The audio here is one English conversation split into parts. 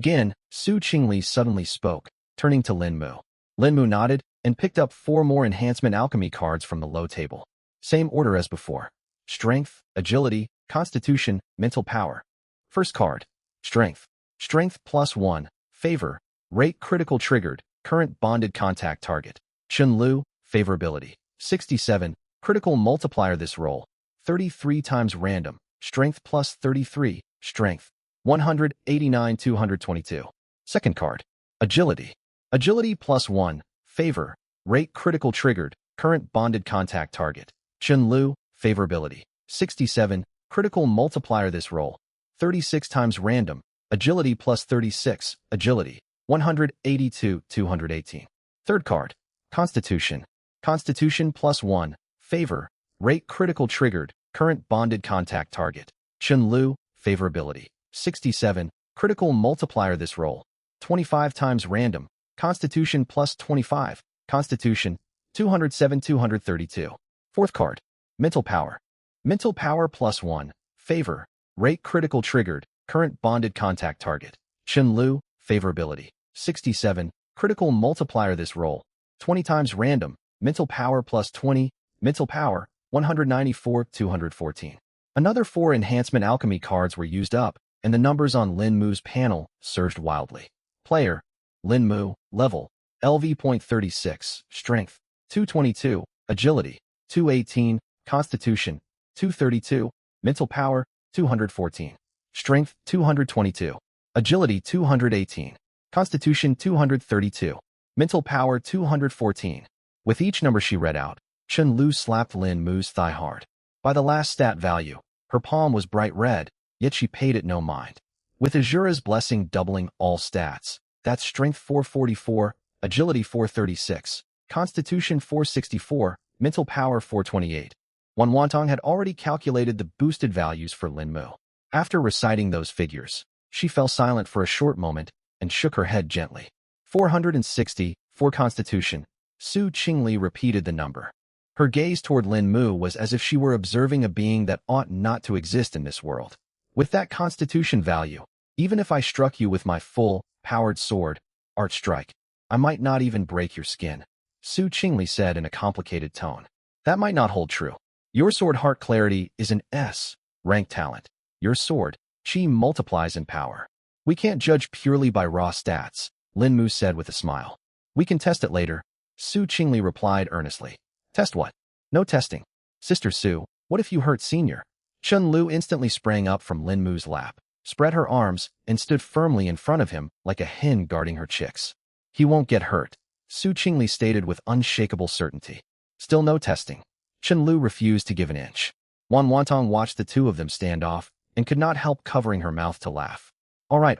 Again, Su Qingli suddenly spoke, turning to Lin Mu. Lin Mu nodded and picked up 4 more enhancement alchemy cards from the low table. Same order as before. Strength, Agility, Constitution, Mental Power. First card. Strength. Strength +1. Favor. Rate critical triggered. Current bonded contact target. Chun-Lu. Favorability. 67. Critical multiplier this roll. 33 times random. Strength +33. Strength. 189 222. Second card. Agility. Agility +1. Favor. Rate critical triggered. Current bonded contact target. Chun-Lu. Favorability. 67. Critical multiplier this roll. 36 times random. Agility +36. Agility. 182 218. Third card. Constitution. Constitution +1. Favor. Rate critical triggered. Current bonded contact target. Chun-Lu. Favorability. 67. Critical multiplier this roll. 25 times random. Constitution +25. Constitution. 207 232. Fourth card. Mental Power. Mental Power +1. Favor. Rate critical triggered. Current bonded contact target. Chun-Lu. Favorability. 67. Critical multiplier this roll. 20 times random. Mental Power +20. Mental Power. 194 214. Another 4 enhancement alchemy cards were used up, and the numbers on Lin Mu's panel surged wildly. Player. Lin Mu. Level. LV.36. Strength. 222. Agility. 218. Constitution. 232. Mental Power. 214. Strength. 222. Agility. 218. Constitution. 232. Mental Power. 214. With each number she read out, Chun-Lu slapped Lin Mu's thigh hard. By the last stat value, her palm was bright red, yet she paid it no mind. With Azura's blessing doubling all stats, that's Strength 444, Agility 436, Constitution 464, Mental Power 428. Wan Wantong had already calculated the boosted values for Lin Mu. After reciting those figures, she fell silent for a short moment and shook her head gently. 460, for Constitution. Su Qingli repeated the number. Her gaze toward Lin Mu was as if she were observing a being that ought not to exist in this world. With that Constitution value, even if I struck you with my full, powered sword, Art Strike, I might not even break your skin, Su Qingli said in a complicated tone. That might not hold true. Your sword Heart Clarity is an S-rank talent. Your sword, Qi, multiplies in power. We can't judge purely by raw stats, Lin Mu said with a smile. We can test it later, Su Qingli replied earnestly. Test what? No testing. Sister Su, what if you hurt Senior? Chun-Lu instantly sprang up from Lin Mu's lap, spread her arms, and stood firmly in front of him like a hen guarding her chicks. He won't get hurt, Su Qingli stated with unshakable certainty. Still no testing. Chun-Lu refused to give an inch. Wan Wantong watched the two of them stand off and could not help covering her mouth to laugh. All right.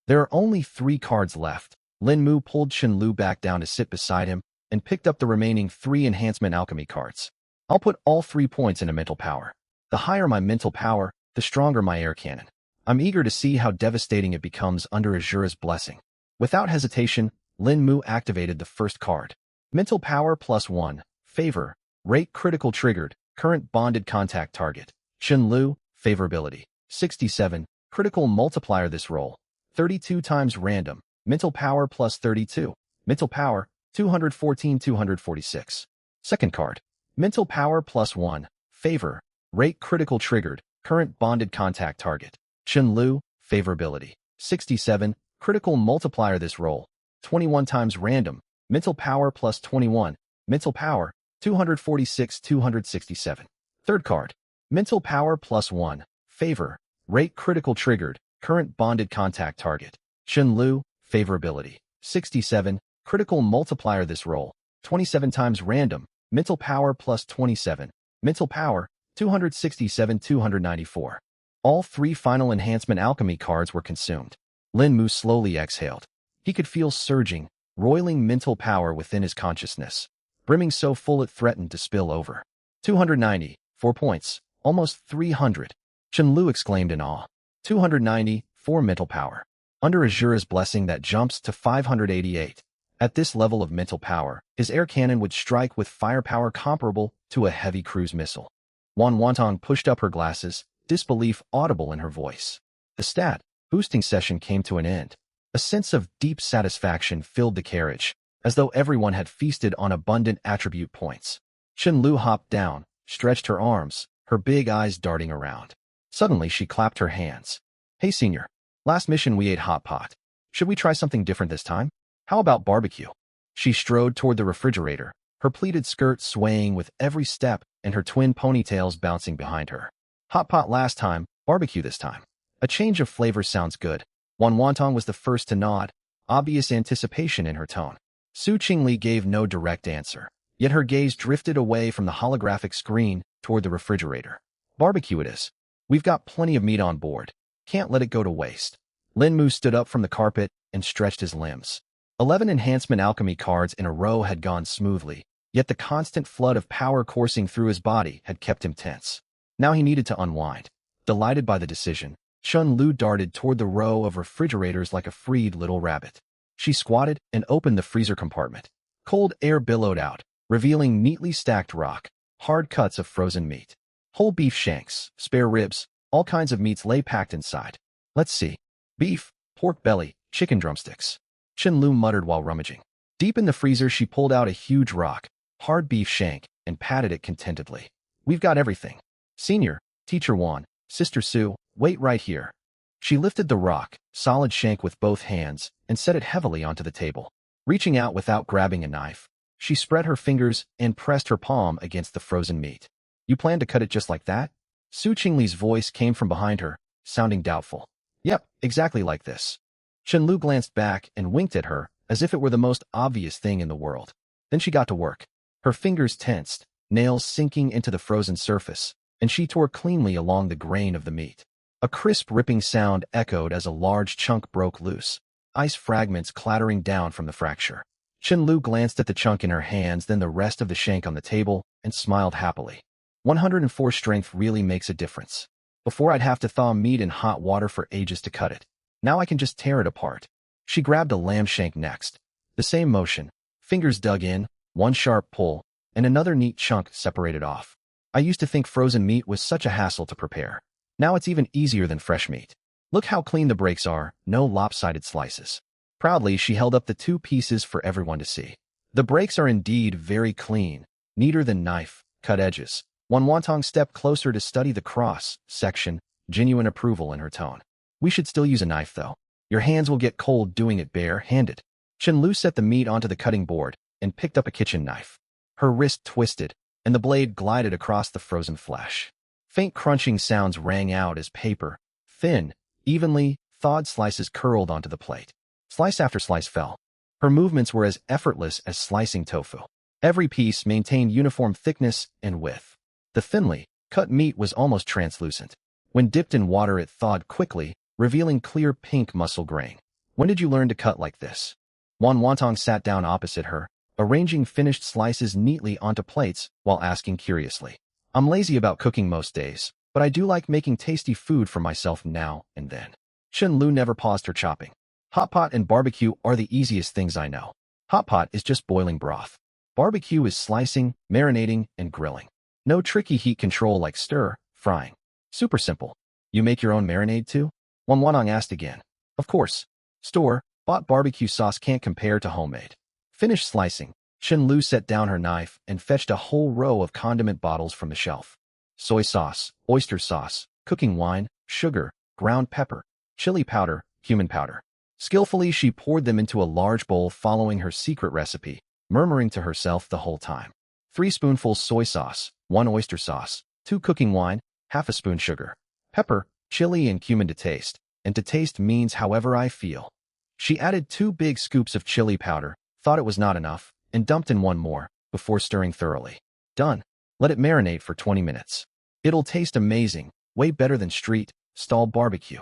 There are only 3 cards left. Lin Mu pulled Chun-Lu back down to sit beside him and picked up the remaining 3 enhancement alchemy cards. I'll put all 3 points into mental power. The higher my mental power, the stronger my air cannon. I'm eager to see how devastating it becomes under Azura's blessing. Without hesitation, Lin Mu activated the first card. Mental Power +1. Favor. Rate critical triggered. Current bonded contact target. Chun-Lu. Favorability. 67. Critical multiplier this roll. 32 times random. Mental Power +32. Mental Power. 214 246. Second card. Mental Power +1. Favor. Rate critical triggered. Current bonded contact target. Chun-Lu. Favorability. 67. Critical multiplier this roll. 21 times random. Mental Power +21. Mental Power. 246 267. Third card. Mental Power +1. Favor. Rate critical triggered. Current bonded contact target. Chun-Lu. Favorability. 67. Critical multiplier this roll. 27 times random. Mental Power +27. Mental Power. 267 294. All 3 final enhancement alchemy cards were consumed. Lin Mu slowly exhaled. He could feel surging, roiling mental power within his consciousness, brimming so full it threatened to spill over. 290, 4 points, almost 300. Chun-Lu exclaimed in awe. 290, 4 mental power. Under Azura's blessing that jumps to 588. At this level of mental power, his air cannon would strike with firepower comparable to a heavy cruise missile. Wan Wantong pushed up her glasses, disbelief audible in her voice. The stat boosting session came to an end. A sense of deep satisfaction filled the carriage, as though everyone had feasted on abundant attribute points. Chen-Lu hopped down, stretched her arms, her big eyes darting around. Suddenly, she clapped her hands. Hey, senior. Last mission we ate hot pot. Should we try something different this time? How about barbecue? She strode toward the refrigerator, her pleated skirt swaying with every step and her twin ponytails bouncing behind her. Hot pot last time, barbecue this time. A change of flavor sounds good. Wan Wantong was the first to nod, obvious anticipation in her tone. Su Qingli gave no direct answer, yet her gaze drifted away from the holographic screen toward the refrigerator. Barbecue it is. We've got plenty of meat on board. Can't let it go to waste. Lin Mu stood up from the carpet and stretched his limbs. 11 enhancement alchemy cards in a row had gone smoothly, yet the constant flood of power coursing through his body had kept him tense. Now he needed to unwind. Delighted by the decision, Chen-Lu darted toward the row of refrigerators like a freed little rabbit. She squatted and opened the freezer compartment. Cold air billowed out, revealing neatly stacked rock, hard cuts of frozen meat. Whole beef shanks, spare ribs, all kinds of meats lay packed inside. Let's see. Beef, pork belly, chicken drumsticks. Chen-Lu muttered while rummaging. Deep in the freezer, she pulled out a huge rock, hard beef shank, and patted it contentedly. We've got everything. Senior, Teacher Wan, Sister Sue, wait right here. She lifted the rock, solid shank with both hands, and set it heavily onto the table. Reaching out without grabbing a knife, she spread her fingers and pressed her palm against the frozen meat. You plan to cut it just like that? Su Qingli's voice came from behind her, sounding doubtful. Yep, exactly like this. Chen-Lu glanced back and winked at her, as if it were the most obvious thing in the world. Then she got to work. Her fingers tensed, nails sinking into the frozen surface, and she tore cleanly along the grain of the meat. A crisp ripping sound echoed as a large chunk broke loose, ice fragments clattering down from the fracture. Chen-Lu glanced at the chunk in her hands, then the rest of the shank on the table, and smiled happily. 104 strength really makes a difference. Before I'd have to thaw meat in hot water for ages to cut it. Now I can just tear it apart. She grabbed a lamb shank next. The same motion, fingers dug in, one sharp pull, and another neat chunk separated off. I used to think frozen meat was such a hassle to prepare. Now it's even easier than fresh meat. Look how clean the breaks are, no lopsided slices. Proudly, she held up the 2 pieces for everyone to see. The breaks are indeed very clean, neater than knife-cut edges. Wan Wantong stepped closer to study the cross-section, genuine approval in her tone. We should still use a knife, though. Your hands will get cold doing it bare-handed. Chen-Lu set the meat onto the cutting board and picked up a kitchen knife. Her wrist twisted, and the blade glided across the frozen flesh. Faint crunching sounds rang out as paper, thin, evenly thawed slices curled onto the plate. Slice after slice fell. Her movements were as effortless as slicing tofu. Every piece maintained uniform thickness and width. The thinly cut meat was almost translucent. When dipped in water, it thawed quickly, revealing clear pink muscle grain. When did you learn to cut like this? Wan Wantong sat down opposite her, arranging finished slices neatly onto plates while asking curiously. I'm lazy about cooking most days, but I do like making tasty food for myself now and then. Chen-Lu never paused her chopping. Hot pot and barbecue are the easiest things I know. Hot pot is just boiling broth. Barbecue is slicing, marinating, and grilling. No tricky heat control like stir, frying. Super simple. You make your own marinade too? Wan Wanong asked again. Of course. Store-bought barbecue sauce can't compare to homemade. Finished slicing, Chen-Lu set down her knife and fetched a whole row of condiment bottles from the shelf. Soy sauce, oyster sauce, cooking wine, sugar, ground pepper, chili powder, cumin powder. Skillfully, she poured them into a large bowl following her secret recipe, murmuring to herself the whole time. 3 spoonfuls soy sauce, 1 oyster sauce, 2 cooking wine, half a spoon sugar, pepper, chili, and cumin to taste, and to taste means however I feel. She added 2 big scoops of chili powder, thought it was not enough, and dumped in 1 more, before stirring thoroughly. Done. Let it marinate for 20 minutes. It'll taste amazing, way better than street-stall barbecue.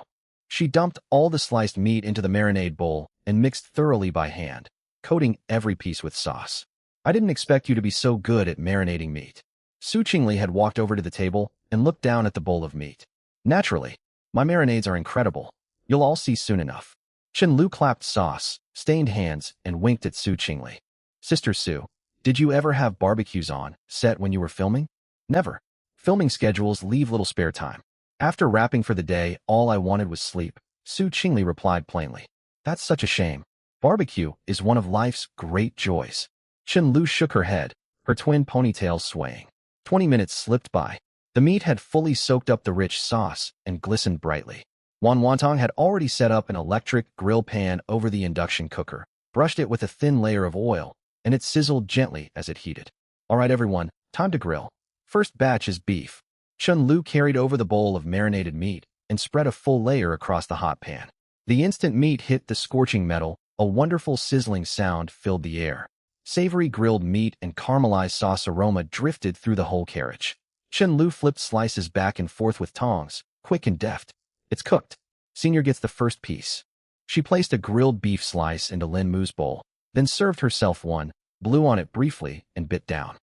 She dumped all the sliced meat into the marinade bowl and mixed thoroughly by hand, coating every piece with sauce. I didn't expect you to be so good at marinating meat. Su Qingli had walked over to the table and looked down at the bowl of meat. Naturally, my marinades are incredible. You'll all see soon enough. Chen-Lu clapped sauce, stained hands, and winked at Su Qingli. Sister Su, did you ever have barbecues on set when you were filming? Never. Filming schedules leave little spare time. After wrapping for the day, all I wanted was sleep, Su Qingli replied plainly. That's such a shame. Barbecue is one of life's great joys. Chen-Lu shook her head, her twin ponytails swaying. 20 minutes slipped by. The meat had fully soaked up the rich sauce and glistened brightly. Wantong had already set up an electric grill pan over the induction cooker, brushed it with a thin layer of oil, and it sizzled gently as it heated. All right, everyone, time to grill. First batch is beef. Chen-Lu carried over the bowl of marinated meat and spread a full layer across the hot pan. The instant meat hit the scorching metal, a wonderful sizzling sound filled the air. Savory grilled meat and caramelized sauce aroma drifted through the whole carriage. Chen-Lu flipped slices back and forth with tongs, quick and deft. It's cooked. Senior gets the first piece. She placed a grilled beef slice into Lin Mu's bowl, then served herself one, blew on it briefly, and bit down.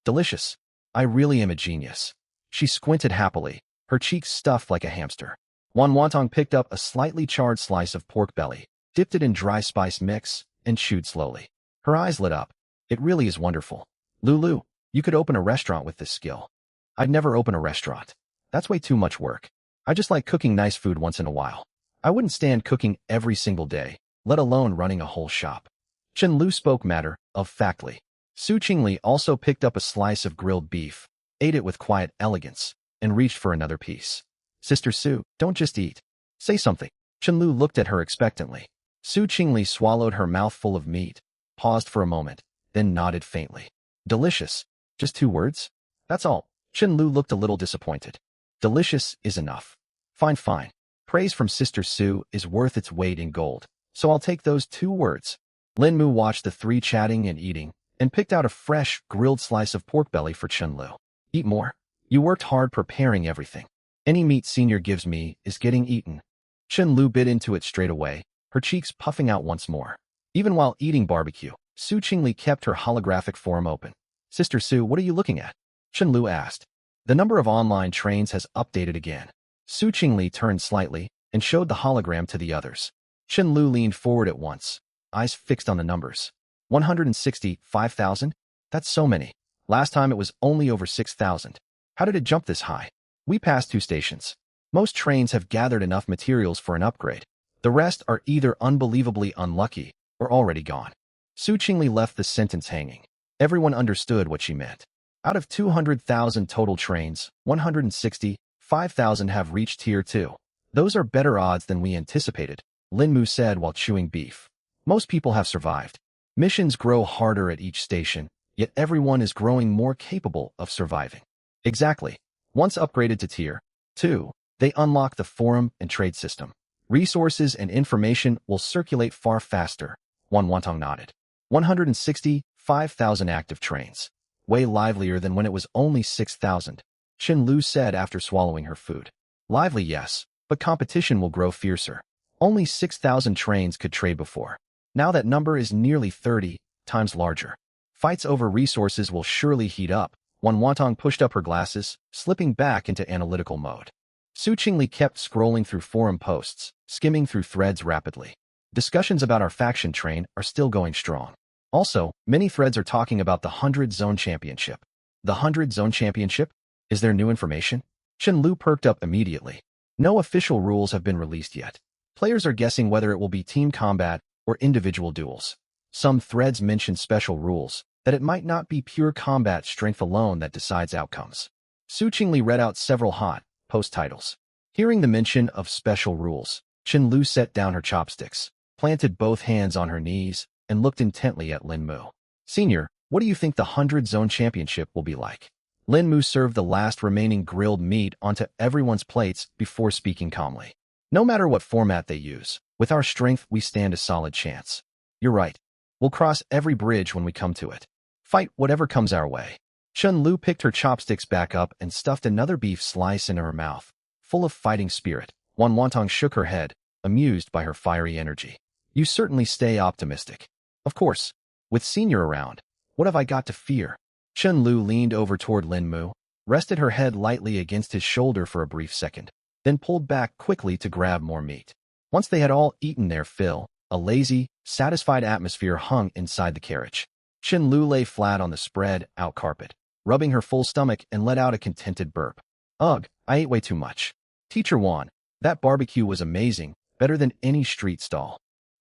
Delicious. I really am a genius. She squinted happily, her cheeks stuffed like a hamster. Wantong picked up a slightly charred slice of pork belly, dipped it in dry spice mix, and chewed slowly. Her eyes lit up. It really is wonderful. Lulu, you could open a restaurant with this skill. I'd never open a restaurant. That's way too much work. I just like cooking nice food once in a while. I wouldn't stand cooking every single day, let alone running a whole shop. Chen-Lu spoke matter-of-factly. Su Qingli also picked up a slice of grilled beef, ate it with quiet elegance, and reached for another piece. Sister Su, don't just eat. Say something. Chen-Lu looked at her expectantly. Su Qingli swallowed her mouth full of meat, paused for a moment, then nodded faintly. Delicious. Just 2 words? That's all. Chen-Lu looked a little disappointed. Delicious is enough. Fine. Praise from Sister Su is worth its weight in gold, so I'll take those 2 words. Lin Mu watched the three chatting and eating, and picked out a fresh, grilled slice of pork belly for Chen-Lu. Eat more. You worked hard preparing everything. Any meat Senior gives me is getting eaten. Chen-Lu bit into it straight away, her cheeks puffing out once more. Even while eating barbecue, Su Qingli kept her holographic form open. Sister Su, what are you looking at? Chen-Lu asked. The number of online trains has updated again. Su Qingli turned slightly and showed the hologram to the others. Chen-Lu leaned forward at once, eyes fixed on the numbers. 165,000? That's so many. Last time it was only over 6,000. How did it jump this high? We passed 2 stations. Most trains have gathered enough materials for an upgrade. The rest are either unbelievably unlucky or already gone. Su Qingli left the sentence hanging. Everyone understood what she meant. Out of 200,000 total trains, 165,000 have reached Tier 2. Those are better odds than we anticipated, Lin Mu said while chewing beef. Most people have survived. Missions grow harder at each station, yet everyone is growing more capable of surviving. Exactly. Once upgraded to Tier 2, they unlock the forum and trade system. Resources and information will circulate far faster. Wantong nodded. 165,000 active trains. Way livelier than when it was only 6,000. Chen-Lu said after swallowing her food. Lively, yes, but competition will grow fiercer. Only 6,000 trains could trade before. Now that number is nearly 30 times larger. Fights over resources will surely heat up. Wantong pushed up her glasses, slipping back into analytical mode. Su Qingli kept scrolling through forum posts, skimming through threads rapidly. Discussions about our faction train are still going strong. Also, many threads are talking about the 100 Zone Championship. The 100 Zone Championship? Is there new information? Chen-Lu perked up immediately. No official rules have been released yet. Players are guessing whether it will be team combat or individual duels. Some threads mention special rules, that it might not be pure combat strength alone that decides outcomes. Su Qingli read out several hot post titles. Hearing the mention of special rules, Chen-Lu set down her chopsticks, planted both hands on her knees, and looked intently at Lin Mu. Senior, what do you think the 100 Zone Championship will be like? Lin Mu served the last remaining grilled meat onto everyone's plates before speaking calmly. No matter what format they use, with our strength we stand a solid chance. You're right. We'll cross every bridge when we come to it. Fight whatever comes our way. Chen-Lu picked her chopsticks back up and stuffed another beef slice into her mouth, full of fighting spirit. Wantong shook her head, amused by her fiery energy. You certainly stay optimistic. Of course. With Senior around, what have I got to fear? Chen-Lu leaned over toward Lin Mu, rested her head lightly against his shoulder for a brief second, then pulled back quickly to grab more meat. Once they had all eaten their fill, a lazy, satisfied atmosphere hung inside the carriage. Chen-Lu lay flat on the spread-out carpet, rubbing her full stomach and let out a contented burp. Ugh, I ate way too much. Teacher Wan, that barbecue was amazing, better than any street stall.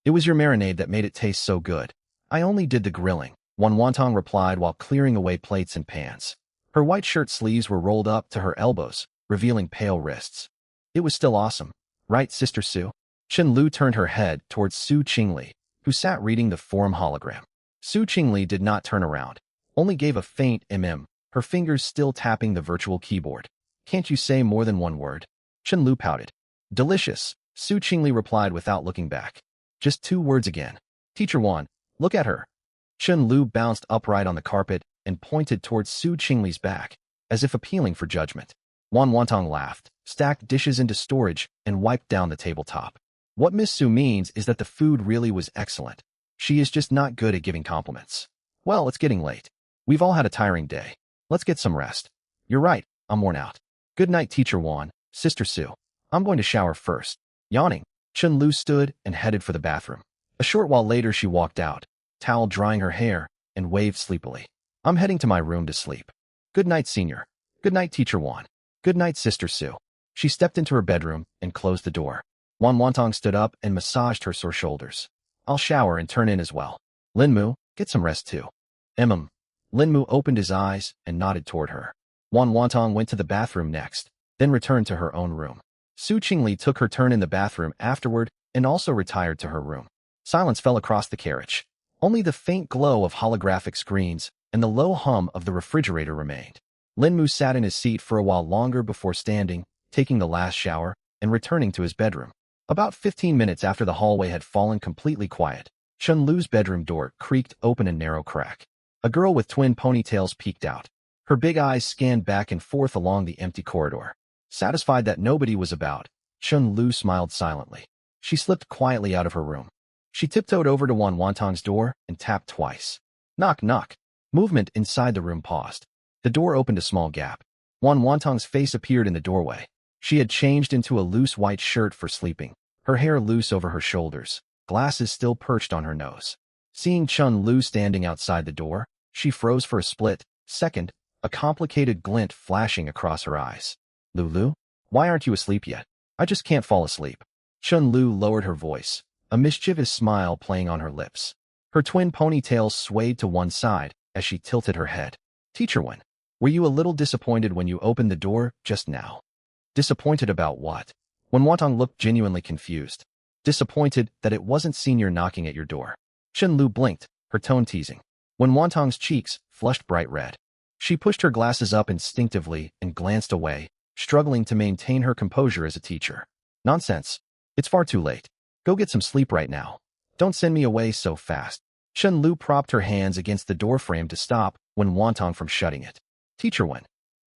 It was your marinade that made it taste so good. I only did the grilling, Wantong replied while clearing away plates and pans. Her white shirt sleeves were rolled up to her elbows, revealing pale wrists. It was still awesome, right, Sister Sue? Chen Lu turned her head towards Su Qingli, who sat reading the forum hologram. Su Qingli did not turn around, only gave a faint her fingers still tapping the virtual keyboard. Can't you say more than one word? Chen Lu pouted. Delicious, Su Qingli replied without looking back. Just 2 words again. Teacher Wan, look at her. Chen Lu bounced upright on the carpet and pointed towards Su Qingli's back, as if appealing for judgment. Wantong laughed, stacked dishes into storage, and wiped down the tabletop. What Miss Su means is that the food really was excellent. She is just not good at giving compliments. Well, it's getting late. We've all had a tiring day. Let's get some rest. You're right, I'm worn out. Good night, Teacher Wan, Sister Sue. I'm going to shower first. Yawning, Chen Lu stood and headed for the bathroom. A short while later she walked out, towel drying her hair, and waved sleepily. I'm heading to my room to sleep. Good night, Senior. Good night, Teacher Wan. Good night, Sister Sue. She stepped into her bedroom and closed the door. Wantong stood up and massaged her sore shoulders. I'll shower and turn in as well. Linmu, get some rest too. Linmu opened his eyes and nodded toward her. Wantong went to the bathroom next, then returned to her own room. Su Qingli took her turn in the bathroom afterward and also retired to her room. Silence fell across the carriage. Only the faint glow of holographic screens and the low hum of the refrigerator remained. Linmu sat in his seat for a while longer before standing, taking the last shower, and returning to his bedroom. About 15 minutes after the hallway had fallen completely quiet, Chen Lu's bedroom door creaked open a narrow crack. A girl with twin ponytails peeked out. Her big eyes scanned back and forth along the empty corridor. Satisfied that nobody was about, Chen Lu smiled silently. She slipped quietly out of her room. She tiptoed over to Wantong's door and tapped twice. Knock, knock. Movement inside the room paused. The door opened a small gap. Wantong's face appeared in the doorway. She had changed into a loose white shirt for sleeping, her hair loose over her shoulders, glasses still perched on her nose. Seeing Chen Lu standing outside the door, she froze for a split second, a complicated glint flashing across her eyes. Lulu, why aren't you asleep yet? I just can't fall asleep. Chen Lu lowered her voice, a mischievous smile playing on her lips. Her twin ponytails swayed to one side as she tilted her head. Teacher Wen, were you a little disappointed when you opened the door just now? Disappointed about what? Wantong looked genuinely confused. Disappointed that it wasn't Senior knocking at your door. Chen Lu blinked, her tone teasing. Wantong's cheeks flushed bright red. She pushed her glasses up instinctively and glanced away, struggling to maintain her composure as a teacher. Nonsense. It's far too late. Go get some sleep right now. Don't send me away so fast. Chen Lu propped her hands against the doorframe to stop Wantong from shutting it. Teacher Wen,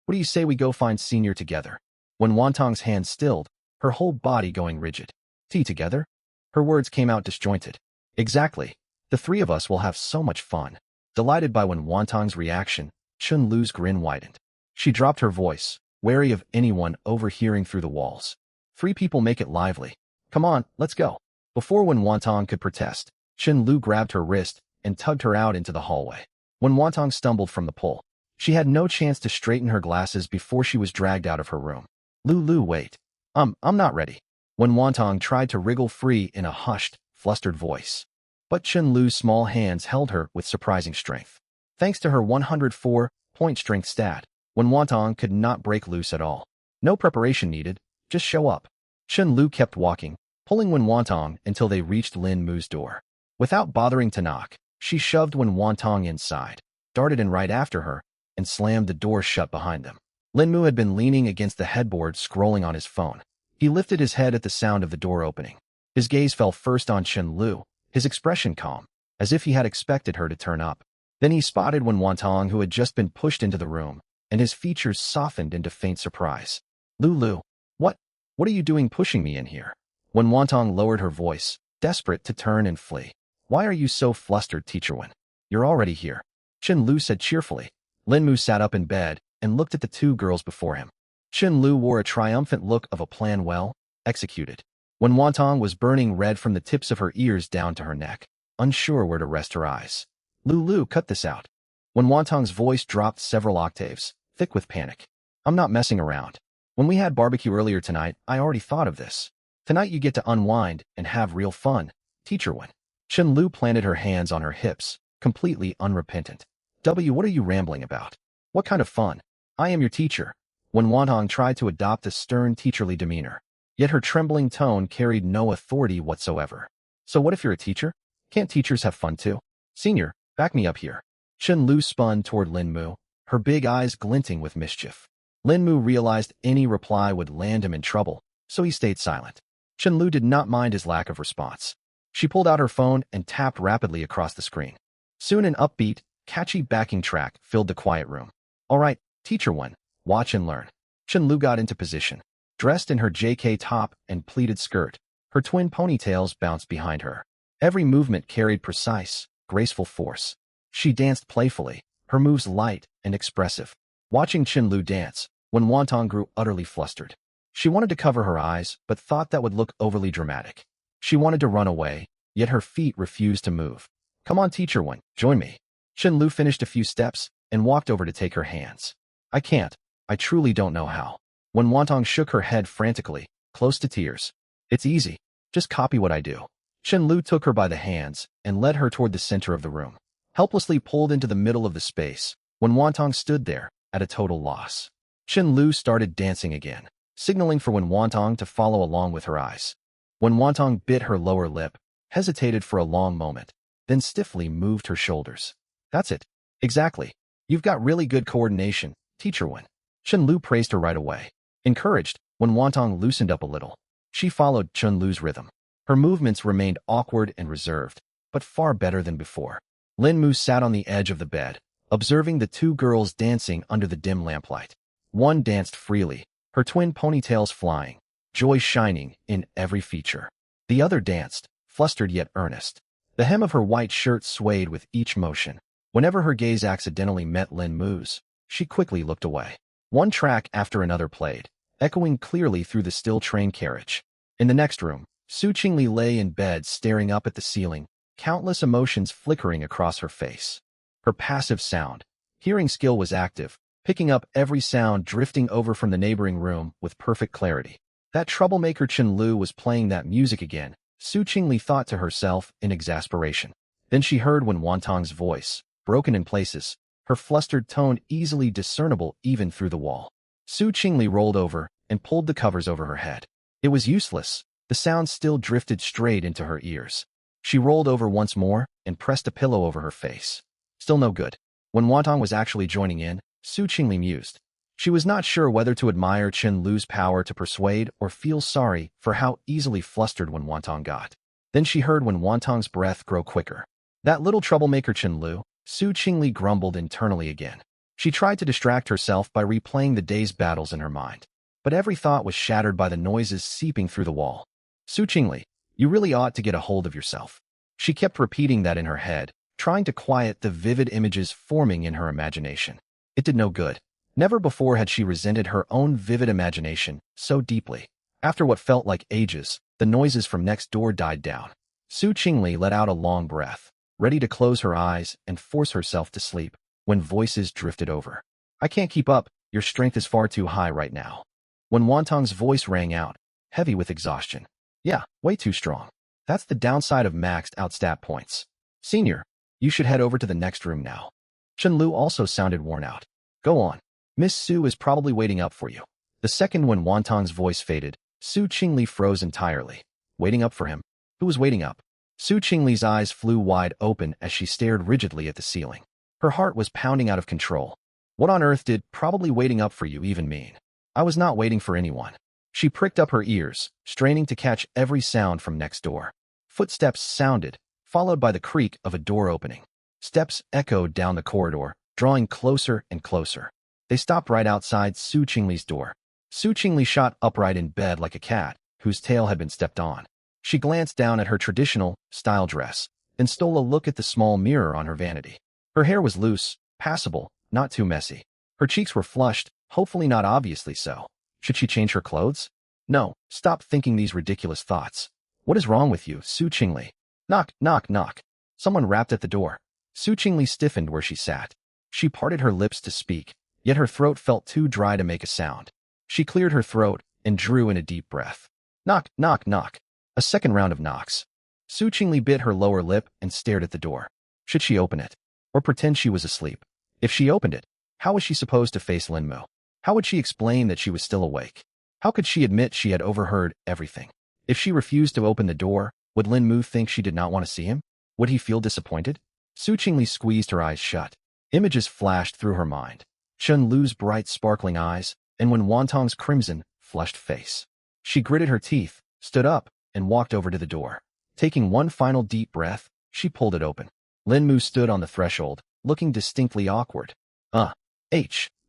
what do you say we go find Senior together? Wantong's hands stilled, her whole body going rigid. Tea together? Her words came out disjointed. Exactly. The 3 of us will have so much fun. Delighted by Wantong's reaction, Chen Lu's grin widened. She dropped her voice, wary of anyone overhearing through the walls. 3 people make it lively. Come on, let's go. Before Wantong could protest, Chen Lu grabbed her wrist and tugged her out into the hallway. Wantong stumbled from the pull. She had no chance to straighten her glasses before she was dragged out of her room. Lulu, wait. I'm not ready. Wantong tried to wriggle free in a hushed, flustered voice. But Chen Lu's small hands held her with surprising strength. Thanks to her 104-point strength stat, Wantong could not break loose at all. No preparation needed, just show up. Chen Lu kept walking, pulling Wantong until they reached Lin Mu's door. Without bothering to knock, she shoved Wantong inside, darted in right after her, and slammed the door shut behind them. Lin Mu had been leaning against the headboard scrolling on his phone. He lifted his head at the sound of the door opening. His gaze fell first on Chen Lu, his expression calm, as if he had expected her to turn up. Then he spotted Wantong, who had just been pushed into the room, and his features softened into faint surprise. Lulu, what are you doing pushing me in here? Wantong lowered her voice, desperate to turn and flee. Why are you so flustered, Teacher Wen? You're already here. Chen Lu said cheerfully. Lin Mu sat up in bed and looked at the 2 girls before him. Chen Lu wore a triumphant look of a plan well executed. Wantong was burning red from the tips of her ears down to her neck, unsure where to rest her eyes. Lulu, cut this out. Wantong's voice dropped several octaves, thick with panic. I'm not messing around. When we had barbecue earlier tonight, I already thought of this. Tonight you get to unwind and have real fun, Teacher Wen. Chen Lu planted her hands on her hips, completely unrepentant. What are you rambling about? What kind of fun? I am your teacher. When Wantong tried to adopt a stern teacherly demeanor, yet her trembling tone carried no authority whatsoever. So what if you're a teacher? Can't teachers have fun too? Senior, back me up here. Chen Lu spun toward Lin Mu, her big eyes glinting with mischief. Lin Mu realized any reply would land him in trouble, so he stayed silent. Chen Lu did not mind his lack of response. She pulled out her phone and tapped rapidly across the screen. Soon an upbeat, catchy backing track filled the quiet room. All right, Teacher Wen, watch and learn. Chen Lu got into position. Dressed in her JK top and pleated skirt, her twin ponytails bounced behind her. Every movement carried precise, graceful force. She danced playfully, her moves light and expressive. Watching Chen Lu dance, Wen Wantong grew utterly flustered. She wanted to cover her eyes, but thought that would look overly dramatic. She wanted to run away, yet her feet refused to move. Come on, Teacher Wen, join me. Chen Lu finished a few steps and walked over to take her hands. I can't. I truly don't know how. Wen Wantong shook her head frantically, close to tears. It's easy. Just copy what I do. Chen Lu took her by the hands and led her toward the center of the room. Helplessly pulled into the middle of the space, Wen Wantong stood there, at a total loss. Chen Lu started dancing again, signaling for Wen Wantong to follow along with her eyes. Wen Wantong bit her lower lip, hesitated for a long moment, then stiffly moved her shoulders. That's it. Exactly. You've got really good coordination, Teacher Wen. Chen Lu praised her right away. Encouraged, Wen Wantong loosened up a little. She followed Chen Lu's rhythm. Her movements remained awkward and reserved, but far better than before. Lin Mu sat on the edge of the bed, observing the two girls dancing under the dim lamplight. One danced freely, her twin ponytails flying, joy shining in every feature. The other danced, flustered yet earnest. The hem of her white shirt swayed with each motion. Whenever her gaze accidentally met Lin Mu's, she quickly looked away. One track after another played, echoing clearly through the still train carriage. In the next room, Su Qingli lay in bed staring up at the ceiling, countless emotions flickering across her face. Her passive sound hearing skill was active, picking up every sound drifting over from the neighboring room with perfect clarity. That troublemaker Chen Lu was playing that music again, Su Qingli thought to herself in exasperation. Then she heard Wen Wantong's voice, broken in places, her flustered tone easily discernible even through the wall. Su Qingli rolled over and pulled the covers over her head. It was useless. The sound still drifted straight into her ears. She rolled over once more and pressed a pillow over her face. Still no good. When Wantong was actually joining in, Su Qingli mused. She was not sure whether to admire Chen Lu's power to persuade or feel sorry for how easily flustered Wen Wantong got. Then she heard Wen Wantong's breath grow quicker. That little troublemaker Chen Lu, Su Qingli grumbled internally again. She tried to distract herself by replaying the day's battles in her mind. But every thought was shattered by the noises seeping through the wall. Su Qingli, you really ought to get a hold of yourself. She kept repeating that in her head, trying to quiet the vivid images forming in her imagination. It did no good. Never before had she resented her own vivid imagination so deeply. After what felt like ages, the noises from next door died down. Su Qingli let out a long breath, ready to close her eyes and force herself to sleep, when voices drifted over. I can't keep up, your strength is far too high right now. When Wantong's voice rang out, heavy with exhaustion. Yeah, way too strong. That's the downside of maxed out stat points. Senior, you should head over to the next room now. Chen Lu also sounded worn out. Go on. Miss Su is probably waiting up for you. The second when Wantong's voice faded, Su Qingli froze entirely. Waiting up for him? Who was waiting up? Su Qingli's eyes flew wide open as she stared rigidly at the ceiling. Her heart was pounding out of control. What on earth did probably waiting up for you even mean? I was not waiting for anyone. She pricked up her ears, straining to catch every sound from next door. Footsteps sounded, followed by the creak of a door opening. Steps echoed down the corridor, drawing closer and closer. They stopped right outside Su Qingli's door. Su Qingli shot upright in bed like a cat, whose tail had been stepped on. She glanced down at her traditional, style dress, then stole a look at the small mirror on her vanity. Her hair was loose, passable, not too messy. Her cheeks were flushed, hopefully not obviously so. Should she change her clothes? No, stop thinking these ridiculous thoughts. What is wrong with you, Su Qingli? Knock, knock, knock. Someone rapped at the door. Su Qingli stiffened where she sat. She parted her lips to speak, yet her throat felt too dry to make a sound. She cleared her throat and drew in a deep breath. Knock, knock, knock. A second round of knocks. Su Qingli bit her lower lip and stared at the door. Should she open it? Or pretend she was asleep? If she opened it, how was she supposed to face Linmu? How would she explain that she was still awake? How could she admit she had overheard everything? If she refused to open the door, would Linmu think she did not want to see him? Would he feel disappointed? Su Qingli squeezed her eyes shut. Images flashed through her mind. Chen Lu's bright, sparkling eyes, and Wen Wantong's crimson, flushed face. She gritted her teeth, stood up, and walked over to the door. Taking one final deep breath, she pulled it open. Linmu stood on the threshold, looking distinctly awkward.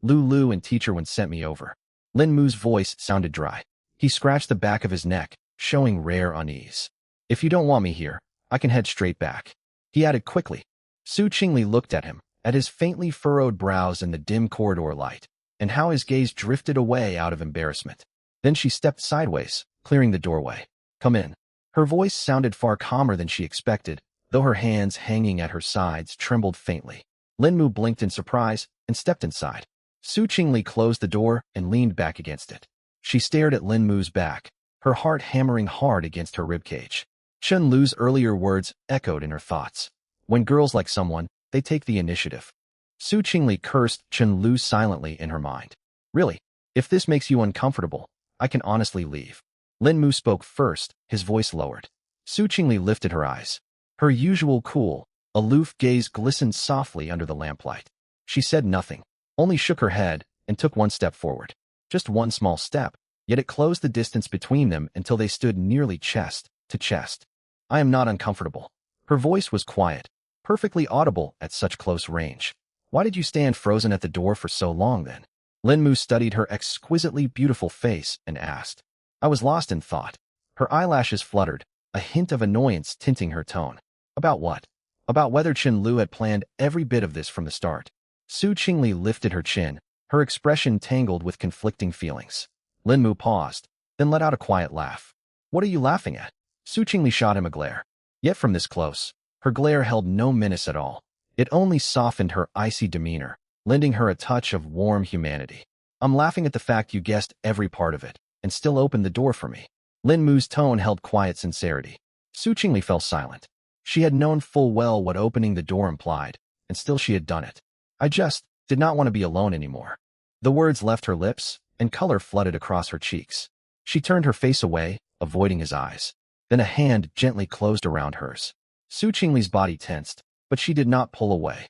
Lu and Teacher Wen sent me over. Linmu's voice sounded dry. He scratched the back of his neck, showing rare unease. If you don't want me here, I can head straight back. He added quickly. Su Qingli looked at him, at his faintly furrowed brows in the dim corridor light, and how his gaze drifted away out of embarrassment. Then she stepped sideways, clearing the doorway. Come in. Her voice sounded far calmer than she expected, though her hands hanging at her sides trembled faintly. Linmu blinked in surprise and stepped inside. Su Qingli closed the door and leaned back against it. She stared at Linmu's back, her heart hammering hard against her ribcage. Chen Lu's earlier words echoed in her thoughts. When girls like someone, they take the initiative. Su Qingli cursed Chen Lu silently in her mind. Really, if this makes you uncomfortable, I can honestly leave. Linmu spoke first, his voice lowered. Su Qingli lifted her eyes. Her usual cool, aloof gaze glistened softly under the lamplight. She said nothing, only shook her head and took one step forward. Just one small step, yet it closed the distance between them until they stood nearly chest to chest. I am not uncomfortable. Her voice was quiet, perfectly audible at such close range. Why did you stand frozen at the door for so long then? Linmu studied her exquisitely beautiful face and asked. I was lost in thought. Her eyelashes fluttered, a hint of annoyance tinting her tone. About what? About whether Chen Lu had planned every bit of this from the start. Su Qingli lifted her chin, her expression tangled with conflicting feelings. Linmu paused, then let out a quiet laugh. What are you laughing at? Su Qingli shot him a glare. Yet from this close, her glare held no menace at all. It only softened her icy demeanor, lending her a touch of warm humanity. I'm laughing at the fact you guessed every part of it, and still opened the door for me. Linmu's tone held quiet sincerity. Su Qingli fell silent. She had known full well what opening the door implied, and still she had done it. I just did not want to be alone anymore. The words left her lips, and color flooded across her cheeks. She turned her face away, avoiding his eyes. Then a hand gently closed around hers. Su Qingli's body tensed, but she did not pull away.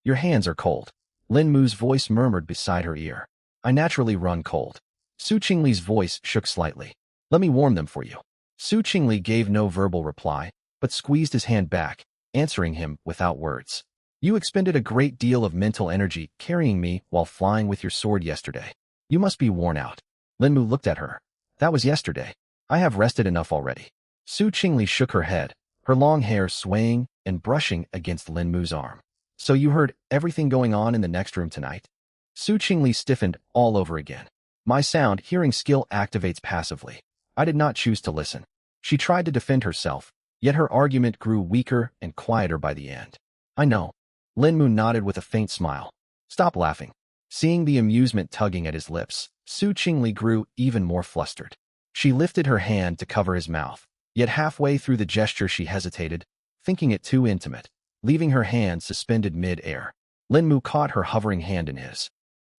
Your hands are cold. Linmu's voice murmured beside her ear. I naturally run cold. Su Qingli's voice shook slightly. Let me warm them for you. Su Qingli gave no verbal reply, but squeezed his hand back, answering him without words. You expended a great deal of mental energy carrying me while flying with your sword yesterday. You must be worn out. Linmu looked at her. That was yesterday. I have rested enough already. Su Qingli shook her head, her long hair swaying and brushing against Linmu's arm. So you heard everything going on in the next room tonight? Su Qingli stiffened all over again. My sound hearing skill activates passively. I did not choose to listen. She tried to defend herself, yet her argument grew weaker and quieter by the end. I know. Linmu nodded with a faint smile. Stop laughing. Seeing the amusement tugging at his lips, Su Qingli grew even more flustered. She lifted her hand to cover his mouth, yet halfway through the gesture she hesitated, thinking it too intimate, leaving her hand suspended mid-air. Linmu caught her hovering hand in his.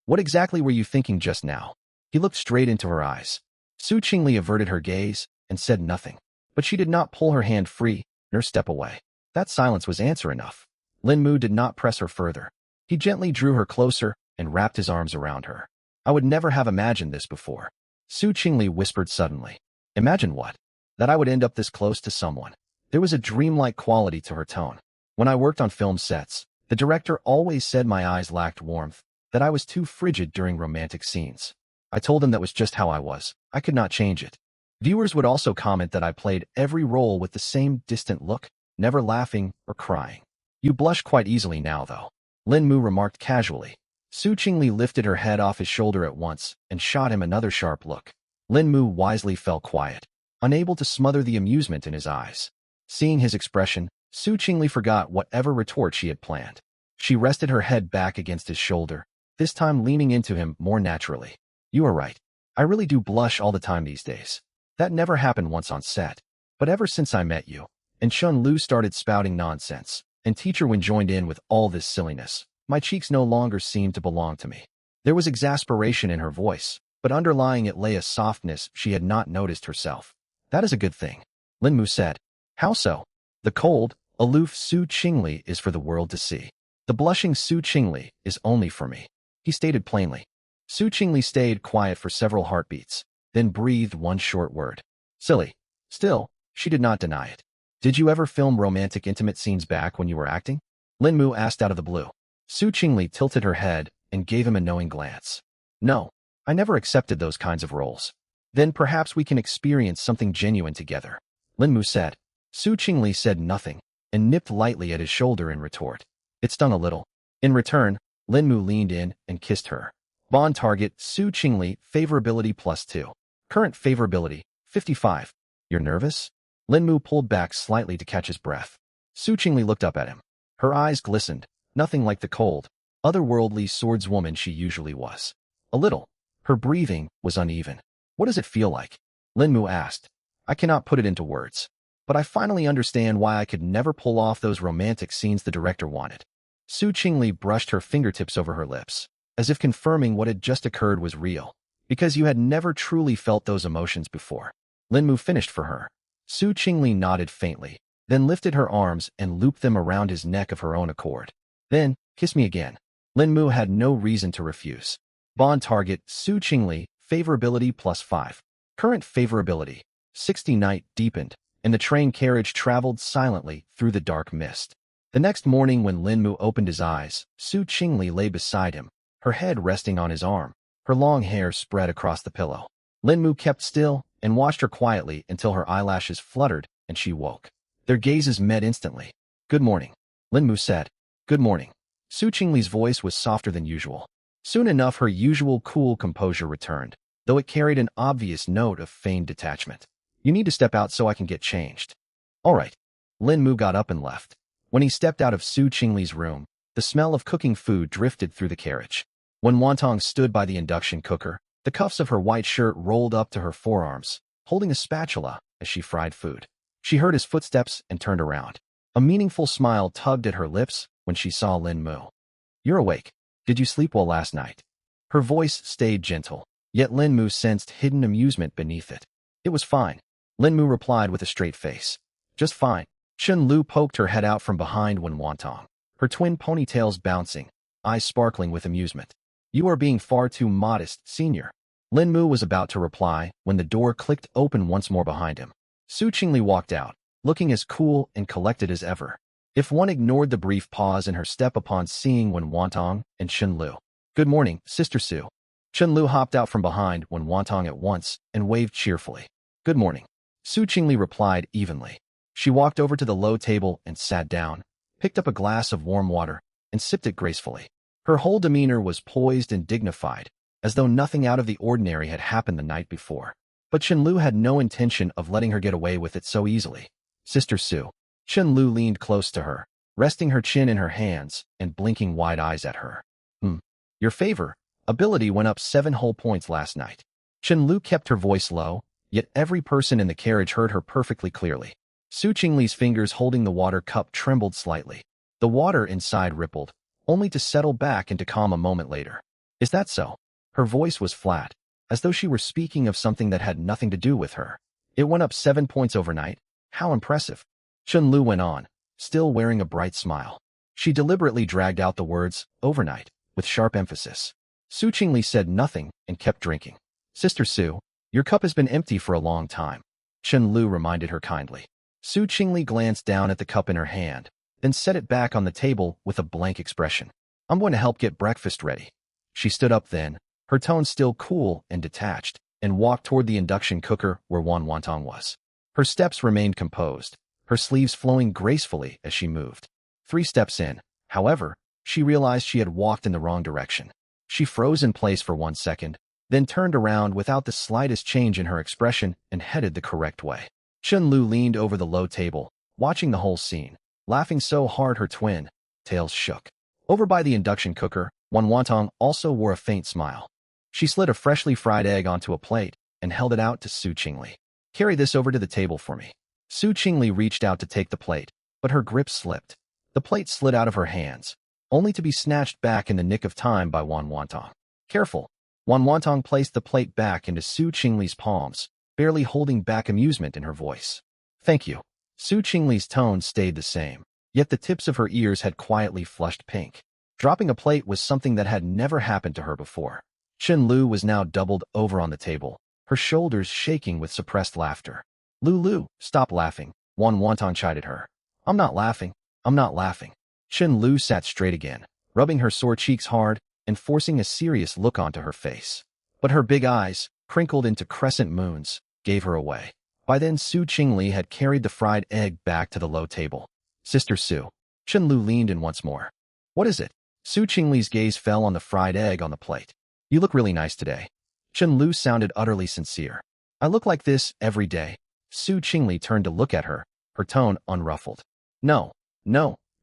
What exactly were you thinking just now? He looked straight into her eyes. Su Qingli averted her gaze and said nothing, but she did not pull her hand free nor step away. That silence was answer enough. Linmu did not press her further. He gently drew her closer and wrapped his arms around her. I would never have imagined this before. Su Qingli whispered suddenly. Imagine what? That I would end up this close to someone. There was a dreamlike quality to her tone. When I worked on film sets, the director always said my eyes lacked warmth, that I was too frigid during romantic scenes. I told him that was just how I was. I could not change it. Viewers would also comment that I played every role with the same distant look, never laughing or crying. You blush quite easily now, though. Linmu remarked casually. Su Qingli lifted her head off his shoulder at once and shot him another sharp look. Linmu wisely fell quiet, unable to smother the amusement in his eyes. Seeing his expression, Su Qingli forgot whatever retort she had planned. She rested her head back against his shoulder, this time leaning into him more naturally. You are right. I really do blush all the time these days. That never happened once on set. But ever since I met you, and Chun Lu started spouting nonsense, and Teacher Wen joined in with all this silliness. My cheeks no longer seemed to belong to me. There was exasperation in her voice, but underlying it lay a softness she had not noticed herself. That is a good thing, Lin Mu said. How so? The cold, aloof Su Qingli is for the world to see. The blushing Su Qingli is only for me, he stated plainly. Su Qingli stayed quiet for several heartbeats, then breathed one short word. Silly. Still, she did not deny it. Did you ever film romantic intimate scenes back when you were acting? Lin Mu asked out of the blue. Su Qingli tilted her head and gave him a knowing glance. No, I never accepted those kinds of roles. Then perhaps we can experience something genuine together, Lin Mu said. Su Qingli said nothing and nipped lightly at his shoulder in retort. It stung a little. In return, Lin Mu leaned in and kissed her. Bond target, Su Qingli, favorability +2. Current favorability, 55. You're nervous? Lin Mu pulled back slightly to catch his breath. Su Qingli looked up at him. Her eyes glistened, nothing like the cold, otherworldly swordswoman she usually was. A little. Her breathing was uneven. What does it feel like? Lin Mu asked. I cannot put it into words, but I finally understand why I could never pull off those romantic scenes the director wanted. Su Qingli brushed her fingertips over her lips, as if confirming what had just occurred was real, because you had never truly felt those emotions before. Lin Mu finished for her. Su Qingli nodded faintly, then lifted her arms and looped them around his neck of her own accord. Then, kiss me again. Lin Mu had no reason to refuse. Bond target, Su Qingli, favorability +5. Current favorability, 60. Night deepened, and the train carriage traveled silently through the dark mist. The next morning when Lin Mu opened his eyes, Su Qingli lay beside him, her head resting on his arm, her long hair spread across the pillow. Lin Mu kept still and watched her quietly until her eyelashes fluttered and she woke. Their gazes met instantly. Good morning, Lin Mu said. Good morning. Su Qingli's voice was softer than usual. Soon enough her usual cool composure returned, though it carried an obvious note of feigned detachment. You need to step out so I can get changed. All right. Lin Mu got up and left. When he stepped out of Su Qingli's room, the smell of cooking food drifted through the carriage. When Wantong stood by the induction cooker, the cuffs of her white shirt rolled up to her forearms, holding a spatula as she fried food. She heard his footsteps and turned around. A meaningful smile tugged at her lips when she saw Lin Mu. You're awake. Did you sleep well last night? Her voice stayed gentle, yet Lin Mu sensed hidden amusement beneath it. It was fine, Lin Mu replied with a straight face. Just fine. Chun Lu poked her head out from behind Wen Wantong, her twin ponytails bouncing, eyes sparkling with amusement. You are being far too modest, senior. Lin Mu was about to reply when the door clicked open once more behind him. Su Qingli walked out, looking as cool and collected as ever. If one ignored the brief pause in her step upon seeing Wen Wantong and Chun Lu. Good morning, Sister Su. Chun Lu hopped out from behind Wen Wantong at once and waved cheerfully. Good morning. Su Qingli replied evenly. She walked over to the low table and sat down, picked up a glass of warm water, and sipped it gracefully. Her whole demeanor was poised and dignified, as though nothing out of the ordinary had happened the night before. But Chun Lu had no intention of letting her get away with it so easily. Sister Su. Chun Lu leaned close to her, resting her chin in her hands and blinking wide eyes at her. Your favor, ability went up 7 whole points last night. Chun Lu kept her voice low, yet every person in the carriage heard her perfectly clearly. Su Qingli's fingers holding the water cup trembled slightly. The water inside rippled, only to settle back into calm a moment later. Is that so? Her voice was flat, as though she were speaking of something that had nothing to do with her. It went up 7 points overnight. How impressive. Chun Lu went on, still wearing a bright smile. She deliberately dragged out the words, overnight, with sharp emphasis. Su Qingli said nothing and kept drinking. Sister Su, your cup has been empty for a long time. Chun Lu reminded her kindly. Su Qingli glanced down at the cup in her hand, then set it back on the table with a blank expression. I'm going to help get breakfast ready. She stood up then, her tone still cool and detached, and walked toward the induction cooker where Wan Wantong was. Her steps remained composed, her sleeves flowing gracefully as she moved. 3 steps in, however, she realized she had walked in the wrong direction. She froze in place for 1 second, then turned around without the slightest change in her expression and headed the correct way. Chun Lu leaned over the low table, watching the whole scene, laughing so hard her twin tails shook. Over by the induction cooker, Wan Wantong also wore a faint smile. She slid a freshly fried egg onto a plate and held it out to Su Qingli. Carry this over to the table for me. Su Qingli reached out to take the plate, but her grip slipped. The plate slid out of her hands, only to be snatched back in the nick of time by Wan Wantong. Careful! Wan Wantong placed the plate back into Su Qingli's palms, barely holding back amusement in her voice. Thank you. Su Qingli's tone stayed the same, yet the tips of her ears had quietly flushed pink. Dropping a plate was something that had never happened to her before. Chen Lu was now doubled over on the table, her shoulders shaking with suppressed laughter. Lu, stop laughing, Wan Wantong chided her. I'm not laughing. Chen Lu sat straight again, rubbing her sore cheeks hard and forcing a serious look onto her face. But her big eyes, crinkled into crescent moons, gave her away. By then Su Qingli had carried the fried egg back to the low table. Sister Su. Chen Lu leaned in once more. What is it? Su Qingli's gaze fell on the fried egg on the plate. You look really nice today. Chen Lu sounded utterly sincere. I look like this every day. Su Qingli turned to look at her, her tone unruffled. No,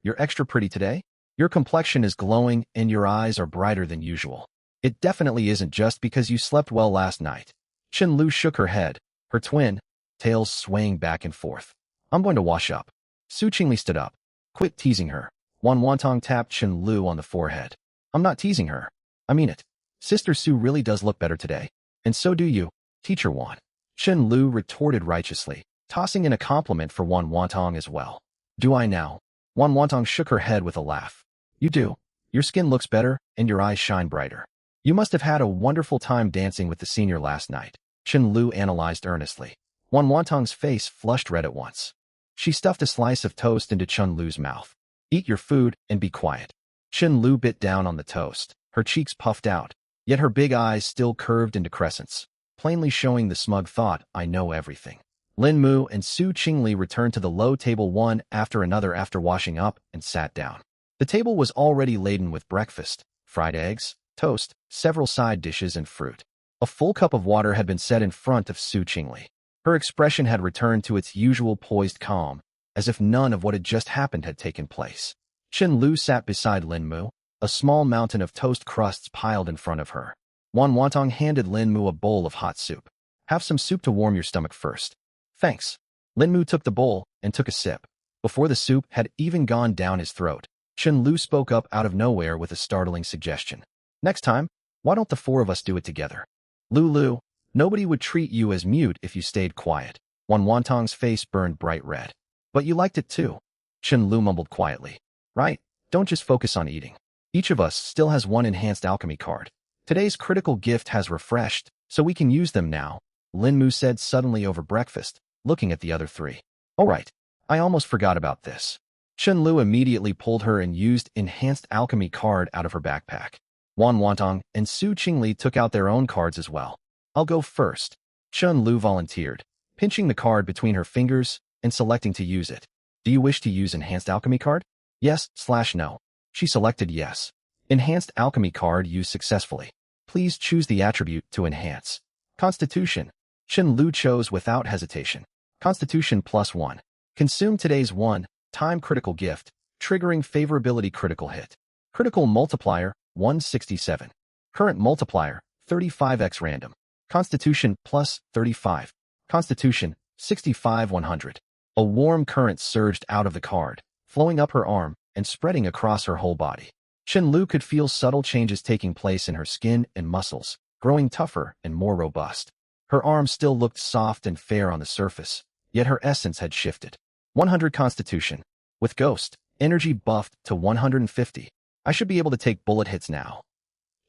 you're extra pretty today. Your complexion is glowing and your eyes are brighter than usual. It definitely isn't just because you slept well last night. Chen Lu shook her head, her twin tails swaying back and forth. I'm going to wash up. Su Qingli stood up. Quit teasing her. Wan Wantong tapped Chen Lu on the forehead. I'm not teasing her. I mean it. Sister Su really does look better today. And so do you, Teacher Wan. Chen Lu retorted righteously, tossing in a compliment for Wan Wantong as well. Do I now? Wan Wantong shook her head with a laugh. You do. Your skin looks better and your eyes shine brighter. You must have had a wonderful time dancing with the senior last night, Chen Lu analyzed earnestly. Wan Wantong's face flushed red at once. She stuffed a slice of toast into Chen Lu's mouth. Eat your food and be quiet. Chen Lu bit down on the toast, her cheeks puffed out, yet her big eyes still curved into crescents, plainly showing the smug thought, I know everything. Lin Mu and Su Qingli returned to the low table one after another after washing up and sat down. The table was already laden with breakfast, fried eggs, toast, several side dishes, and fruit. A full cup of water had been set in front of Su Qingli. Her expression had returned to its usual poised calm, as if none of what had just happened had taken place. Chen Lu sat beside Lin Mu, a small mountain of toast crusts piled in front of her. Wan Wantong handed Lin Mu a bowl of hot soup. Have some soup to warm your stomach first. Thanks. Lin Mu took the bowl and took a sip. Before the soup had even gone down his throat, Chen Lu spoke up out of nowhere with a startling suggestion. Next time, why don't the four of us do it together? Lu, nobody would treat you as mute if you stayed quiet. Wan Wantong's face burned bright red. But you liked it too. Chen Lu mumbled quietly. Right, don't just focus on eating. Each of us still has one enhanced alchemy card. Today's critical gift has refreshed, so we can use them now, Lin Mu said suddenly over breakfast, looking at the other three. All right, I almost forgot about this. Chen Lu immediately pulled her and used enhanced alchemy card out of her backpack. Wan Wantong and Su Qingli took out their own cards as well. I'll go first. Chen Lu volunteered, pinching the card between her fingers and selecting to use it. Do you wish to use enhanced alchemy card? Yes/no. She selected yes. Enhanced alchemy card used successfully. Please choose the attribute to enhance. Constitution. Chen Lu chose without hesitation. Constitution +1. Consume today's 1-time critical gift, triggering favorability critical hit. Critical multiplier, 167. Current multiplier, 35x random. Constitution +35. Constitution, 65-100. A warm current surged out of the card, flowing up her arm and spreading across her whole body. Chen Lu could feel subtle changes taking place in her skin and muscles, growing tougher and more robust. Her arm still looked soft and fair on the surface, yet her essence had shifted. 100 Constitution. With Ghost, energy buffed to 150. I should be able to take bullet hits now.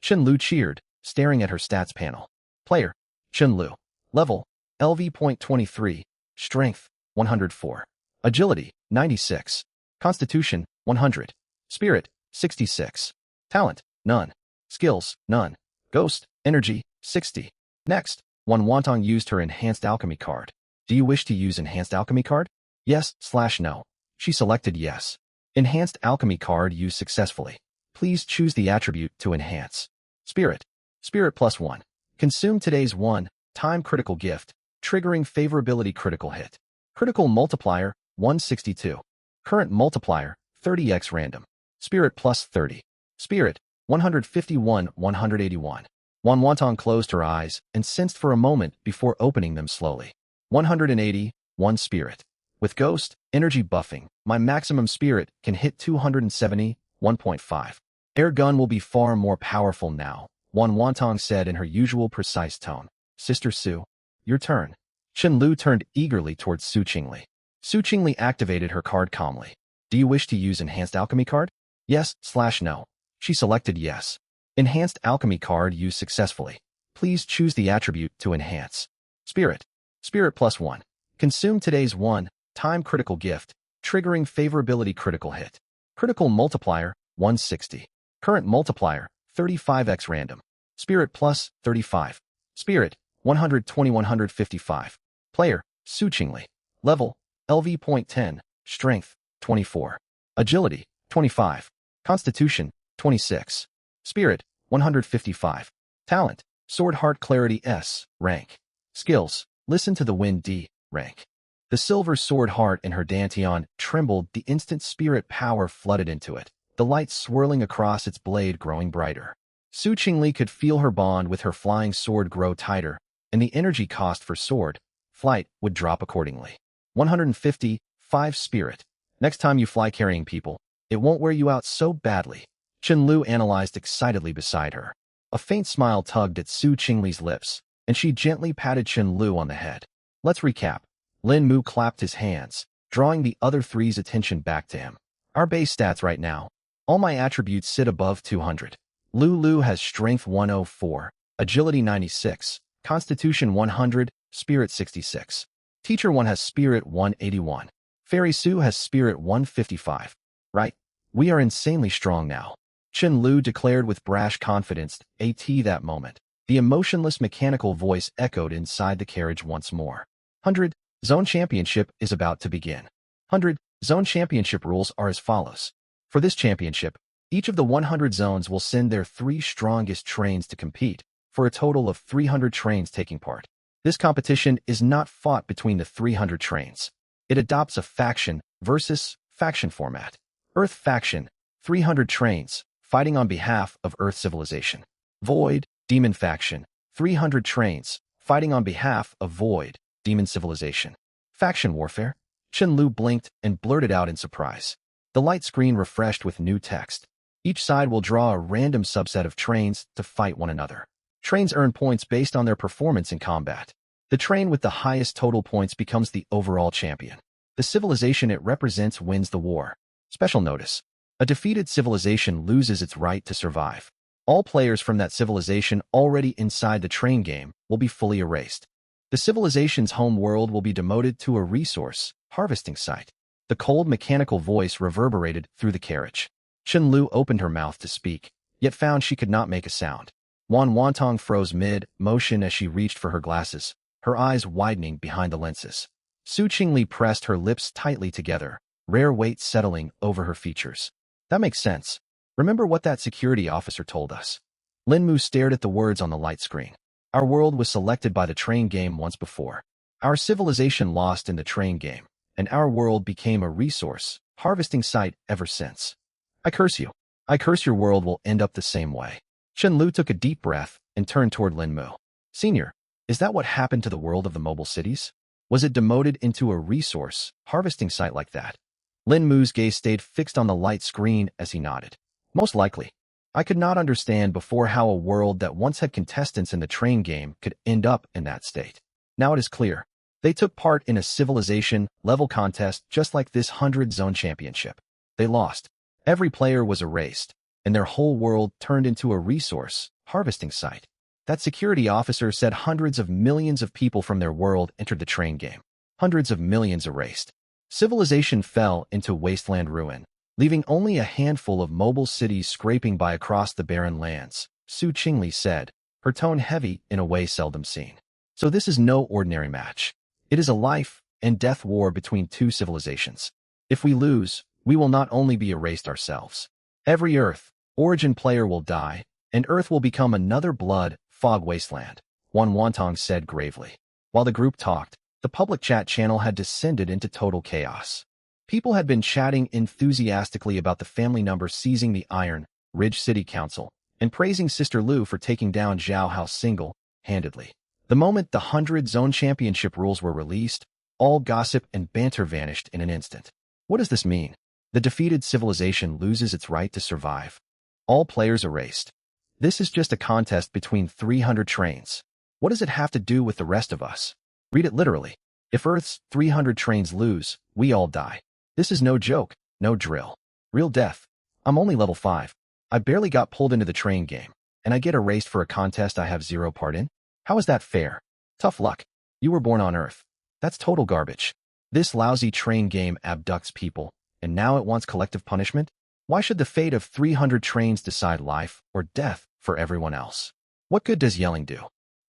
Chen Lu cheered, staring at her stats panel. Player, Chen Lu. Level, LV.23. Strength, 104. Agility, 96. Constitution, 100. Spirit, 66. Talent, none. Skills, none. Ghost, energy, 60. Next, Wan Wantong used her enhanced alchemy card. Do you wish to use enhanced alchemy card? Yes/no. She selected yes. Enhanced alchemy card used successfully. Please choose the attribute to enhance. Spirit. Spirit +1. Consume today's 1-time critical gift, triggering favorability critical hit. Critical multiplier, 162. Current multiplier, 30x random. Spirit +30. Spirit, 151-181. Wan Wantong closed her eyes and sensed for a moment before opening them slowly. 180, 1 spirit. With Ghost, energy buffing, my maximum spirit can hit 270, 1.5. Air gun will be far more powerful now, Wan Wantong said in her usual precise tone. Sister Su, your turn. Chen Lu turned eagerly towards Su Qingli. Su Qingli activated her card calmly. Do you wish to use Enhanced Alchemy card? Yes/no. She selected yes. Enhanced Alchemy card used successfully. Please choose the attribute to enhance. Spirit. Spirit +1. Consume today's 1-time critical gift, triggering favorability critical hit. Critical multiplier, 160. Current multiplier, 35x random. Spirit plus 35. Spirit, 120-155. Player, Su Qingli. Level, LV.10. Strength, 24. Agility, 25. Constitution, 26. Spirit, 155. Talent, Sword Heart Clarity S. Rank. Skills, Listen to the Wind D. Rank. The silver sword heart in her dantian trembled the instant spirit power flooded into it, the light swirling across its blade growing brighter. Su Qingli could feel her bond with her flying sword grow tighter, and the energy cost for sword flight would drop accordingly. 155 spirit. Next time you fly carrying people, it won't wear you out so badly. Chen Lu analyzed excitedly beside her. A faint smile tugged at Su Qingli's lips, and she gently patted Chen Lu on the head. Let's recap. Lin Mu clapped his hands, drawing the other three's attention back to him. Our base stats right now. All my attributes sit above 200. Lu has Strength 104, Agility 96, Constitution 100, Spirit 66. Teacher 1 has Spirit 181. Fairy Su has Spirit 155. Right? We are insanely strong now. Chen Lu declared with brash confidence. At that moment, the emotionless mechanical voice echoed inside the carriage once more. 100 Zone Championship is about to begin. 100 Zone Championship rules are as follows. For this championship, each of the 100 zones will send their 3 strongest trains to compete, for a total of 300 trains taking part. This competition is not fought between the 300 trains. It adopts a faction versus faction format. Earth faction, 300 trains, fighting on behalf of Earth civilization. Void, Demon faction, 300 trains, fighting on behalf of Void, Demon civilization. Faction warfare? Chen Lu blinked and blurted out in surprise. The light screen refreshed with new text. Each side will draw a random subset of trains to fight one another. Trains earn points based on their performance in combat. The train with the highest total points becomes the overall champion. The civilization it represents wins the war. Special notice. A defeated civilization loses its right to survive. All players from that civilization already inside the train game will be fully erased. The civilization's home world will be demoted to a resource harvesting site. The cold mechanical voice reverberated through the carriage. Chen Lu opened her mouth to speak, yet found she could not make a sound. Wan Wantong froze mid-motion as she reached for her glasses, her eyes widening behind the lenses. Su Qingli pressed her lips tightly together, rare weight settling over her features. That makes sense. Remember what that security officer told us. Lin Mu stared at the words on the light screen. Our world was selected by the train game once before. Our civilization lost in the train game, and our world became a resource harvesting site ever since. I curse you. I curse your world will end up the same way. Chen Lu took a deep breath and turned toward Lin Mu. Senior, is that what happened to the world of the mobile cities? Was it demoted into a resource harvesting site like that? Lin Mu's gaze stayed fixed on the light screen as he nodded. Most likely. I could not understand before how a world that once had contestants in the train game could end up in that state. Now it is clear. They took part in a civilization-level contest just like this 100-zone championship. They lost. Every player was erased, and their whole world turned into a resource harvesting site. That security officer said hundreds of millions of people from their world entered the train game. Hundreds of millions erased. Civilization fell into wasteland ruin, leaving only a handful of mobile cities scraping by across the barren lands, Su Qingli said, her tone heavy in a way seldom seen. So this is no ordinary match. It is a life and death war between two civilizations. If we lose, we will not only be erased ourselves. Every Earth origin player will die, and Earth will become another blood fog wasteland, Wan Wantong said gravely. While the group talked, the public chat channel had descended into total chaos. People had been chatting enthusiastically about the family number seizing the Iron Ridge City Council and praising Sister Lu for taking down Zhao Hao single-handedly. The moment the 100-zone championship rules were released, All gossip and banter vanished in an instant. What does this mean? The defeated civilization loses its right to survive. All players erased. This is just a contest between 300 trains. What does it have to do with the rest of us? Read it literally. If Earth's 300 trains lose, we all die. This is no joke, no drill. Real death. I'm only level 5. I barely got pulled into the train game, and I get erased for a contest I have zero part in? How is that fair? Tough luck. You were born on Earth. That's total garbage. This lousy train game abducts people, and now it wants collective punishment? Why should the fate of 300 trains decide life or death for everyone else? What good does yelling do?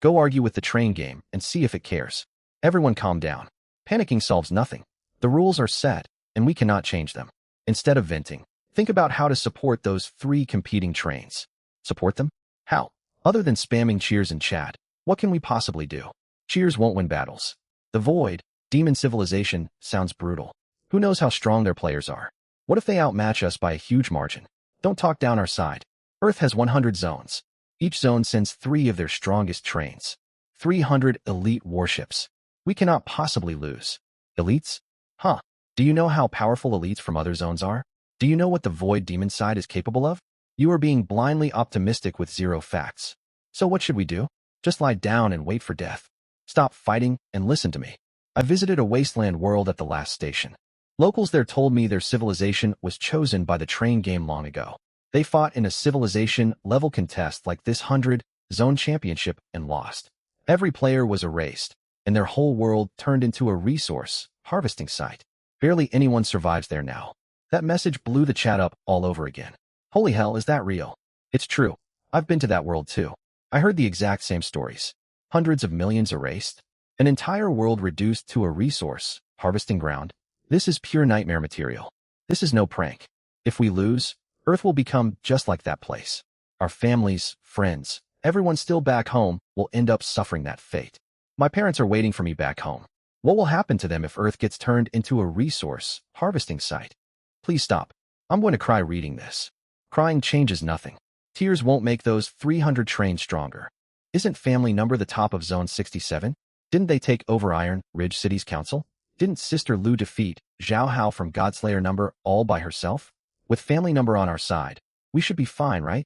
Go argue with the train game and see if it cares. Everyone calm down. Panicking solves nothing. The rules are set, and we cannot change them. Instead of venting, think about how to support those 3 competing trains. Support them? How? Other than spamming cheers in chat, what can we possibly do? Cheers won't win battles. The Void, Demon Civilization, sounds brutal. Who knows how strong their players are? What if they outmatch us by a huge margin? Don't talk down our side. Earth has 100 zones. Each zone sends 3 of their strongest trains. 300 elite warships. We cannot possibly lose. Elites? Huh. Do you know how powerful elites from other zones are? Do you know what the Void Demon side is capable of? You are being blindly optimistic with zero facts. So what should we do? Just lie down and wait for death. Stop fighting and listen to me. I visited a wasteland world at the last station. Locals there told me their civilization was chosen by the train game long ago. They fought in a civilization-level contest like this 100-zone championship and lost. Every player was erased, and their whole world turned into a resource harvesting site. Barely anyone survives there now. That message blew the chat up all over again. Holy hell, is that real? It's true. I've been to that world too. I heard the exact same stories. Hundreds of millions erased. An entire world reduced to a resource harvesting ground. This is pure nightmare material. This is no prank. If we lose, Earth will become just like that place. Our families, friends, everyone still back home will end up suffering that fate. My parents are waiting for me back home. What will happen to them if Earth gets turned into a resource harvesting site? Please stop. I'm going to cry reading this. Crying changes nothing. Tears won't make those 300 trains stronger. Isn't family number the top of Zone 67? Didn't they take over Iron Ridge City's council? Didn't Sister Lu defeat Zhao Hao from Godslayer number all by herself? With family number on our side, we should be fine, right?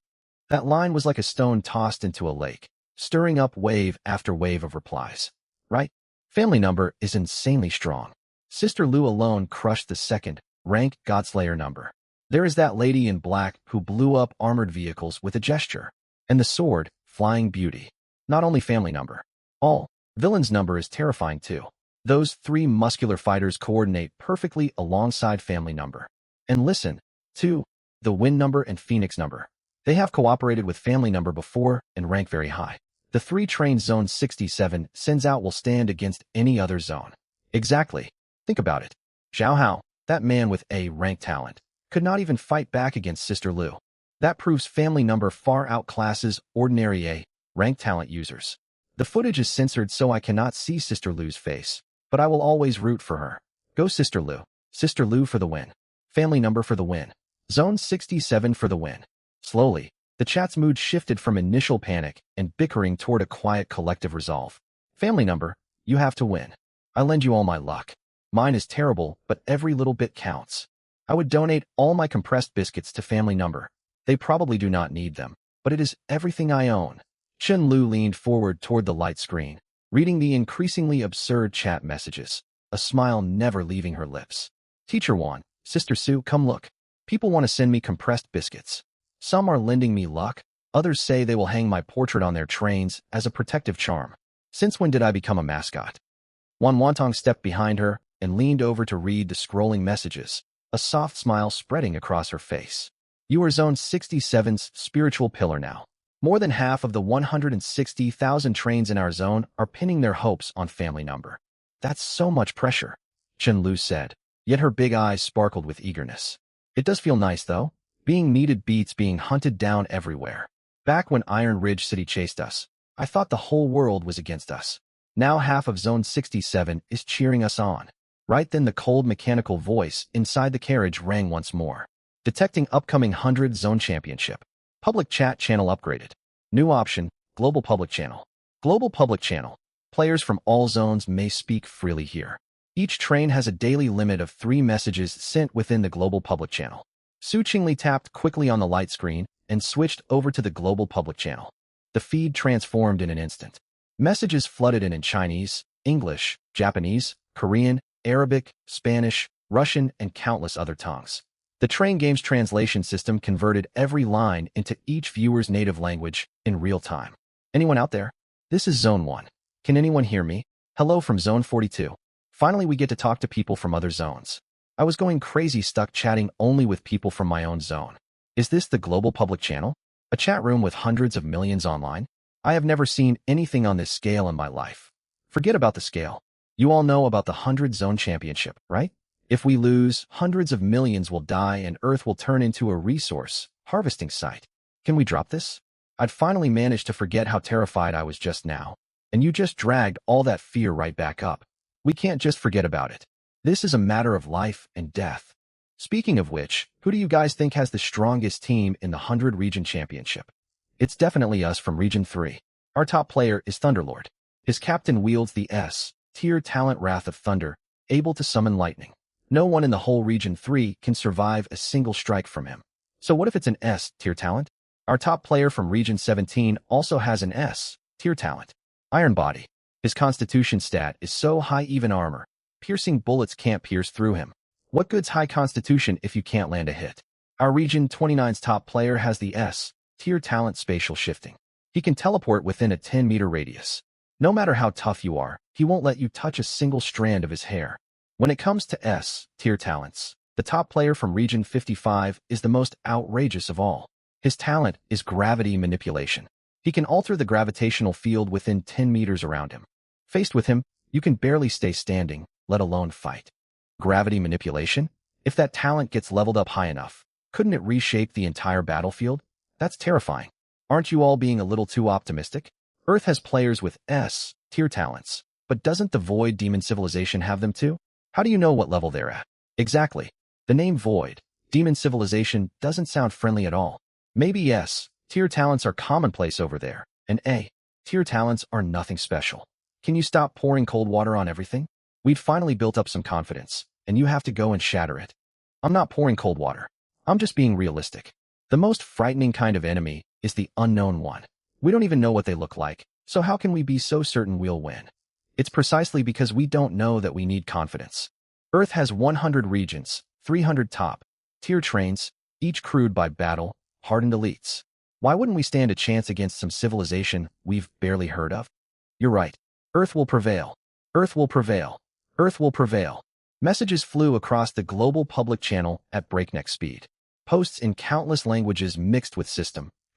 That line was like a stone tossed into a lake, stirring up wave after wave of replies. Right? Family number is insanely strong. Sister Lu alone crushed the second-rank Godslayer number. There is that lady in black who blew up armored vehicles with a gesture. And the sword, Flying Beauty. Not only family number. All villains number is terrifying too. Those 3 muscular fighters coordinate perfectly alongside family number. And listen, to the win number and Phoenix number. They have cooperated with family number before and rank very high. The 3 trains Zone 67 sends out will stand against any other zone. Exactly. Think about it. Zhao Hao, that man with A rank talent, could not even fight back against Sister Lu. That proves family number far outclasses ordinary A rank talent users. The footage is censored so I cannot see Sister Lu's face, but I will always root for her. Go Sister Lu. Sister Lu for the win. Family number for the win. Zone 67 for the win. Slowly, the chat's mood shifted from initial panic and bickering toward a quiet collective resolve. Family number, you have to win. I lend you all my luck. Mine is terrible, but every little bit counts. I would donate all my compressed biscuits to family number. They probably do not need them, but it is everything I own. Chen Lu leaned forward toward the light screen, reading the increasingly absurd chat messages, a smile never leaving her lips. Teacher Wan, Sister Sue, come look. People want to send me compressed biscuits. Some are lending me luck, others say they will hang my portrait on their trains as a protective charm. Since when did I become a mascot? Wan Wantong stepped behind her and leaned over to read the scrolling messages, a soft smile spreading across her face. You are Zone 67's spiritual pillar now. More than half of the 160,000 trains in our zone are pinning their hopes on family number. That's so much pressure, Chen Lu said, yet her big eyes sparkled with eagerness. It does feel nice, though. Being needed beats being hunted down everywhere. Back when Iron Ridge City chased us, I thought the whole world was against us. Now half of Zone 67 is cheering us on. Right then the cold mechanical voice inside the carriage rang once more. Detecting upcoming 100 Zone Championship. Public chat channel upgraded. New option, Global Public Channel. Global Public Channel. Players from all zones may speak freely here. Each train has a daily limit of 3 messages sent within the global public channel. Su Qingli tapped quickly on the light screen and switched over to the global public channel. The feed transformed in an instant. Messages flooded in Chinese, English, Japanese, Korean, Arabic, Spanish, Russian, and countless other tongues. The Train Game's translation system converted every line into each viewer's native language in real time. Anyone out there? This is Zone 1. Can anyone hear me? Hello from Zone 42. Finally, we get to talk to people from other zones. I was going crazy stuck chatting only with people from my own zone. Is this the global public channel? A chat room with hundreds of millions online? I have never seen anything on this scale in my life. Forget about the scale. You all know about the 100-zone championship, right? If we lose, hundreds of millions will die and Earth will turn into a resource harvesting site. Can we drop this? I'd finally managed to forget how terrified I was just now, and you just dragged all that fear right back up. We can't just forget about it. This is a matter of life and death. Speaking of which, who do you guys think has the strongest team in the 100-region championship? It's definitely us from Region 3. Our top player is Thunderlord. His captain wields the S-tier talent Wrath of Thunder, able to summon lightning. No one in the whole Region 3 can survive a single strike from him. So what if it's an S-tier talent? Our top player from Region 17 also has an S-tier talent, Iron Body. His constitution stat is so high even armor, piercing bullets can't pierce through him. What good's high constitution if you can't land a hit? Our Region 29's top player has the S-tier talent Spatial Shifting. He can teleport within a 10-meter radius. No matter how tough you are, he won't let you touch a single strand of his hair. When it comes to S-tier talents, the top player from Region 55 is the most outrageous of all. His talent is Gravity Manipulation. He can alter the gravitational field within 10 meters around him. Faced with him, you can barely stay standing, let alone fight. Gravity Manipulation? If that talent gets leveled up high enough, couldn't it reshape the entire battlefield? That's terrifying. Aren't you all being a little too optimistic? Earth has players with S-tier talents, but doesn't the Void Demon Civilization have them too? How do you know what level they're at? Exactly. The name Void Demon Civilization doesn't sound friendly at all. Maybe S-tier talents are commonplace over there, and A-tier talents are nothing special. Can you stop pouring cold water on everything? We'd finally built up some confidence, and you have to go and shatter it. I'm not pouring cold water. I'm just being realistic. The most frightening kind of enemy is the unknown one. We don't even know what they look like, so how can we be so certain we'll win? It's precisely because we don't know that we need confidence. Earth has 100 regions, 300 top-tier trains, each crewed by battle-hardened elites. Why wouldn't we stand a chance against some civilization we've barely heard of? You're right. Earth will prevail. Earth will prevail. Earth will prevail. Messages flew across the global public channel at breakneck speed. Posts in countless languages mixed with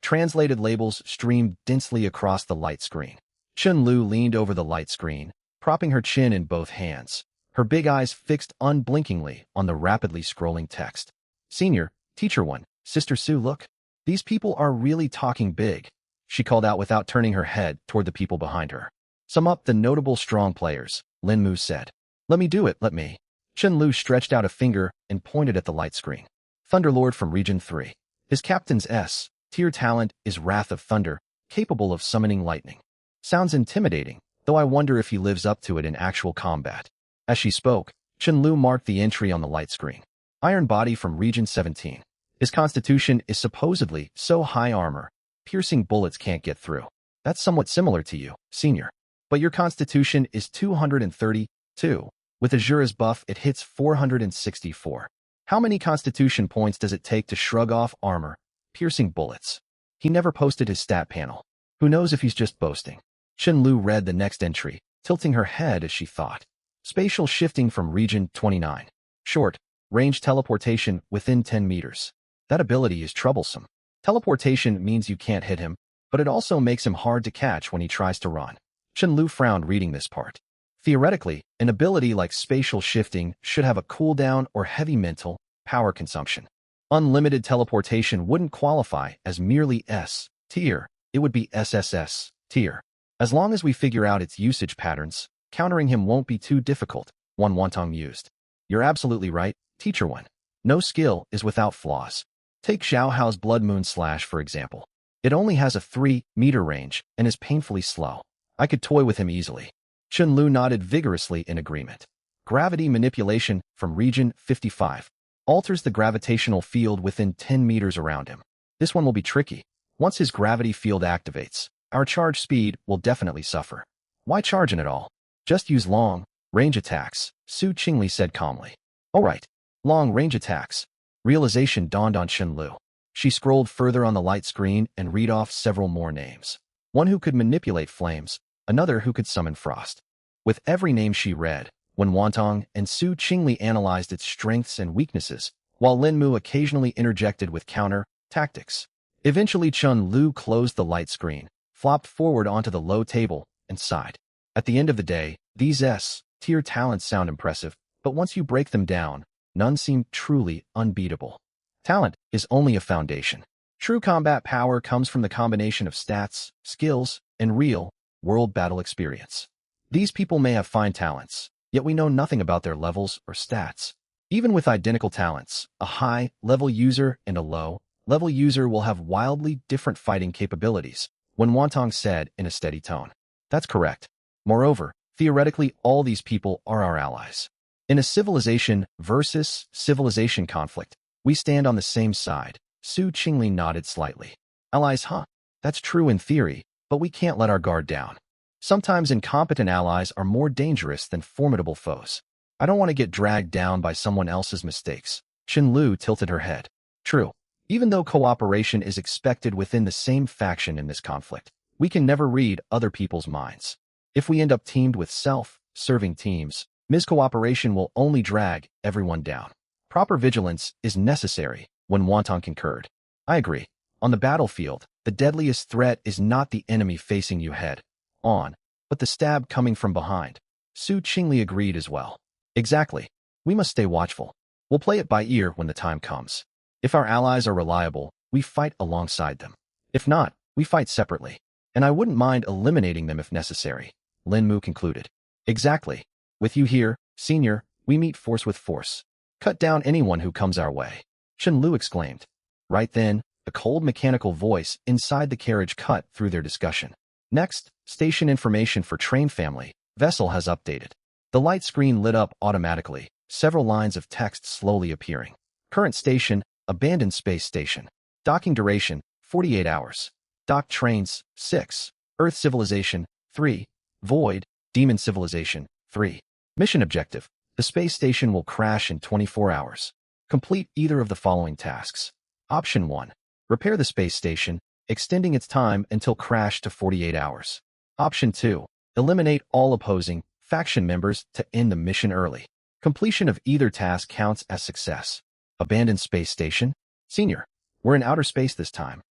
translated labels streamed densely across the light screen. Chun-Lu leaned over the light screen, propping her chin in both hands, her big eyes fixed unblinkingly on the rapidly scrolling text. Senior, Teacher 1, Sister Sue, look. These people are really talking big, she called out without turning her head toward the people behind her. Sum up the notable strong players, Lin Mu said. Let me do it, let me. Chun-Lu stretched out a finger and pointed at the light screen. Thunderlord from Region 3. His captain's S-tier talent is Wrath of Thunder, capable of summoning lightning. Sounds intimidating, though I wonder if he lives up to it in actual combat. As she spoke, Chun-Lu marked the entry on the light screen. Iron Body from Region 17. His constitution is supposedly so high armor, piercing bullets can't get through. That's somewhat similar to you, Senior. But your constitution is 232. With Azura's buff, it hits 464. How many constitution points does it take to shrug off armor, piercing bullets? He never posted his stat panel. Who knows if he's just boasting? Chun-Lu read the next entry, tilting her head as she thought. Spatial Shifting from Region 29. Short, range teleportation within 10 meters. That ability is troublesome. Teleportation means you can't hit him, but it also makes him hard to catch when he tries to run. Chun-Lu frowned reading this part. Theoretically, an ability like Spatial Shifting should have a cooldown or heavy mental power consumption. Unlimited teleportation wouldn't qualify as merely S-tier, it would be SSS-tier. As long as we figure out its usage patterns, countering him won't be too difficult, one Wantong mused. You're absolutely right, Teacher 1. No skill is without flaws. Take Xiao Hao's Blood Moon Slash, for example. It only has a 3-meter range and is painfully slow. I could toy with him easily. Chun-Lu nodded vigorously in agreement. Gravity manipulation from Region 55. Alters the gravitational field within 10 meters around him. This one will be tricky. Once his gravity field activates, our charge speed will definitely suffer. Why charge in at all? Just use long-range attacks, Su Qingli said calmly. Alright, long-range attacks. Realization dawned on Shenlu. She scrolled further on the light screen and read off several more names. One who could manipulate flames, another who could summon frost. With every name she read, Wen Wantong and Su Qingli analyzed its strengths and weaknesses, while Lin Mu occasionally interjected with counter-tactics. Eventually Chun Lu closed the light screen, flopped forward onto the low table, and sighed. At the end of the day, these S-tier talents sound impressive, but once you break them down, none seem truly unbeatable. Talent is only a foundation. True combat power comes from the combination of stats, skills, and real-world battle experience. These people may have fine talents, yet we know nothing about their levels or stats. Even with identical talents, a high-level user and a low-level user will have wildly different fighting capabilities, Wen Wantong said in a steady tone. That's correct. Moreover, theoretically all these people are our allies. In a civilization versus civilization conflict, we stand on the same side. Su Qingli nodded slightly. Allies, huh? That's true in theory, but we can't let our guard down. Sometimes incompetent allies are more dangerous than formidable foes. I don't want to get dragged down by someone else's mistakes. Shenlu tilted her head. True. Even though cooperation is expected within the same faction in this conflict, we can never read other people's minds. If we end up teamed with self-serving teams, miscooperation will only drag everyone down. Proper vigilance is necessary, Wen Wantong concurred. I agree. On the battlefield, the deadliest threat is not the enemy facing you head-on, but the stab coming from behind. Su Qingli agreed as well. Exactly. We must stay watchful. We'll play it by ear when the time comes. If our allies are reliable, we fight alongside them. If not, we fight separately. And I wouldn't mind eliminating them if necessary, Lin Mu concluded. Exactly. With you here, senior, we meet force with force. Cut down anyone who comes our way. Shenlu exclaimed. Right then, a cold mechanical voice inside the carriage cut through their discussion. Next, station information for train family. Vessel has updated. The light screen lit up automatically, several lines of text slowly appearing. Current station, abandoned space station. Docking duration, 48 hours. Docked trains, 6. Earth civilization, 3. Void, demon civilization, 3. Mission objective. The space station will crash in 24 hours. Complete either of the following tasks. Option 1. Repair the space station, extending its time until crash to 48 hours. Option 2. Eliminate all opposing faction members to end the mission early. Completion of either task counts as success. Abandoned space station? Senior, we're in outer space this time.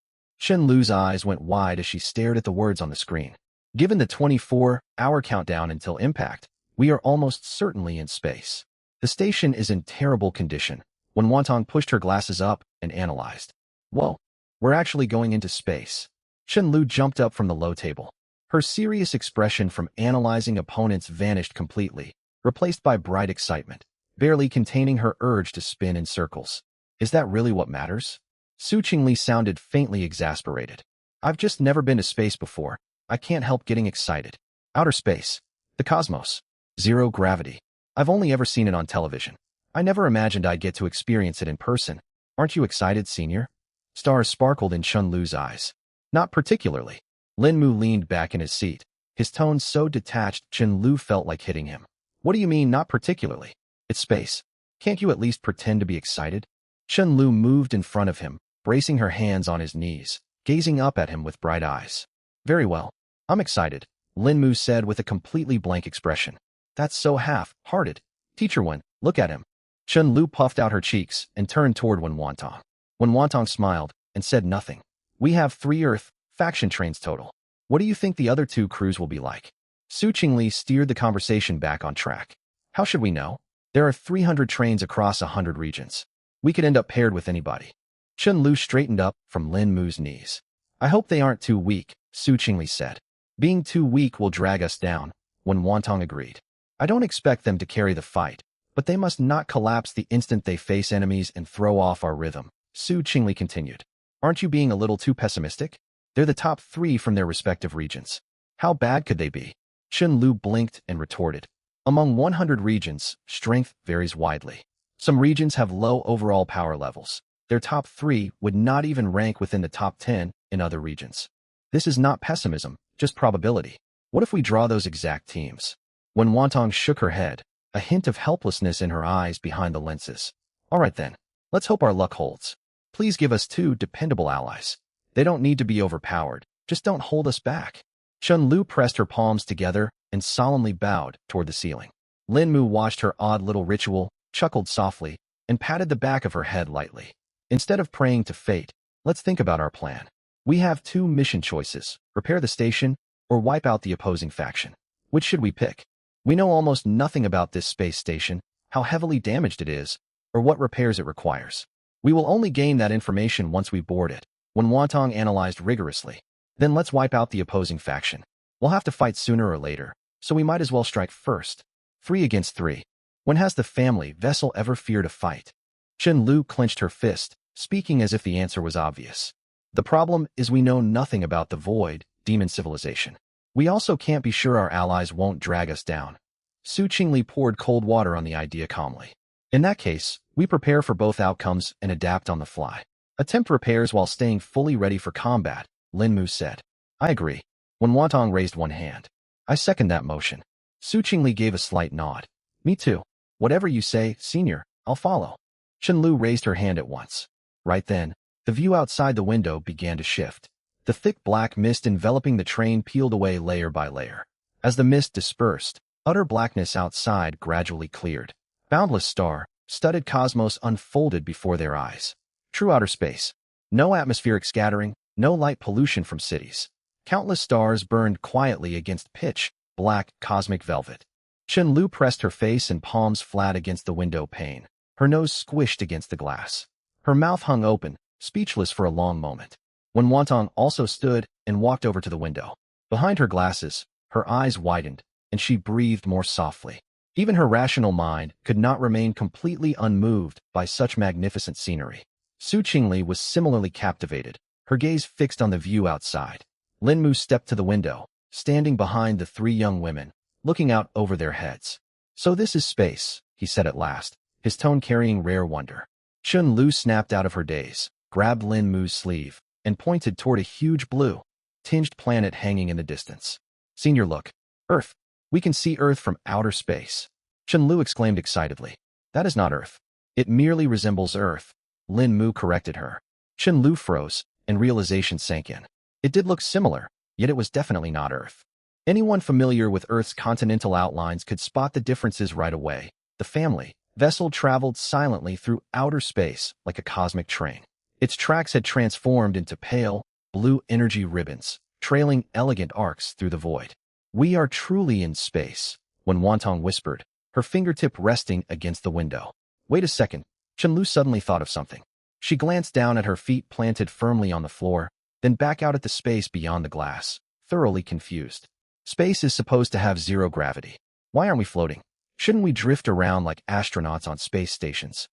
Shenlu's eyes went wide as she stared at the words on the screen. Given the 24-hour countdown until impact, we are almost certainly in space. The station is in terrible condition. When Wantong pushed her glasses up and analyzed. Whoa, we're actually going into space. Shenlu jumped up from the low table. Her serious expression from analyzing opponents vanished completely, replaced by bright excitement, barely containing her urge to spin in circles. Is that really what matters? Su Qingli sounded faintly exasperated. I've just never been to space before. I can't help getting excited. Outer space. The cosmos. Zero gravity. I've only ever seen it on television. I never imagined I'd get to experience it in person. Aren't you excited, senior? Stars sparkled in Shenlu's eyes. Not particularly. Lin Mu leaned back in his seat. His tone so detached Shenlu felt like hitting him. What do you mean, not particularly? It's space. Can't you at least pretend to be excited? Shenlu moved in front of him, bracing her hands on his knees, gazing up at him with bright eyes. Very well. I'm excited, Lin Mu said with a completely blank expression. That's so half-hearted. Teacher Wen, look at him. Shenlu puffed out her cheeks and turned toward Wen Wantong. Wen Wantong smiled and said nothing. We have 3 Earth faction trains total. What do you think the other 2 crews will be like? Su Qingli steered the conversation back on track. How should we know? There are 300 trains across 100 regions. We could end up paired with anybody. Shenlu straightened up from Lin Mu's knees. I hope they aren't too weak, Su Qingli said. Being too weak will drag us down, Wen Wantong agreed. I don't expect them to carry the fight, but they must not collapse the instant they face enemies and throw off our rhythm, Su Qingli continued. Aren't you being a little too pessimistic? They're the top 3 from their respective regions. How bad could they be? Shenlu blinked and retorted. Among 100 regions, strength varies widely. Some regions have low overall power levels. Their top 3 would not even rank within the top 10 in other regions. This is not pessimism, just probability. What if we draw those exact teams? When Wantong shook her head, a hint of helplessness in her eyes behind the lenses. All right then, let's hope our luck holds. Please give us 2 dependable allies. They don't need to be overpowered, just don't hold us back. Chun Lu pressed her palms together and solemnly bowed toward the ceiling. Lin Mu watched her odd little ritual, chuckled softly, and patted the back of her head lightly. Instead of praying to fate, let's think about our plan. We have 2 mission choices: repair the station or wipe out the opposing faction. Which should we pick? We know almost nothing about this space station, how heavily damaged it is, or what repairs it requires. We will only gain that information once we board it, when Wantong analyzed rigorously. Then let's wipe out the opposing faction. We'll have to fight sooner or later, so we might as well strike first. 3 against 3. When has the family vessel ever feared a fight? Chun Lu clenched her fist, speaking as if the answer was obvious. The problem is we know nothing about the Void, demon civilization. We also can't be sure our allies won't drag us down. Su Qingli poured cold water on the idea calmly. In that case, we prepare for both outcomes and adapt on the fly. Attempt repairs while staying fully ready for combat, Lin Mu said. I agree. When Wantong raised one hand. I second that motion. Su Qingli gave a slight nod. Me too. Whatever you say, senior, I'll follow. Chun Lu raised her hand at once. Right then, the view outside the window began to shift. The thick black mist enveloping the train peeled away layer by layer. As the mist dispersed, utter blackness outside gradually cleared. Boundless star-studded cosmos unfolded before their eyes. True outer space. No atmospheric scattering, no light pollution from cities. Countless stars burned quietly against pitch-black cosmic velvet. Chun Lu pressed her face and palms flat against the window pane. Her nose squished against the glass. Her mouth hung open, speechless for a long moment. When Wantong also stood and walked over to the window. Behind her glasses, her eyes widened, and she breathed more softly. Even her rational mind could not remain completely unmoved by such magnificent scenery. Su Qingli was similarly captivated, her gaze fixed on the view outside. Lin Mu stepped to the window, standing behind the 3 young women, looking out over their heads. So this is space, he said at last, his tone carrying rare wonder. Chun Lu snapped out of her daze, grabbed Lin Mu's sleeve, and pointed toward a huge blue-tinged planet hanging in the distance. Senior, look. Earth. We can see Earth from outer space. Chun Lu exclaimed excitedly. That is not Earth. It merely resembles Earth. Lin Mu corrected her. Chun Lu froze, and realization sank in. It did look similar, yet it was definitely not Earth. Anyone familiar with Earth's continental outlines could spot the differences right away. The family vessel traveled silently through outer space like a cosmic train. Its tracks had transformed into pale, blue energy ribbons, trailing elegant arcs through the void. We are truly in space, when Wantong whispered, her fingertip resting against the window. Wait a second. Chun Lu suddenly thought of something. She glanced down at her feet planted firmly on the floor, then back out at the space beyond the glass, thoroughly confused. Space is supposed to have 0 gravity. Why aren't we floating? Shouldn't we drift around like astronauts on space stations?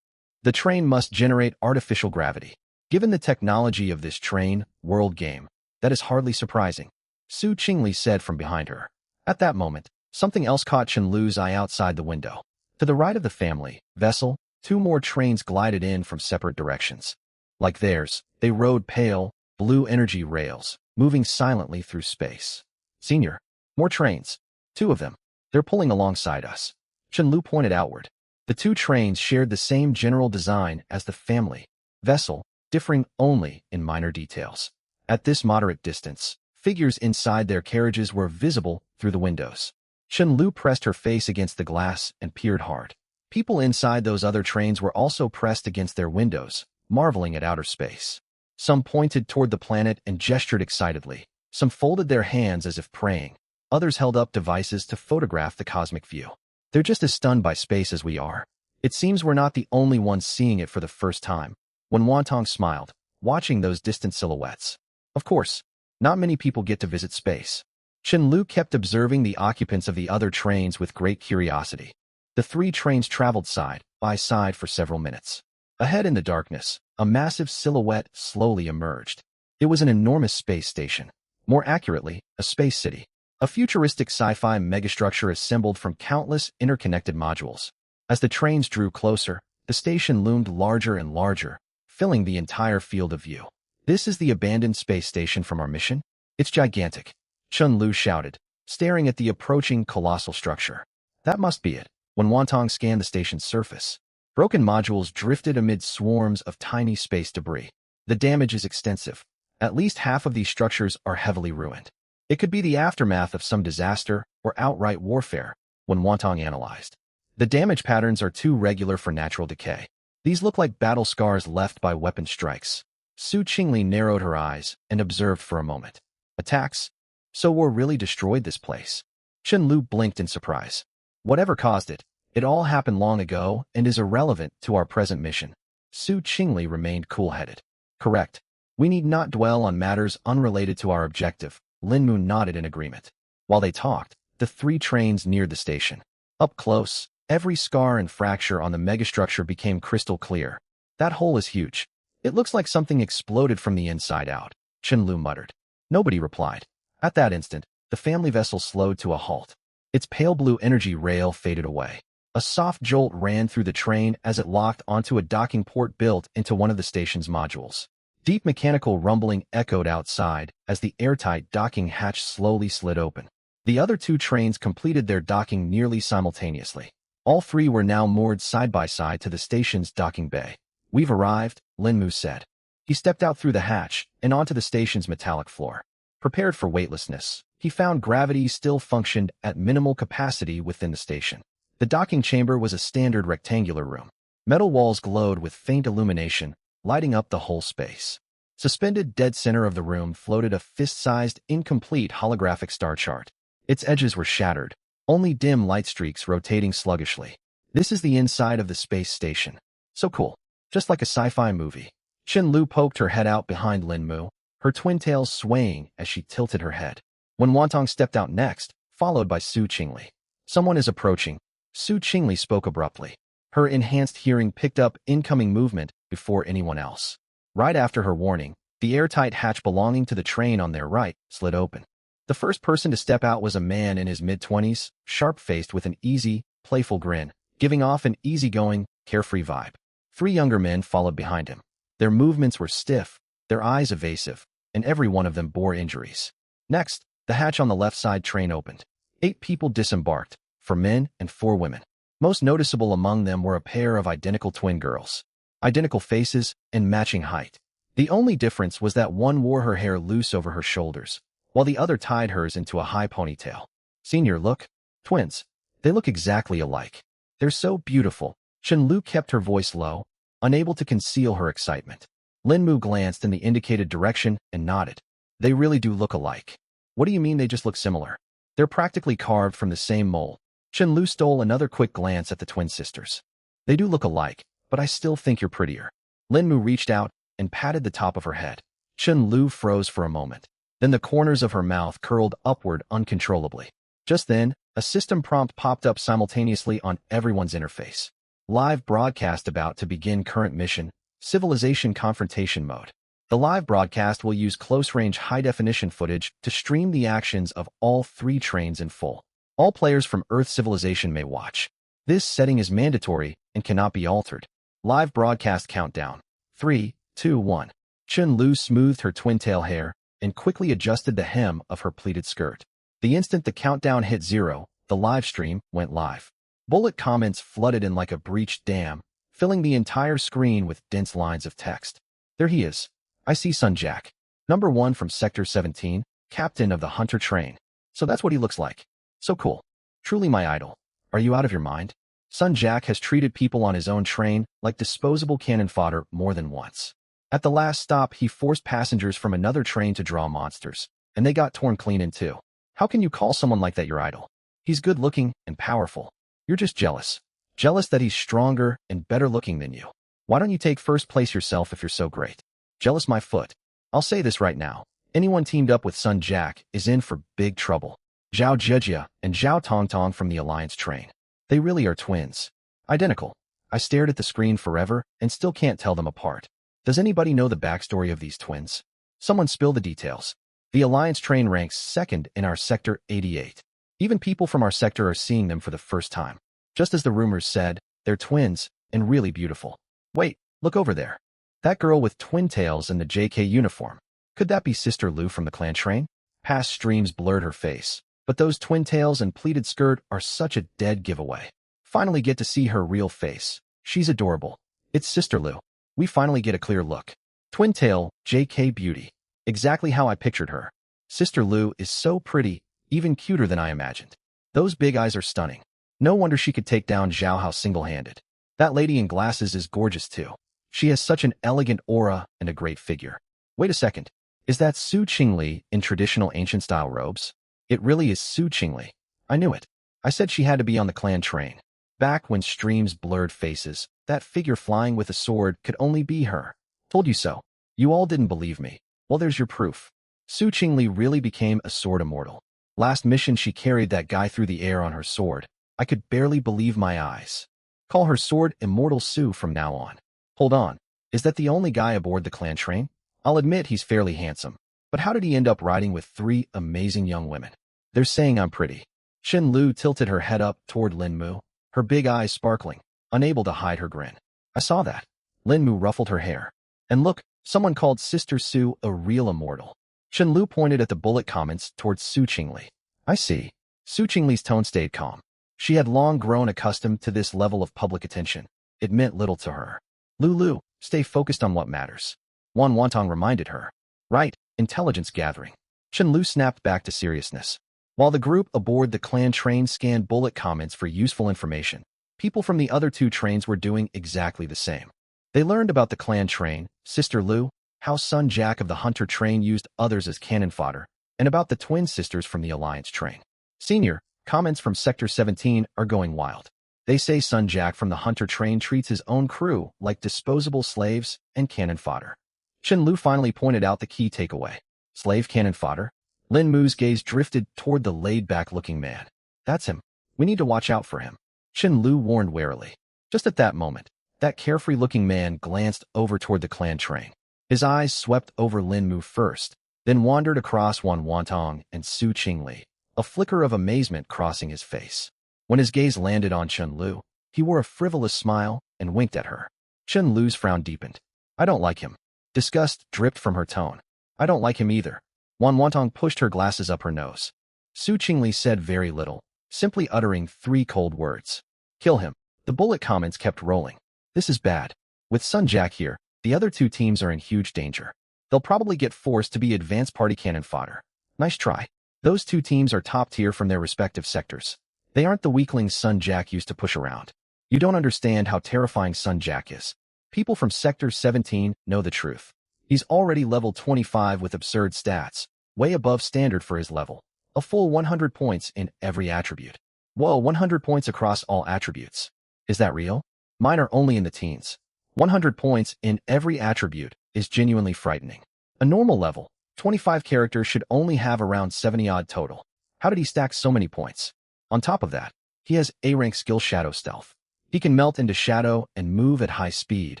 The train must generate artificial gravity. Given the technology of this train, world game, that is hardly surprising, Su Qingli said from behind her. At that moment, something else caught Chun Lu's eye outside the window. To the right of the family vessel, 2 more trains glided in from separate directions. Like theirs, they rode pale, blue energy rails, moving silently through space. Senior, more trains. 2 of them. They're pulling alongside us. Chun Lu pointed outward. The 2 trains shared the same general design as the family vessel, differing only in minor details. At this moderate distance, figures inside their carriages were visible through the windows. Chun Lu pressed her face against the glass and peered hard. People inside those other trains were also pressed against their windows, marveling at outer space. Some pointed toward the planet and gestured excitedly. Some folded their hands as if praying. Others held up devices to photograph the cosmic view. They're just as stunned by space as we are. It seems we're not the only ones seeing it for the first time. When Wantong smiled, watching those distant silhouettes. Of course, not many people get to visit space. Chun Lu kept observing the occupants of the other trains with great curiosity. The 3 trains traveled side by side for several minutes. Ahead in the darkness, a massive silhouette slowly emerged. It was an enormous space station. More accurately, a space city. a futuristic sci-fi megastructure assembled from countless interconnected modules. As the trains drew closer, the station loomed larger and larger, filling the entire field of view. This is the abandoned space station from our mission? It's gigantic, Chun-Lu shouted, staring at the approaching colossal structure. That must be it. When Wantong scanned the station's surface, broken modules drifted amid swarms of tiny space debris. The damage is extensive. At least half of these structures are heavily ruined. It could be the aftermath of some disaster or outright warfare, when Wantong analyzed. The damage patterns are too regular for natural decay. These look like battle scars left by weapon strikes. Su Qingli narrowed her eyes and observed for a moment. Attacks? So war really destroyed this place? Chun-Lu blinked in surprise. Whatever caused it, it all happened long ago and is irrelevant to our present mission. Su Qingli remained cool-headed. Correct. We need not dwell on matters unrelated to our objective. Linmu nodded in agreement. While they talked, the three trains neared the station. Up close, every scar and fracture on the megastructure became crystal clear. That hole is huge. It looks like something exploded from the inside out, Chun-Lu muttered. Nobody replied. At that instant, the family vessel slowed to a halt. Its pale blue energy rail faded away. A soft jolt ran through the train as it locked onto a docking port built into one of the station's modules. Deep mechanical rumbling echoed outside as the airtight docking hatch slowly slid open. The other two trains completed their docking nearly simultaneously. All three were now moored side by side to the station's docking bay. We've arrived, Linmu said. He stepped out through the hatch and onto the station's metallic floor. Prepared for weightlessness, he found gravity still functioned at minimal capacity within the station. The docking chamber was a standard rectangular room. Metal walls glowed with faint illumination, lighting up the whole space. Suspended dead center of the room floated a fist-sized, incomplete holographic star chart. Its edges were shattered, only dim light streaks rotating sluggishly. This is the inside of the space station. So cool. Just like a sci-fi movie. Chun-Lu poked her head out behind Linmu, her twin tails swaying as she tilted her head. When Wantong stepped out next, followed by Su Qingli. Someone is approaching. Su Qingli spoke abruptly. Her enhanced hearing picked up incoming movement before anyone else. Right after her warning, the airtight hatch belonging to the train on their right slid open. The first person to step out was a man in his mid-20s, sharp-faced with an easy, playful grin, giving off an easygoing, carefree vibe. Three younger men followed behind him. Their movements were stiff, their eyes evasive, and every one of them bore injuries. Next, the hatch on the left side train opened. 8 people disembarked, 4 men and 4 women. Most noticeable among them were a pair of identical twin girls. Identical faces and matching height. The only difference was that one wore her hair loose over her shoulders, while the other tied hers into a high ponytail. Senior look? Twins. They look exactly alike. They're so beautiful. Chun-Lu kept her voice low, unable to conceal her excitement. Linmu glanced in the indicated direction and nodded. They really do look alike. What do you mean they just look similar? They're practically carved from the same mold. Chun-Lu stole another quick glance at the twin sisters. They do look alike, but I still think you're prettier. Linmu reached out and patted the top of her head. Chun-Lu froze for a moment. Then the corners of her mouth curled upward uncontrollably. Just then, a system prompt popped up simultaneously on everyone's interface. Live broadcast about to begin current mission, Civilization Confrontation Mode. The live broadcast will use close-range high-definition footage to stream the actions of all 3 trains in full. All players from Earth civilization may watch. This setting is mandatory and cannot be altered. Live broadcast countdown. 3, 2, 1. Chun-Lu smoothed her twin-tail hair and quickly adjusted the hem of her pleated skirt. The instant the countdown hit 0, the live stream went live. Bullet comments flooded in like a breached dam, filling the entire screen with dense lines of text. There he is. I see Sun Jack. Number 1 from Sector 17, captain of the Hunter train. So that's what he looks like. So cool. Truly my idol. Are you out of your mind? Sun Jack has treated people on his own train like disposable cannon fodder more than once. At the last stop, he forced passengers from another train to draw monsters, and they got torn clean in two. How can you call someone like that your idol? He's good-looking and powerful. You're just jealous. Jealous that he's stronger and better looking than you. Why don't you take first place yourself if you're so great? Jealous my foot. I'll say this right now. Anyone teamed up with Sun Jack is in for big trouble. Zhao Zhejia and Zhao Tongtong from the Alliance train. They really are twins. Identical. I stared at the screen forever and still can't tell them apart. Does anybody know the backstory of these twins? Someone spill the details. The Alliance train ranks second in our Sector 88. Even people from our sector are seeing them for the first time. Just as the rumors said, they're twins, and really beautiful. Wait, look over there. That girl with twin tails and the JK uniform. Could that be Sister Lou from the clan train? Past streams blurred her face, but those twin tails and pleated skirt are such a dead giveaway. Finally get to see her real face. She's adorable. It's Sister Lou. We finally get a clear look. Twin tail, JK beauty. Exactly how I pictured her. Sister Lou is so pretty, even cuter than I imagined. Those big eyes are stunning. No wonder she could take down Zhao Hao single-handed. That lady in glasses is gorgeous too. She has such an elegant aura and a great figure. Wait a second. Is that Su Qingli in traditional ancient-style robes? It really is Su Qingli. I knew it. I said she had to be on the clan train. Back when streams blurred faces, that figure flying with a sword could only be her. Told you so. You all didn't believe me. Well, there's your proof. Su Qingli really became a sword immortal. Last mission she carried that guy through the air on her sword. I could barely believe my eyes. Call her sword Immortal Su from now on. Hold on. Is that the only guy aboard the clan train? I'll admit he's fairly handsome. But how did he end up riding with 3 amazing young women? They're saying I'm pretty. Xin Lu tilted her head up toward Lin Mu, her big eyes sparkling, unable to hide her grin. I saw that. Lin Mu ruffled her hair. And look, someone called Sister Su a real immortal. Xin Lu pointed at the bullet comments towards Su Qingli. I see. Su Qingli's tone stayed calm. She had long grown accustomed to this level of public attention. It meant little to her. Lulu, stay focused on what matters. Wan Wantong reminded her. Right, intelligence gathering. Chen Lu snapped back to seriousness. While the group aboard the clan train scanned bullet comments for useful information, people from the other 2 trains were doing exactly the same. They learned about the clan train, Sister Lu, how son Jack of the Hunter train used others as cannon fodder, and about the twin sisters from the Alliance train. Senior, comments from Sector 17 are going wild. They say son Jack from the Hunter train treats his own crew like disposable slaves and cannon fodder. Chen Lu finally pointed out the key takeaway. Slave cannon fodder? Lin Mu's gaze drifted toward the laid-back-looking man. That's him. We need to watch out for him. Chen Lu warned warily. Just at that moment, that carefree-looking man glanced over toward the clan train. His eyes swept over Lin Mu first, then wandered across Wan Wantong and Su Qingli, a flicker of amazement crossing his face. When his gaze landed on Chen Lu, he wore a frivolous smile and winked at her. Chen Lu's frown deepened. I don't like him. Disgust dripped from her tone. I don't like him either. Wan Wantong pushed her glasses up her nose. Su Qingli said very little, simply uttering 3 cold words. Kill him. The bullet comments kept rolling. This is bad. With Sun Jack here, the other 2 teams are in huge danger. They'll probably get forced to be advanced party cannon fodder. Nice try. Those 2 teams are top tier from their respective sectors. They aren't the weaklings Sun Jack used to push around. You don't understand how terrifying Sun Jack is. People from Sector 17 know the truth. He's already level 25 with absurd stats, way above standard for his level. A full 100 points in every attribute. Whoa, 100 points across all attributes. Is that real? Mine are only in the teens. 100 points in every attribute is genuinely frightening. A normal level, 25 character should only have around 70-odd total. How did he stack so many points? On top of that, he has A-rank skill Shadow Stealth. He can melt into shadow and move at high speed,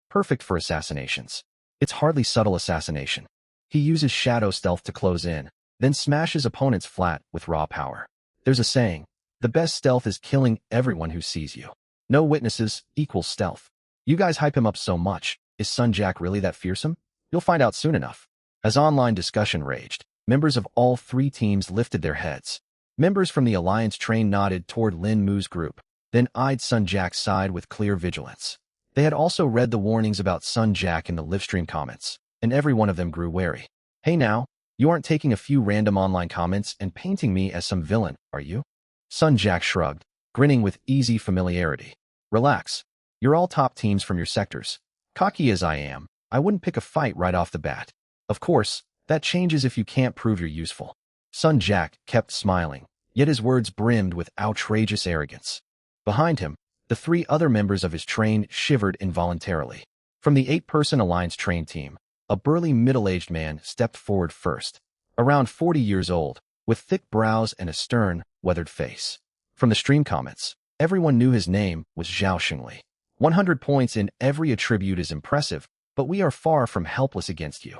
perfect for assassinations. It's hardly subtle assassination. He uses Shadow Stealth to close in, then smashes opponents flat with raw power. There's a saying, the best stealth is killing everyone who sees you. No witnesses equals stealth. You guys hype him up so much. Is Sun Jack really that fearsome? You'll find out soon enough. As online discussion raged, members of all 3 teams lifted their heads. Members from the Alliance train nodded toward Lin Mu's group, then eyed Sun Jack's side with clear vigilance. They had also read the warnings about Sun Jack in the livestream comments, and every one of them grew wary. Hey now, you aren't taking a few random online comments and painting me as some villain, are you? Sun Jack shrugged, grinning with easy familiarity. Relax. You're all top teams from your sectors. Cocky as I am, I wouldn't pick a fight right off the bat. Of course, that changes if you can't prove you're useful. Sun Jack kept smiling, yet his words brimmed with outrageous arrogance. Behind him, the 3 other members of his train shivered involuntarily. From the 8-person Alliance train team, a burly middle-aged man stepped forward first, around 40 years old, with thick brows and a stern, weathered face. From the stream comments, everyone knew his name was Zhao Xingli. 100 points in every attribute is impressive, but we are far from helpless against you.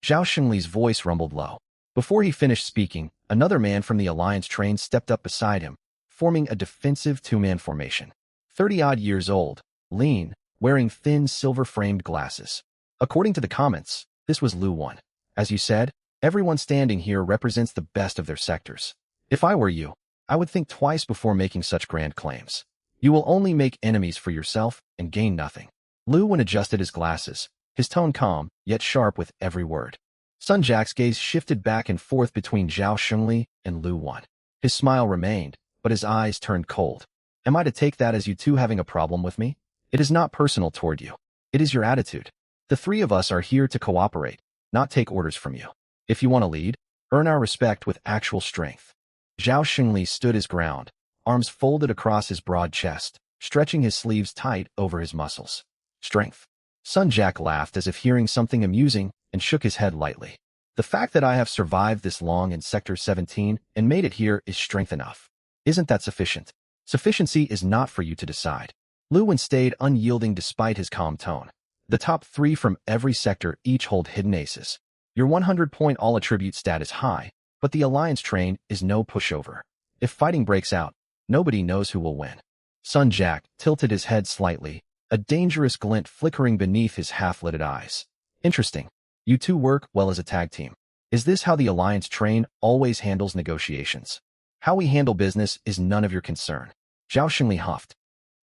Zhao Xingli's voice rumbled low. Before he finished speaking, another man from the Alliance train stepped up beside him, forming a defensive two-man formation. 30-odd years old, lean, wearing thin silver-framed glasses. According to the comments, this was Lu 1. As you said, everyone standing here represents the best of their sectors. If I were you, I would think twice before making such grand claims. You will only make enemies for yourself and gain nothing. Lu 1 adjusted his glasses, his tone calm, yet sharp with every word. Sun Jak's gaze shifted back and forth between Zhao Shengli and Lu 1. His smile remained, but his eyes turned cold. Am I to take that as you two having a problem with me? It is not personal toward you. It is your attitude. The three of us are here to cooperate, not take orders from you. If you want to lead, earn our respect with actual strength. Zhao Shengli stood his ground, arms folded across his broad chest, stretching his sleeves tight over his muscles. Strength. Sun Jak laughed as if hearing something amusing and shook his head lightly. The fact that I have survived this long in Sector 17 and made it here is strength enough. Isn't that sufficient? Sufficiency is not for you to decide. Lu 1 stayed unyielding despite his calm tone. The top 3 from every sector each hold hidden aces. Your 100-point all-attribute stat is high, but the Alliance train is no pushover. If fighting breaks out, nobody knows who will win. Sun Jak tilted his head slightly, a dangerous glint flickering beneath his half-lidded eyes. Interesting. You two work well as a tag team. Is this how the Alliance train always handles negotiations? How we handle business is none of your concern. Zhao Shengli huffed.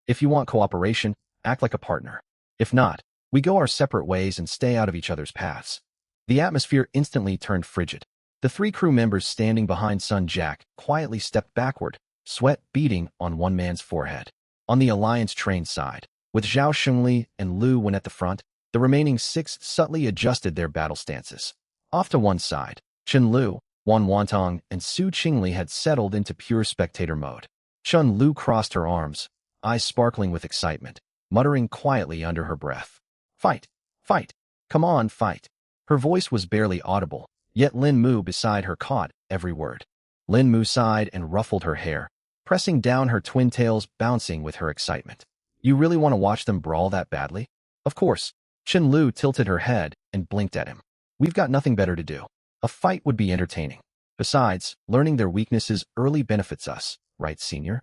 If you want cooperation, act like a partner. If not, we go our separate ways and stay out of each other's paths. The atmosphere instantly turned frigid. The 3 crew members standing behind Sun Jak quietly stepped backward, sweat beading on one man's forehead. On the Alliance train side, with Zhao Shengli and Lu 1 at the front, the remaining 6 subtly adjusted their battle stances. Off to one side, Chen Lu, Wan Wantong, and Su Qingli had settled into pure spectator mode. Chen Lu crossed her arms, eyes sparkling with excitement, muttering quietly under her breath. Fight! Fight! Come on, fight! Her voice was barely audible, yet Lin Mu beside her caught every word. Lin Mu sighed and ruffled her hair, pressing down her twin tails, bouncing with her excitement. You really want to watch them brawl that badly? Of course. Chen Lu tilted her head and blinked at him. We've got nothing better to do. A fight would be entertaining. Besides, learning their weaknesses early benefits us, right, senior?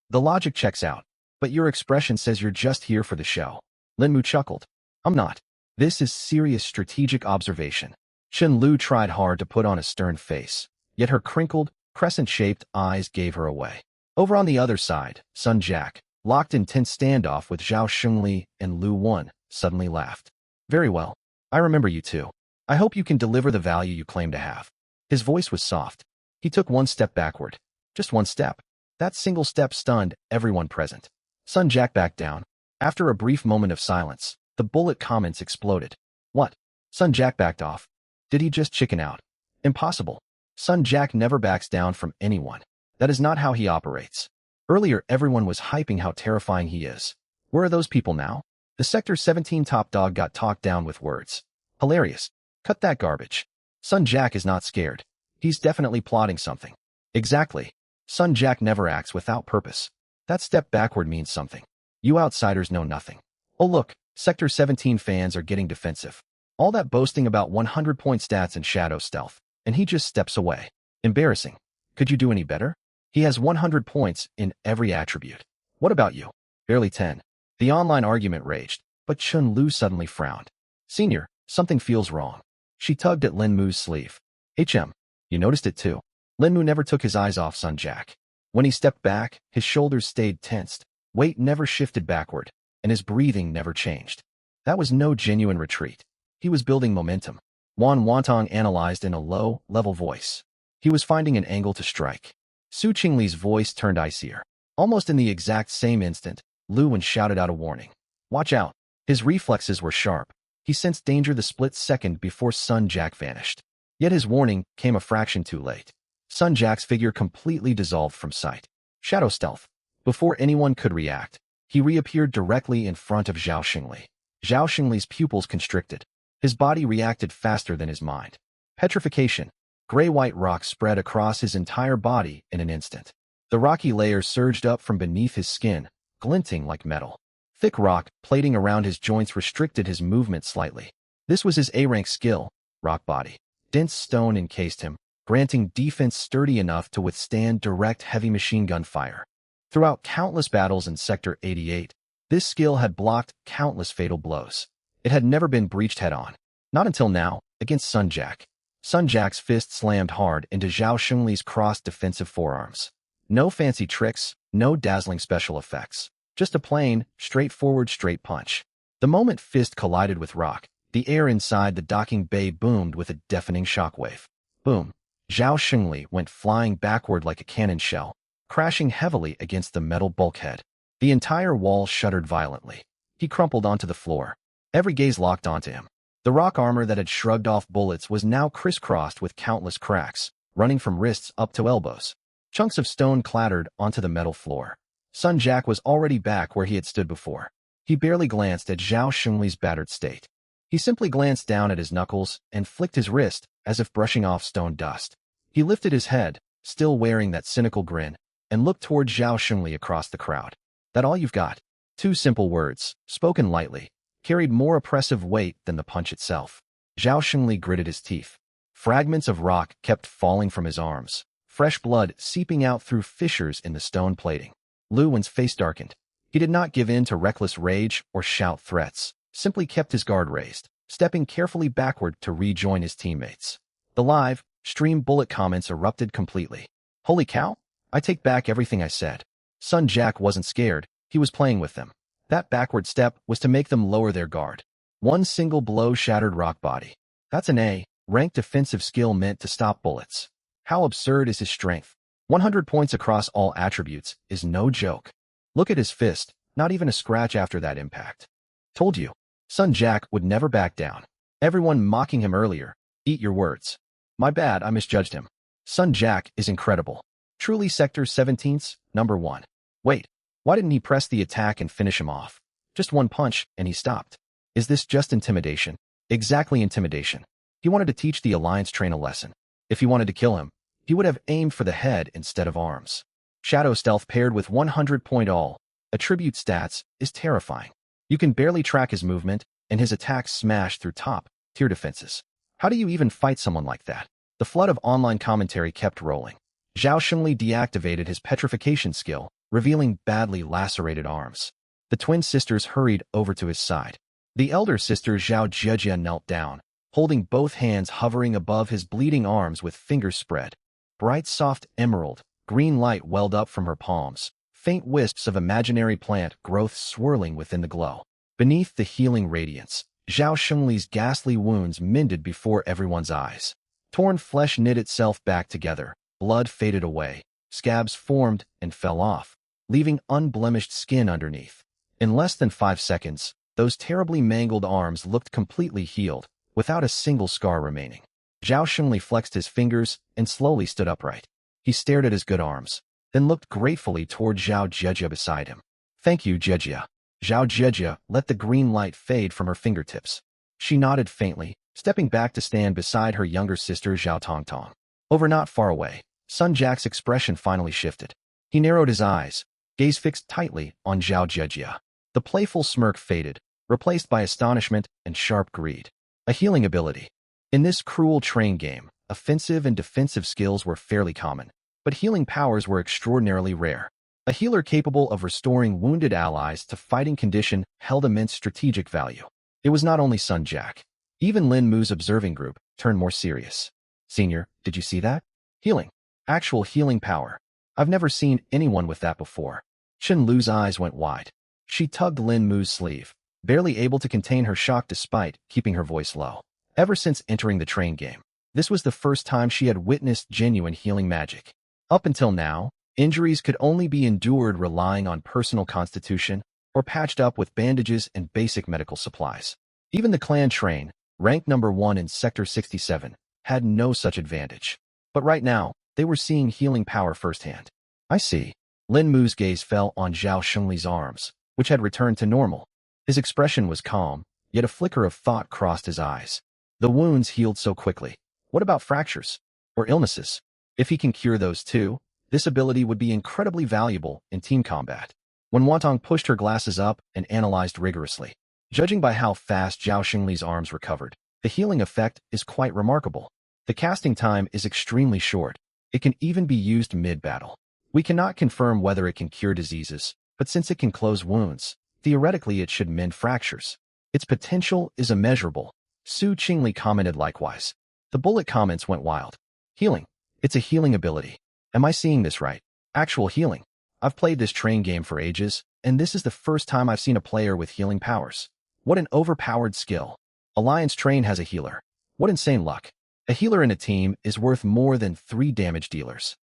The logic checks out, but your expression says you're just here for the show. Lin Mu chuckled. I'm not. This is serious strategic observation. Chen Lu tried hard to put on a stern face, yet her crinkled, crescent-shaped eyes gave her away. Over on the other side, Sun Jak, locked in tense standoff with Zhao Shengli and Lu 1, suddenly laughed. Very well. I remember you two. I hope you can deliver the value you claim to have. His voice was soft. He took one step backward. Just one step. That single step stunned everyone present. Sun Jak backed down. After a brief moment of silence, the bullet comments exploded. What? Sun Jak backed off. Did he just chicken out? Impossible. Sun Jak never backs down from anyone. That is not how he operates. Earlier, everyone was hyping how terrifying he is. Where are those people now? The Sector 17 top dog got talked down with words. Hilarious. Cut that garbage. Sun Jak is not scared. He's definitely plotting something. Exactly. Sun Jak never acts without purpose. That step backward means something. You outsiders know nothing. Oh look, Sector 17 fans are getting defensive. All that boasting about 100-point stats and shadow stealth, and he just steps away. Embarrassing. Could you do any better? He has 100 points in every attribute. What about you? Barely 10. The online argument raged, but Chen Lu suddenly frowned. Senior, something feels wrong. She tugged at Lin Mu's sleeve. You noticed it too. Lin Mu never took his eyes off Sun Jak. When he stepped back, his shoulders stayed tensed, weight never shifted backward, and his breathing never changed. That was no genuine retreat. He was building momentum. Wan Wantong analyzed in a low, level voice. He was finding an angle to strike. Su Qingli's voice turned icier. Almost in the exact same instant, Lu 1 shouted out a warning. Watch out. His reflexes were sharp. He sensed danger the split second before Sun Jak vanished. Yet his warning came a fraction too late. Sun Jak's figure completely dissolved from sight. Shadow stealth. Before anyone could react, he reappeared directly in front of Zhao Shengli. Zhao Shengli's pupils constricted. His body reacted faster than his mind. Petrification. Gray-white rock spread across his entire body in an instant. The rocky layer surged up from beneath his skin, glinting like metal. Thick rock plating around his joints restricted his movement slightly. This was his A-rank skill, rock body. Dense stone encased him, granting defense sturdy enough to withstand direct heavy machine gun fire. Throughout countless battles in Sector 88, this skill had blocked countless fatal blows. It had never been breached head-on. Not until now, against Sun Jack. Sun Jack's fist slammed hard into Zhao Xungli's crossed defensive forearms. No fancy tricks, no dazzling special effects. Just a plain, straightforward straight punch. The moment fist collided with rock, the air inside the docking bay boomed with a deafening shockwave. Boom. Zhao Xungli went flying backward like a cannon shell, crashing heavily against the metal bulkhead. The entire wall shuddered violently. He crumpled onto the floor. Every gaze locked onto him. The rock armor that had shrugged off bullets was now crisscrossed with countless cracks, running from wrists up to elbows. Chunks of stone clattered onto the metal floor. Sun Jack was already back where he had stood before. He barely glanced at Zhao Xungli's battered state. He simply glanced down at his knuckles and flicked his wrist as if brushing off stone dust. He lifted his head, still wearing that cynical grin, and looked toward Zhao Xungli across the crowd. That all you've got? Two simple words, spoken lightly, carried more oppressive weight than the punch itself. Zhao Xungli gritted his teeth. Fragments of rock kept falling from his arms, fresh blood seeping out through fissures in the stone plating. Lu Wen's face darkened. He did not give in to reckless rage or shout threats, simply kept his guard raised, stepping carefully backward to rejoin his teammates. The live, stream bullet comments erupted completely. Holy cow! I take back everything I said. Sun Jack wasn't scared, he was playing with them. That backward step was to make them lower their guard. One single blow shattered rock body. That's an A-rank defensive skill meant to stop bullets. How absurd is his strength? 100 points across all attributes is no joke. Look at his fist, not even a scratch after that impact. Told you. Sun Jack would never back down. Everyone mocking him earlier. Eat your words. My bad, I misjudged him. Sun Jack is incredible. Truly Sector 17's #1. Wait, why didn't he press the attack and finish him off? Just one punch, and he stopped. Is this just intimidation? Exactly intimidation. He wanted to teach the Alliance train a lesson. If he wanted to kill him, he would have aimed for the head instead of arms. Shadow Stealth paired with 100-point all attribute stats is terrifying. You can barely track his movement, and his attacks smash through top-tier defenses. How do you even fight someone like that? The flood of online commentary kept rolling. Zhao Xungli deactivated his petrification skill, revealing badly lacerated arms. The twin sisters hurried over to his side. The elder sister Zhao Jejia knelt down, holding both hands hovering above his bleeding arms with fingers spread. Bright soft emerald, green light welled up from her palms, faint wisps of imaginary plant growth swirling within the glow. Beneath the healing radiance, Zhao Xungli's ghastly wounds mended before everyone's eyes. Torn flesh knit itself back together, blood faded away, scabs formed and fell off, leaving unblemished skin underneath. In less than 5 seconds, those terribly mangled arms looked completely healed, without a single scar remaining. Zhao Xungli flexed his fingers and slowly stood upright. He stared at his good arms, then looked gratefully toward Zhao Jejia beside him. Thank you, Jejia. Zhao Jejia let the green light fade from her fingertips. She nodded faintly, stepping back to stand beside her younger sister Zhao Tongtong. Over not far away, Sun Jack's expression finally shifted. He narrowed his eyes, gaze fixed tightly on Zhao Jejia. The playful smirk faded, replaced by astonishment and sharp greed. A healing ability. In this cruel train game, offensive and defensive skills were fairly common, but healing powers were extraordinarily rare. A healer capable of restoring wounded allies to fighting condition held immense strategic value. It was not only Sun Jack. Even Lin Mu's observing group turned more serious. Senior, did you see that? Healing. Actual healing power. I've never seen anyone with that before. Chen Lu's eyes went wide. She tugged Lin Mu's sleeve, barely able to contain her shock despite keeping her voice low. Ever since entering the train game, this was the first time she had witnessed genuine healing magic. Up until now, injuries could only be endured relying on personal constitution or patched up with bandages and basic medical supplies. Even the clan train, ranked #1 in Sector 67, had no such advantage. But right now, they were seeing healing power firsthand. I see. Lin Mu's gaze fell on Zhao Xungli's arms, which had returned to normal. His expression was calm, yet a flicker of thought crossed his eyes. The wounds healed so quickly. What about fractures? Or illnesses? If he can cure those too, this ability would be incredibly valuable in team combat. When Wantong pushed her glasses up and analyzed rigorously, judging by how fast Zhao Xungli's arms recovered, the healing effect is quite remarkable. The casting time is extremely short. It can even be used mid-battle. We cannot confirm whether it can cure diseases, but since it can close wounds, theoretically it should mend fractures. Its potential is immeasurable. Su Qingli commented likewise. The bullet comments went wild. Healing. It's a healing ability. Am I seeing this right? Actual healing. I've played this train game for ages, and this is the first time I've seen a player with healing powers. What an overpowered skill. Alliance Train has a healer. What insane luck. A healer in a team is worth more than 3 damage dealers.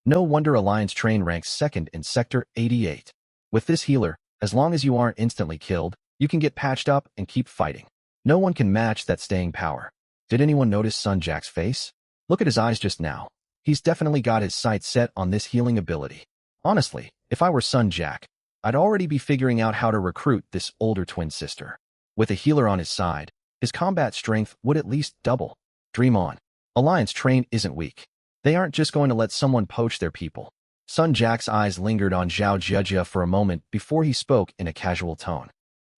No wonder Alliance Train ranks second in Sector 88. With this healer, as long as you aren't instantly killed, you can get patched up and keep fighting. No one can match that staying power. Did anyone notice Sun Jack's face? Look at his eyes just now. He's definitely got his sights set on this healing ability. Honestly, if I were Sun Jack, I'd already be figuring out how to recruit this older twin sister. With a healer on his side, his combat strength would at least double. Dream on. Alliance Train isn't weak. They aren't just going to let someone poach their people. Sun Jack's eyes lingered on Zhao Jejia for a moment before he spoke in a casual tone.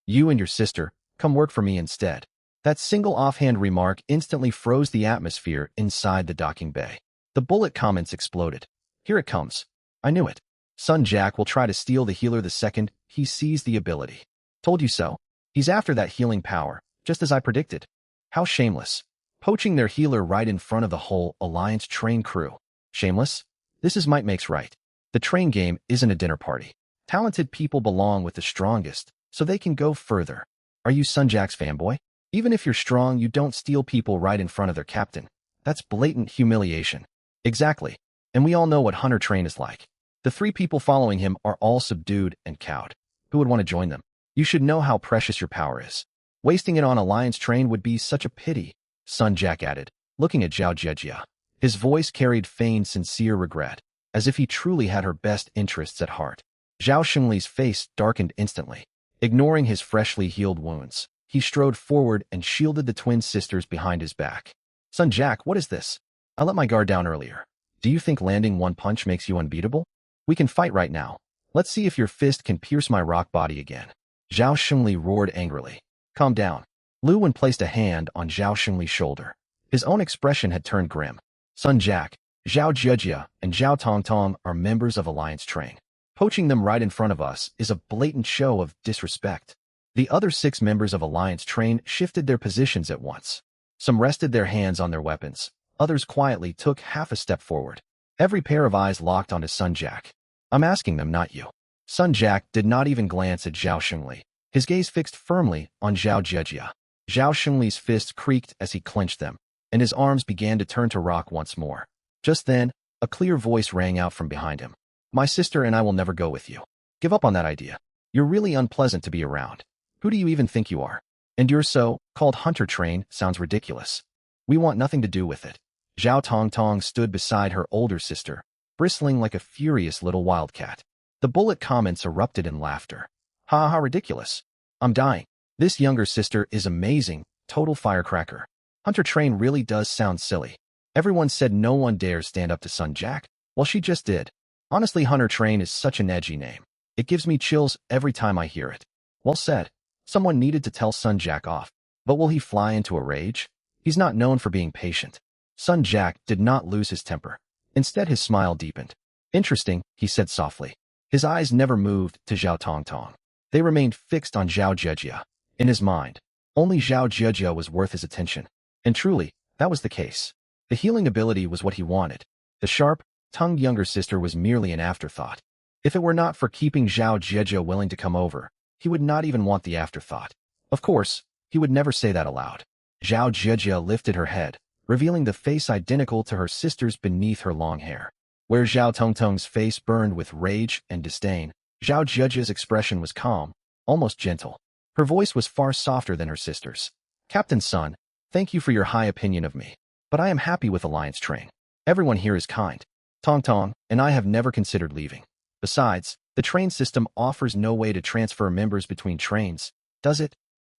You and your sister, come work for me instead. That single offhand remark instantly froze the atmosphere inside the docking bay. The bullet comments exploded. Here it comes. I knew it. Sun Jack will try to steal the healer the second he sees the ability. Told you so. He's after that healing power, just as I predicted. How shameless. Poaching their healer right in front of the whole Alliance Train crew. Shameless? This is might makes right. The train game isn't a dinner party. Talented people belong with the strongest, so they can go further. Are you Sun Jack's fanboy? Even if you're strong, you don't steal people right in front of their captain. That's blatant humiliation. Exactly. And we all know what Hunter Train is like. The 3 people following him are all subdued and cowed. Who would want to join them? You should know how precious your power is. Wasting it on Alliance Train would be such a pity, Sun Jack added, looking at Zhao Jejia. His voice carried feigned sincere regret, as if he truly had her best interests at heart. Zhao Xingli's face darkened instantly. Ignoring his freshly healed wounds, he strode forward and shielded the twin sisters behind his back. Sun Jack, what is this? I let my guard down earlier. Do you think landing one punch makes you unbeatable? We can fight right now. Let's see if your fist can pierce my rock body again. Zhao Xingli roared angrily. Calm down. Lu Wen placed a hand on Zhao Xingli's shoulder. His own expression had turned grim. Sun Jack, Zhao Jejia, and Zhao Tongtong are members of Alliance Train. Poaching them right in front of us is a blatant show of disrespect. The other 6 members of Alliance Train shifted their positions at once. Some rested their hands on their weapons. Others quietly took half a step forward. Every pair of eyes locked onto Sun Jack. I'm asking them, not you. Sun Jack did not even glance at Zhao Xingli. His gaze fixed firmly on Zhao Jejia. Zhao Xingli's fists creaked as he clenched them, and his arms began to turn to rock once more. Just then, a clear voice rang out from behind him. My sister and I will never go with you. Give up on that idea. You're really unpleasant to be around. Who do you even think you are? And your so-called Hunter Train sounds ridiculous. We want nothing to do with it. Zhao Tongtong stood beside her older sister, bristling like a furious little wildcat. The bullet comments erupted in laughter. Ha ha, ridiculous. I'm dying. This younger sister is amazing, total firecracker. Hunter Train really does sound silly. Everyone said no one dares stand up to Sun Jack. Well, she just did. Honestly, Hunter Train is such an edgy name. It gives me chills every time I hear it. Well said. Someone needed to tell Sun Jack off. But will he fly into a rage? He's not known for being patient. Sun Jack did not lose his temper. Instead, his smile deepened. Interesting, he said softly. His eyes never moved to Zhao Tongtong. They remained fixed on Zhao Jejia. In his mind, only Zhao Jejia was worth his attention. And truly, that was the case. The healing ability was what he wanted. The sharp-tongued younger sister was merely an afterthought. If it were not for keeping Zhao Jejia willing to come over, he would not even want the afterthought. Of course, he would never say that aloud. Zhao Jejia lifted her head, revealing the face identical to her sister's beneath her long hair. Where Zhao Tongtong's face burned with rage and disdain, Zhao Jejia's expression was calm, almost gentle. Her voice was far softer than her sister's. Captain Sun, thank you for your high opinion of me, but I am happy with Alliance Train. Everyone here is kind. Tongtong and I have never considered leaving. Besides, the train system offers no way to transfer members between trains, does it?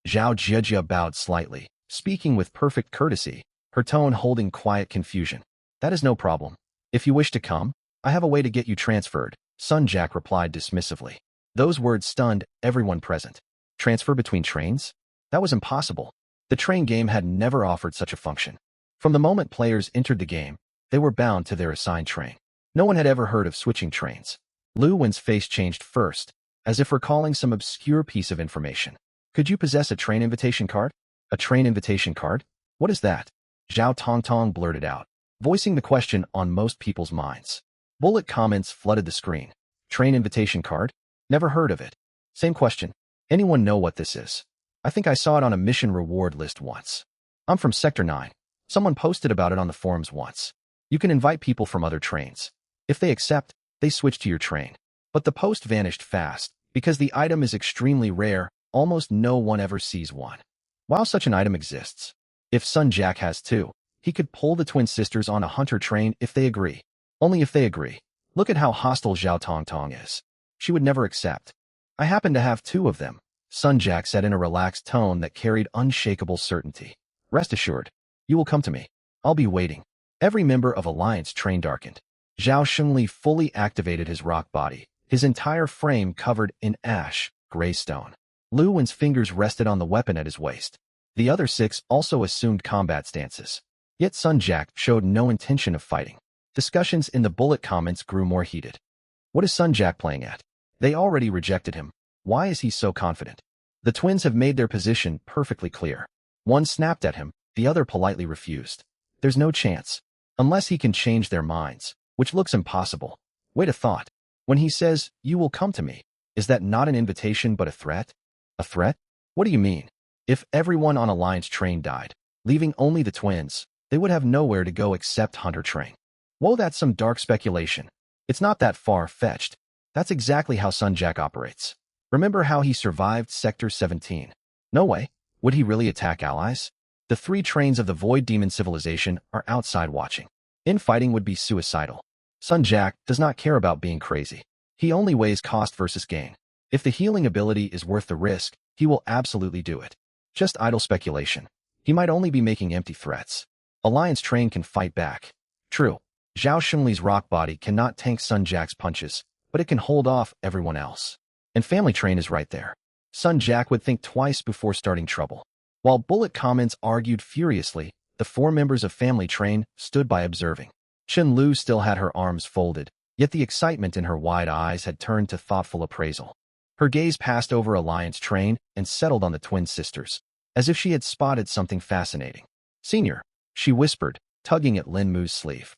Zhao Jejia bowed slightly, speaking with perfect courtesy, her tone holding quiet confusion. That is no problem. If you wish to come, I have a way to get you transferred, Sun Jack replied dismissively. Those words stunned everyone present. Transfer between trains? That was impossible. The train game had never offered such a function. From the moment players entered the game, they were bound to their assigned train. No one had ever heard of switching trains. Lu Wen's face changed first, as if recalling some obscure piece of information. Could you possess a train invitation card? A train invitation card? What is that? Zhao Tongtong blurted out, voicing the question on most people's minds. Bullet comments flooded the screen. Train invitation card? Never heard of it. Same question. Anyone know what this is? I think I saw it on a mission reward list once. I'm from Sector 9. Someone posted about it on the forums once. You can invite people from other trains. If they accept, they switch to your train. But the post vanished fast, because the item is extremely rare, almost no one ever sees one. While such an item exists, if Sun Jack has two, he could pull the twin sisters on a hunter train if they agree. Only if they agree. Look at how hostile Zhao Tongtong is. She would never accept. I happen to have two of them, Sun Jack said in a relaxed tone that carried unshakable certainty. Rest assured, you will come to me. I'll be waiting. Every member of Alliance train darkened. Zhao Shengli fully activated his rock body, his entire frame covered in ash, gray stone. Lu Wen's fingers rested on the weapon at his waist. The other 6 also assumed combat stances. Yet Sun Jack showed no intention of fighting. Discussions in the bullet comments grew more heated. What is Sun Jack playing at? They already rejected him. Why is he so confident? The twins have made their position perfectly clear. One snapped at him, the other politely refused. There's no chance. Unless he can change their minds, which looks impossible. Wait a thought. When he says, you will come to me, is that not an invitation but a threat? A threat? What do you mean? If everyone on Alliance train died, leaving only the twins, they would have nowhere to go except Hunter train. Whoa, that's some dark speculation. It's not that far-fetched. That's exactly how Sun Jack operates. Remember how he survived Sector 17? No way. Would he really attack allies? The 3 trains of the Void Demon civilization are outside watching. Infighting would be suicidal. Sun Jack does not care about being crazy. He only weighs cost versus gain. If the healing ability is worth the risk, he will absolutely do it. Just idle speculation. He might only be making empty threats. Alliance train can fight back. True. Zhao Shunli's rock body cannot tank Sun Jack's punches, but it can hold off everyone else. And family train is right there. Sun Jack would think twice before starting trouble. While bullet comments argued furiously, the 4 members of family train stood by observing. Chen Lu still had her arms folded, yet the excitement in her wide eyes had turned to thoughtful appraisal. Her gaze passed over Alliance train and settled on the twin sisters, as if she had spotted something fascinating. Senior, she whispered, tugging at Lin Mu's sleeve.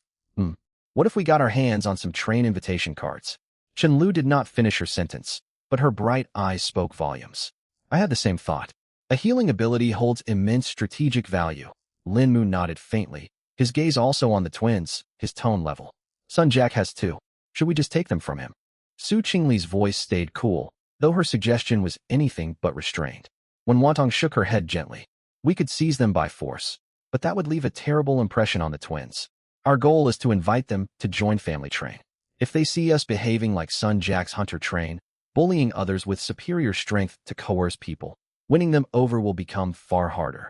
What if we got our hands on some train invitation cards? Chen Lu did not finish her sentence, but her bright eyes spoke volumes. I had the same thought. A healing ability holds immense strategic value. Lin Mu nodded faintly, his gaze also on the twins, his tone level. Sun Jack has 2. Should we just take them from him? Su Qingli's voice stayed cool, though her suggestion was anything but restrained. When Wantong shook her head gently, we could seize them by force, but that would leave a terrible impression on the twins. Our goal is to invite them to join family train. If they see us behaving like Sun Jack's hunter train, bullying others with superior strength to coerce people, winning them over will become far harder.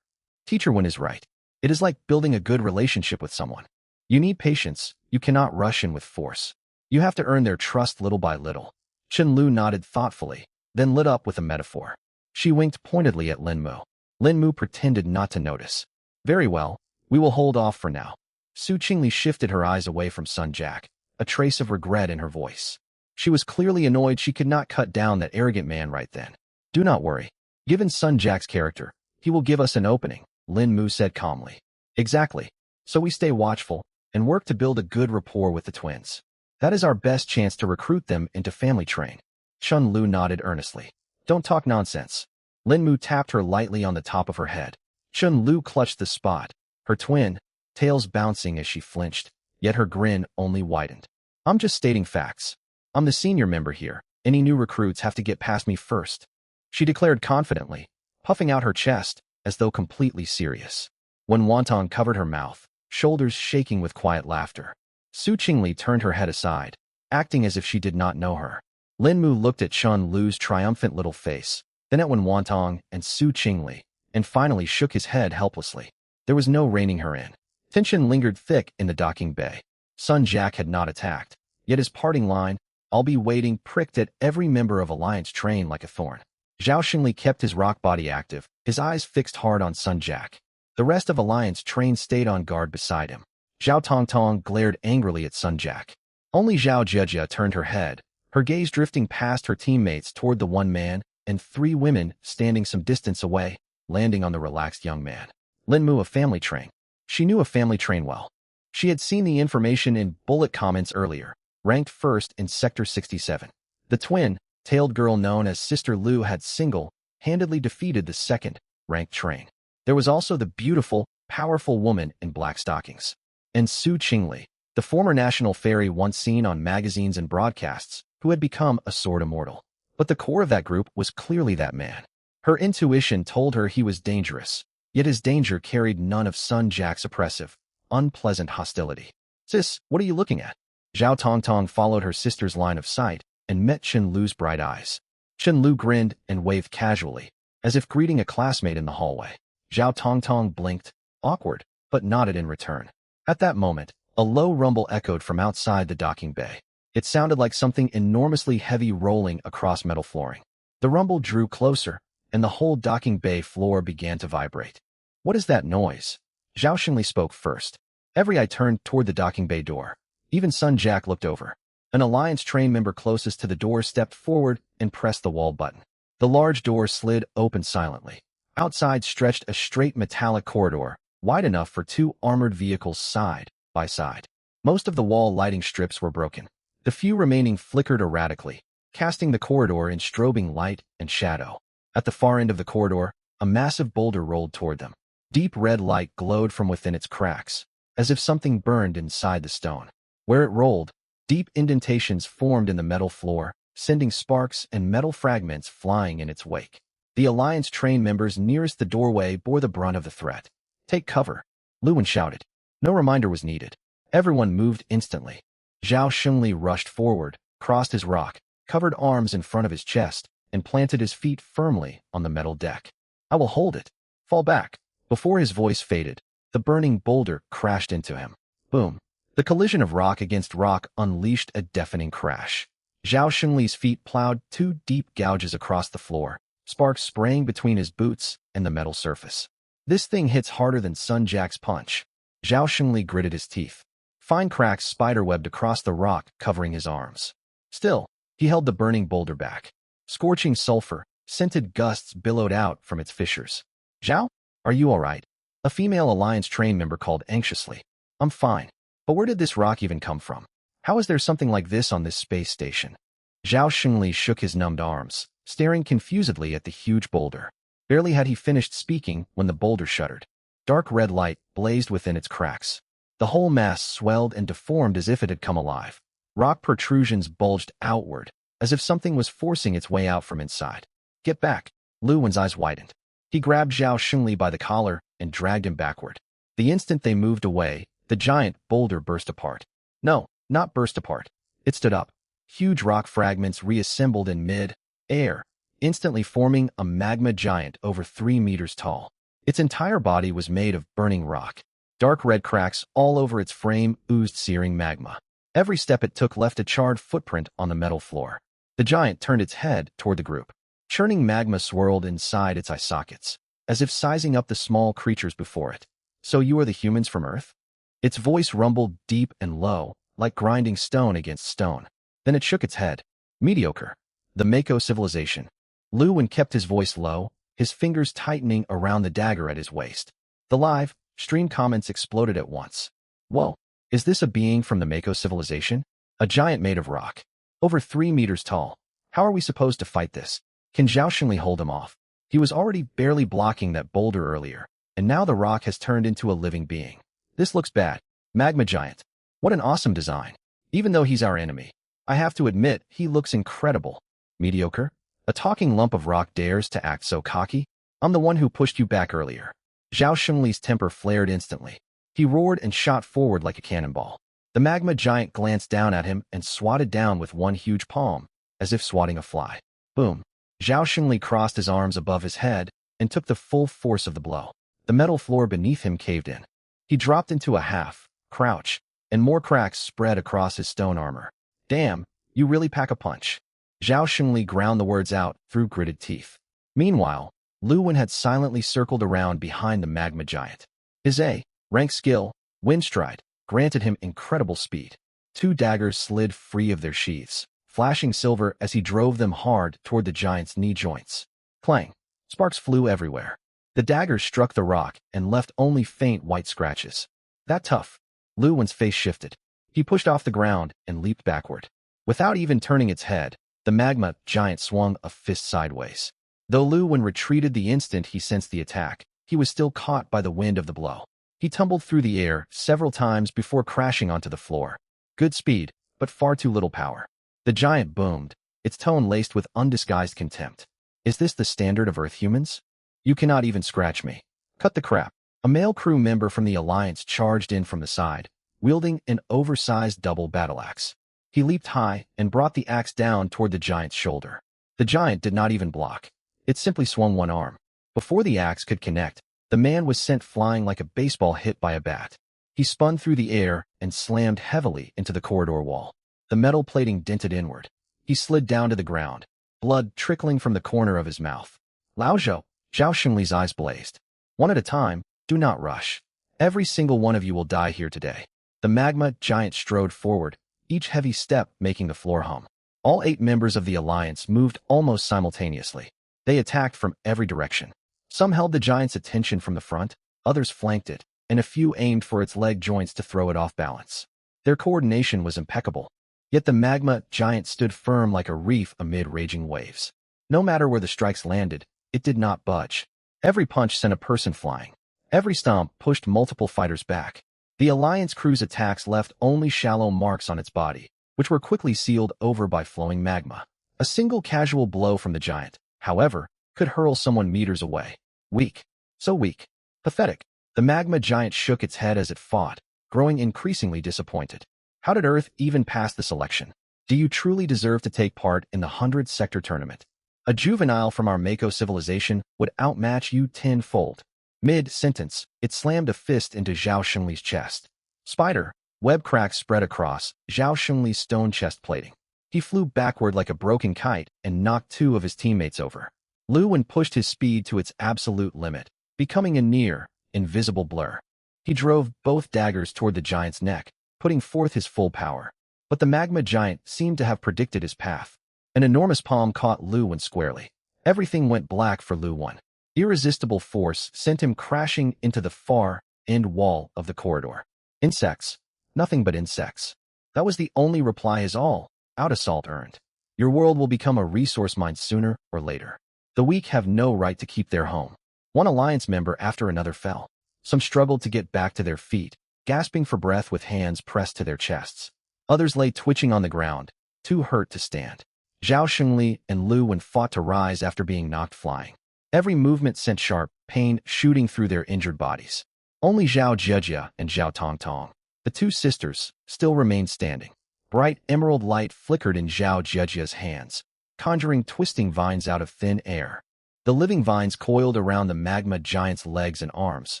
Teacher Wen is right. It is like building a good relationship with someone. You need patience. You cannot rush in with force. You have to earn their trust little by little. Chen Lu nodded thoughtfully, then lit up with a metaphor. She winked pointedly at Lin Mu. Lin Mu pretended not to notice. Very well, we will hold off for now. Su Qingli shifted her eyes away from Sun Jack, a trace of regret in her voice. She was clearly annoyed she could not cut down that arrogant man right then. Do not worry. Given Sun Jack's character, he will give us an opening, Lin Mu said calmly. Exactly. So we stay watchful and work to build a good rapport with the twins. That is our best chance to recruit them into family train. Chen Lu nodded earnestly. Don't talk nonsense. Lin Mu tapped her lightly on the top of her head. Chen Lu clutched the spot, her twin, tails bouncing as she flinched, yet her grin only widened. I'm just stating facts. I'm the senior member here. Any new recruits have to get past me first. She declared confidently, puffing out her chest, as though completely serious. When Wantong covered her mouth, shoulders shaking with quiet laughter, Su Qingli turned her head aside, acting as if she did not know her. Lin Mu looked at Chen Lu's triumphant little face, then at Wen Wantong and Su Qingli, and finally shook his head helplessly. There was no reining her in. Tension lingered thick in the docking bay. Sun Jack had not attacked, yet his parting line, I'll be waiting, pricked at every member of Alliance train like a thorn. Zhao Xingli kept his rock body active, his eyes fixed hard on Sun Jack. The rest of Alliance train stayed on guard beside him. Zhao Tongtong glared angrily at Sun Jack. Only Zhao Jejia turned her head, her gaze drifting past her teammates toward the one man and three women standing some distance away, landing on the relaxed young man. Lin Mu, a family train. She knew a family train well. She had seen the information in bullet comments earlier, ranked first in Sector 67. The twin-tailed girl known as Sister Lu had single-handedly defeated the second-ranked train. There was also the beautiful, powerful woman in black stockings. And Su Qingli, the former national fairy once seen on magazines and broadcasts, who had become a sword immortal. But the core of that group was clearly that man. Her intuition told her he was dangerous, yet his danger carried none of Sun Jack's oppressive, unpleasant hostility. "Sis, what are you looking at?" Zhao Tongtong followed her sister's line of sight and met Chen Lu's bright eyes. Chen Lu grinned and waved casually, as if greeting a classmate in the hallway. Zhao Tongtong blinked, awkward, but nodded in return. At that moment, a low rumble echoed from outside the docking bay. It sounded like something enormously heavy rolling across metal flooring. The rumble drew closer, and the whole docking bay floor began to vibrate. "What is that noise?" Zhao Xingli spoke first. Every eye turned toward the docking bay door. Even Sun Jack looked over. An Alliance train member closest to the door stepped forward and pressed the wall button. The large door slid open silently. Outside stretched a straight metallic corridor, wide enough for two armored vehicles side by side. Most of the wall lighting strips were broken. The few remaining flickered erratically, casting the corridor in strobing light and shadow. At the far end of the corridor, a massive boulder rolled toward them. Deep red light glowed from within its cracks, as if something burned inside the stone. Where it rolled, deep indentations formed in the metal floor, sending sparks and metal fragments flying in its wake. The Alliance train members nearest the doorway bore the brunt of the threat. "Take cover," Luwen shouted. No reminder was needed. Everyone moved instantly. Zhao Xingli rushed forward, crossed his rock-covered arms in front of his chest, and planted his feet firmly on the metal deck. "I will hold it. Fall back." Before his voice faded, the burning boulder crashed into him. Boom. The collision of rock against rock unleashed a deafening crash. Zhao Xingli's feet plowed two deep gouges across the floor, sparks spraying between his boots and the metal surface. "This thing hits harder than Sun Jack's punch." Zhao Xingli gritted his teeth. Fine cracks spiderwebbed across the rock, covering his arms. Still, he held the burning boulder back. Scorching sulfur, scented gusts billowed out from its fissures. "Zhao, are you all right?" A female Alliance train member called anxiously. "I'm fine. But where did this rock even come from? How is there something like this on this space station?" Zhao Xingli shook his numbed arms, staring confusedly at the huge boulder. Barely had he finished speaking when the boulder shuddered. Dark red light blazed within its cracks. The whole mass swelled and deformed as if it had come alive. Rock protrusions bulged outward, as if something was forcing its way out from inside. "Get back!" Luwen's eyes widened. He grabbed Zhao Xingli by the collar and dragged him backward. The instant they moved away, the giant boulder burst apart. No, not burst apart. It stood up. Huge rock fragments reassembled in mid-air, instantly forming a magma giant over 3 meters tall. Its entire body was made of burning rock. Dark red cracks all over its frame oozed searing magma. Every step it took left a charred footprint on the metal floor. The giant turned its head toward the group. Churning magma swirled inside its eye sockets, as if sizing up the small creatures before it. "So you are the humans from Earth?" Its voice rumbled deep and low, like grinding stone against stone. Then it shook its head. "Mediocre. The Mako civilization." Luwen kept his voice low, his fingers tightening around the dagger at his waist. The live stream comments exploded at once. "Whoa, is this a being from the Mako civilization? A giant made of rock. Over 3 meters tall. How are we supposed to fight this? Can Zhao Xingli hold him off?" He was already barely blocking that boulder earlier, and now the rock has turned into a living being. "This looks bad. Magma giant. What an awesome design. Even though he's our enemy, I have to admit he looks incredible." "Mediocre? A talking lump of rock dares to act so cocky? I'm the one who pushed you back earlier." Zhao Xingli's temper flared instantly. He roared and shot forward like a cannonball. The magma giant glanced down at him and swatted down with one huge palm, as if swatting a fly. Boom. Zhao Xingli crossed his arms above his head and took the full force of the blow. The metal floor beneath him caved in. He dropped into a half-crouch, and more cracks spread across his stone armor. "Damn, you really pack a punch." Zhao Xingli ground the words out through gritted teeth. Meanwhile, Lu Wen had silently circled around behind the magma giant. His A-rank skill, Wind Stride, granted him incredible speed. Two daggers slid free of their sheaths, flashing silver as he drove them hard toward the giant's knee joints. Clang! Sparks flew everywhere. The daggers struck the rock and left only faint white scratches. That tough. Lu Wen's face shifted. He pushed off the ground and leaped backward. Without even turning its head, the magma giant swung a fist sideways. Though Lu Wen retreated the instant he sensed the attack, he was still caught by the wind of the blow. He tumbled through the air several times before crashing onto the floor. Good speed, but far too little power. The giant boomed, its tone laced with undisguised contempt. Is this the standard of Earth humans? You cannot even scratch me. Cut the crap. A male crew member from the Alliance charged in from the side, wielding an oversized double battle axe. He leaped high and brought the axe down toward the giant's shoulder. The giant did not even block. It simply swung one arm. Before the axe could connect, the man was sent flying like a baseball hit by a bat. He spun through the air and slammed heavily into the corridor wall. The metal plating dented inward. He slid down to the ground, blood trickling from the corner of his mouth. Lao Zhou, Zhao Xungli's eyes blazed. One at a time, do not rush. Every single one of you will die here today. The magma giant strode forward, each heavy step making the floor hum. All 8 members of the Alliance moved almost simultaneously. They attacked from every direction. Some held the giant's attention from the front, others flanked it, and a few aimed for its leg joints to throw it off balance. Their coordination was impeccable. Yet the magma giant stood firm like a reef amid raging waves. No matter where the strikes landed, it did not budge. Every punch sent a person flying. Every stomp pushed multiple fighters back. The Alliance crew's attacks left only shallow marks on its body, which were quickly sealed over by flowing magma. A single casual blow from the giant, however, could hurl someone meters away. Weak. So weak. Pathetic. The magma giant shook its head as it fought, growing increasingly disappointed. How did Earth even pass the selection? Do you truly deserve to take part in the 100-sector tournament? A juvenile from our Mako civilization would outmatch you tenfold. Mid-sentence, it slammed a fist into Zhao Xungli's chest. Spider, web cracks spread across Zhao Xungli's stone chest plating. He flew backward like a broken kite and knocked 2 of his teammates over. Lu Wen pushed his speed to its absolute limit, becoming a near, invisible blur. He drove both daggers toward the giant's neck, putting forth his full power. But the magma giant seemed to have predicted his path. An enormous palm caught Lu Wen squarely. Everything went black for Lu Wen. Irresistible force sent him crashing into the far end wall of the corridor. Insects. Nothing but insects. That was the only reply his all-out assault earned. Your world will become a resource mine sooner or later. The weak have no right to keep their home. One Alliance member after another fell. Some struggled to get back to their feet, gasping for breath with hands pressed to their chests. Others lay twitching on the ground, too hurt to stand. Zhao Xungli and Lu Wen fought to rise after being knocked flying. Every movement sent sharp pain shooting through their injured bodies. Only Zhao Jejia and Zhao Tongtong, the 2 sisters, still remained standing. Bright emerald light flickered in Zhao Jejia's hands, conjuring twisting vines out of thin air. The living vines coiled around the magma giant's legs and arms,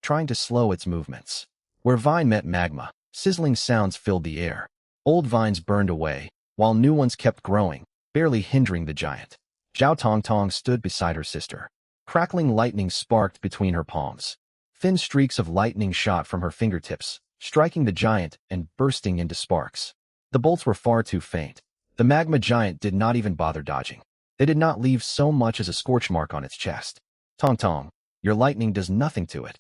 trying to slow its movements. Where vine met magma, sizzling sounds filled the air. Old vines burned away, while new ones kept growing, barely hindering the giant. Zhao Tongtong stood beside her sister. Crackling lightning sparked between her palms. Thin streaks of lightning shot from her fingertips, striking the giant and bursting into sparks. The bolts were far too faint. The magma giant did not even bother dodging. They did not leave so much as a scorch mark on its chest. Tongtong, your lightning does nothing to it.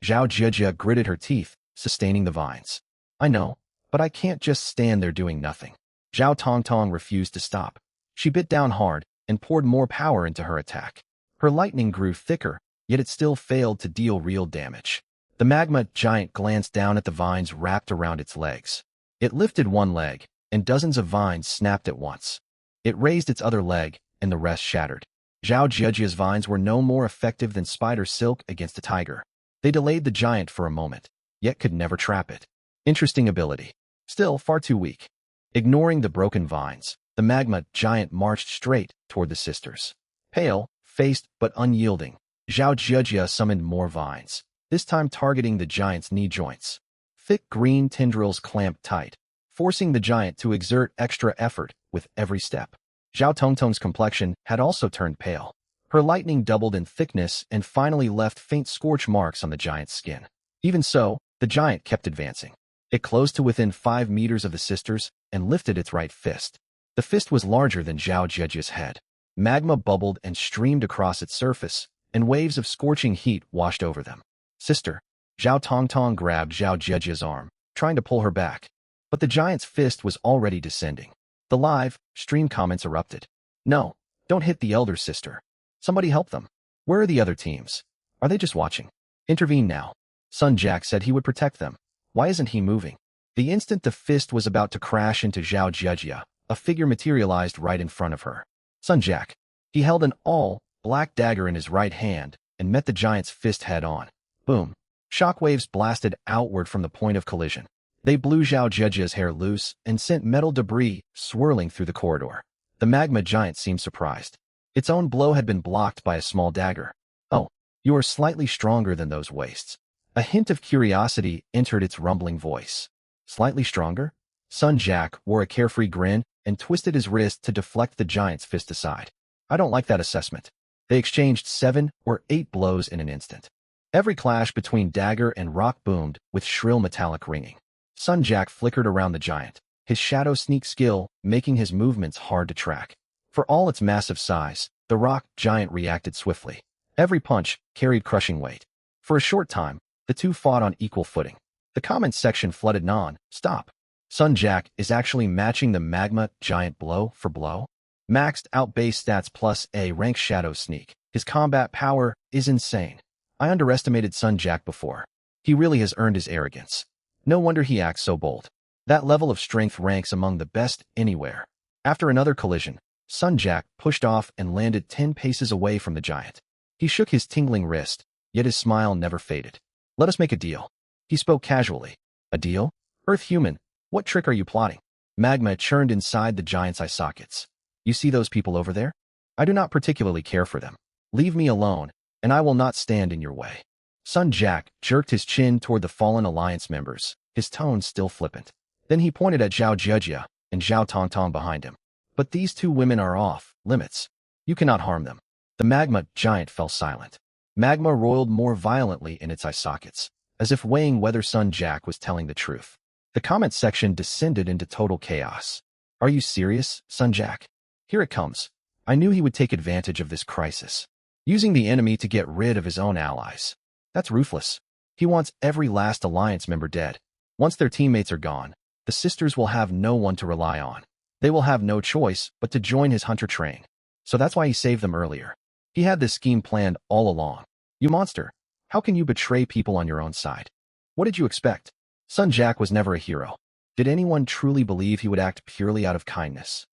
Zhao Jejia gritted her teeth, sustaining the vines. I know, but I can't just stand there doing nothing. Zhao Tongtong refused to stop. She bit down hard and poured more power into her attack. Her lightning grew thicker, yet it still failed to deal real damage. The magma giant glanced down at the vines wrapped around its legs. It lifted one leg, and dozens of vines snapped at once. It raised its other leg, and the rest shattered. Zhao Jejia's vines were no more effective than spider silk against a tiger. They delayed the giant for a moment, yet could never trap it. Interesting ability. Still far too weak. Ignoring the broken vines, the magma giant marched straight toward the sisters. Pale, faced but unyielding, Zhao Jejia summoned more vines, this time targeting the giant's knee joints. Thick green tendrils clamped tight, forcing the giant to exert extra effort with every step. Zhao Tongtong's complexion had also turned pale. Her lightning doubled in thickness and finally left faint scorch marks on the giant's skin. Even so, the giant kept advancing. It closed to within 5 meters of the sisters and lifted its right fist. The fist was larger than Zhao Zhejia's head. Magma bubbled and streamed across its surface, and waves of scorching heat washed over them. Sister, Zhao Tongtong grabbed Zhao Zhejia's arm, trying to pull her back. But the giant's fist was already descending. The live stream comments erupted. No, don't hit the elder sister. Somebody help them. Where are the other teams? Are they just watching? Intervene now. Sun Jack said he would protect them. Why isn't he moving? The instant the fist was about to crash into Zhao Zhejia, a figure materialized right in front of her. Sun Jack. He held an all-black dagger in his right hand and met the giant's fist head-on. Boom. Shockwaves blasted outward from the point of collision. They blew Zhao Zhejia's hair loose and sent metal debris swirling through the corridor. The magma giant seemed surprised. Its own blow had been blocked by a small dagger. Oh, you are slightly stronger than those wastes. A hint of curiosity entered its rumbling voice. Slightly stronger? Sun Jack wore a carefree grin and twisted his wrist to deflect the giant's fist aside. I don't like that assessment. They exchanged 7 or 8 blows in an instant. Every clash between dagger and rock boomed with shrill metallic ringing. Sun Jack flickered around the giant, his shadow sneak skill making his movements hard to track. For all its massive size, the rock giant reacted swiftly. Every punch carried crushing weight. For a short time, the two fought on equal footing. The comments section flooded non-stop. Sun Jack is actually matching the magma giant blow for blow. Maxed out base stats plus a rank shadow sneak. His combat power is insane. I underestimated Sun Jack before. He really has earned his arrogance. No wonder he acts so bold. That level of strength ranks among the best anywhere. After another collision, Sun Jack pushed off and landed 10 paces away from the giant. He shook his tingling wrist, yet his smile never faded. Let us make a deal. He spoke casually. A deal? Earth human, what trick are you plotting? Magma churned inside the giant's eye sockets. You see those people over there? I do not particularly care for them. Leave me alone, and I will not stand in your way. Sun Jack jerked his chin toward the fallen alliance members, his tone still flippant. Then he pointed at Zhao Zhejia and Zhao Tongtong behind him. But these two women are off limits. You cannot harm them. The magma giant fell silent. Magma roiled more violently in its eye sockets, as if weighing whether Sun Jack was telling the truth. The comment section descended into total chaos. Are you serious, Sun Jack? Here it comes. I knew he would take advantage of this crisis, using the enemy to get rid of his own allies. That's ruthless. He wants every last alliance member dead. Once their teammates are gone, the sisters will have no one to rely on. They will have no choice but to join his hunter train. So that's why he saved them earlier. He had this scheme planned all along. You monster, how can you betray people on your own side? What did you expect? Sun Jack was never a hero. Did anyone truly believe he would act purely out of kindness?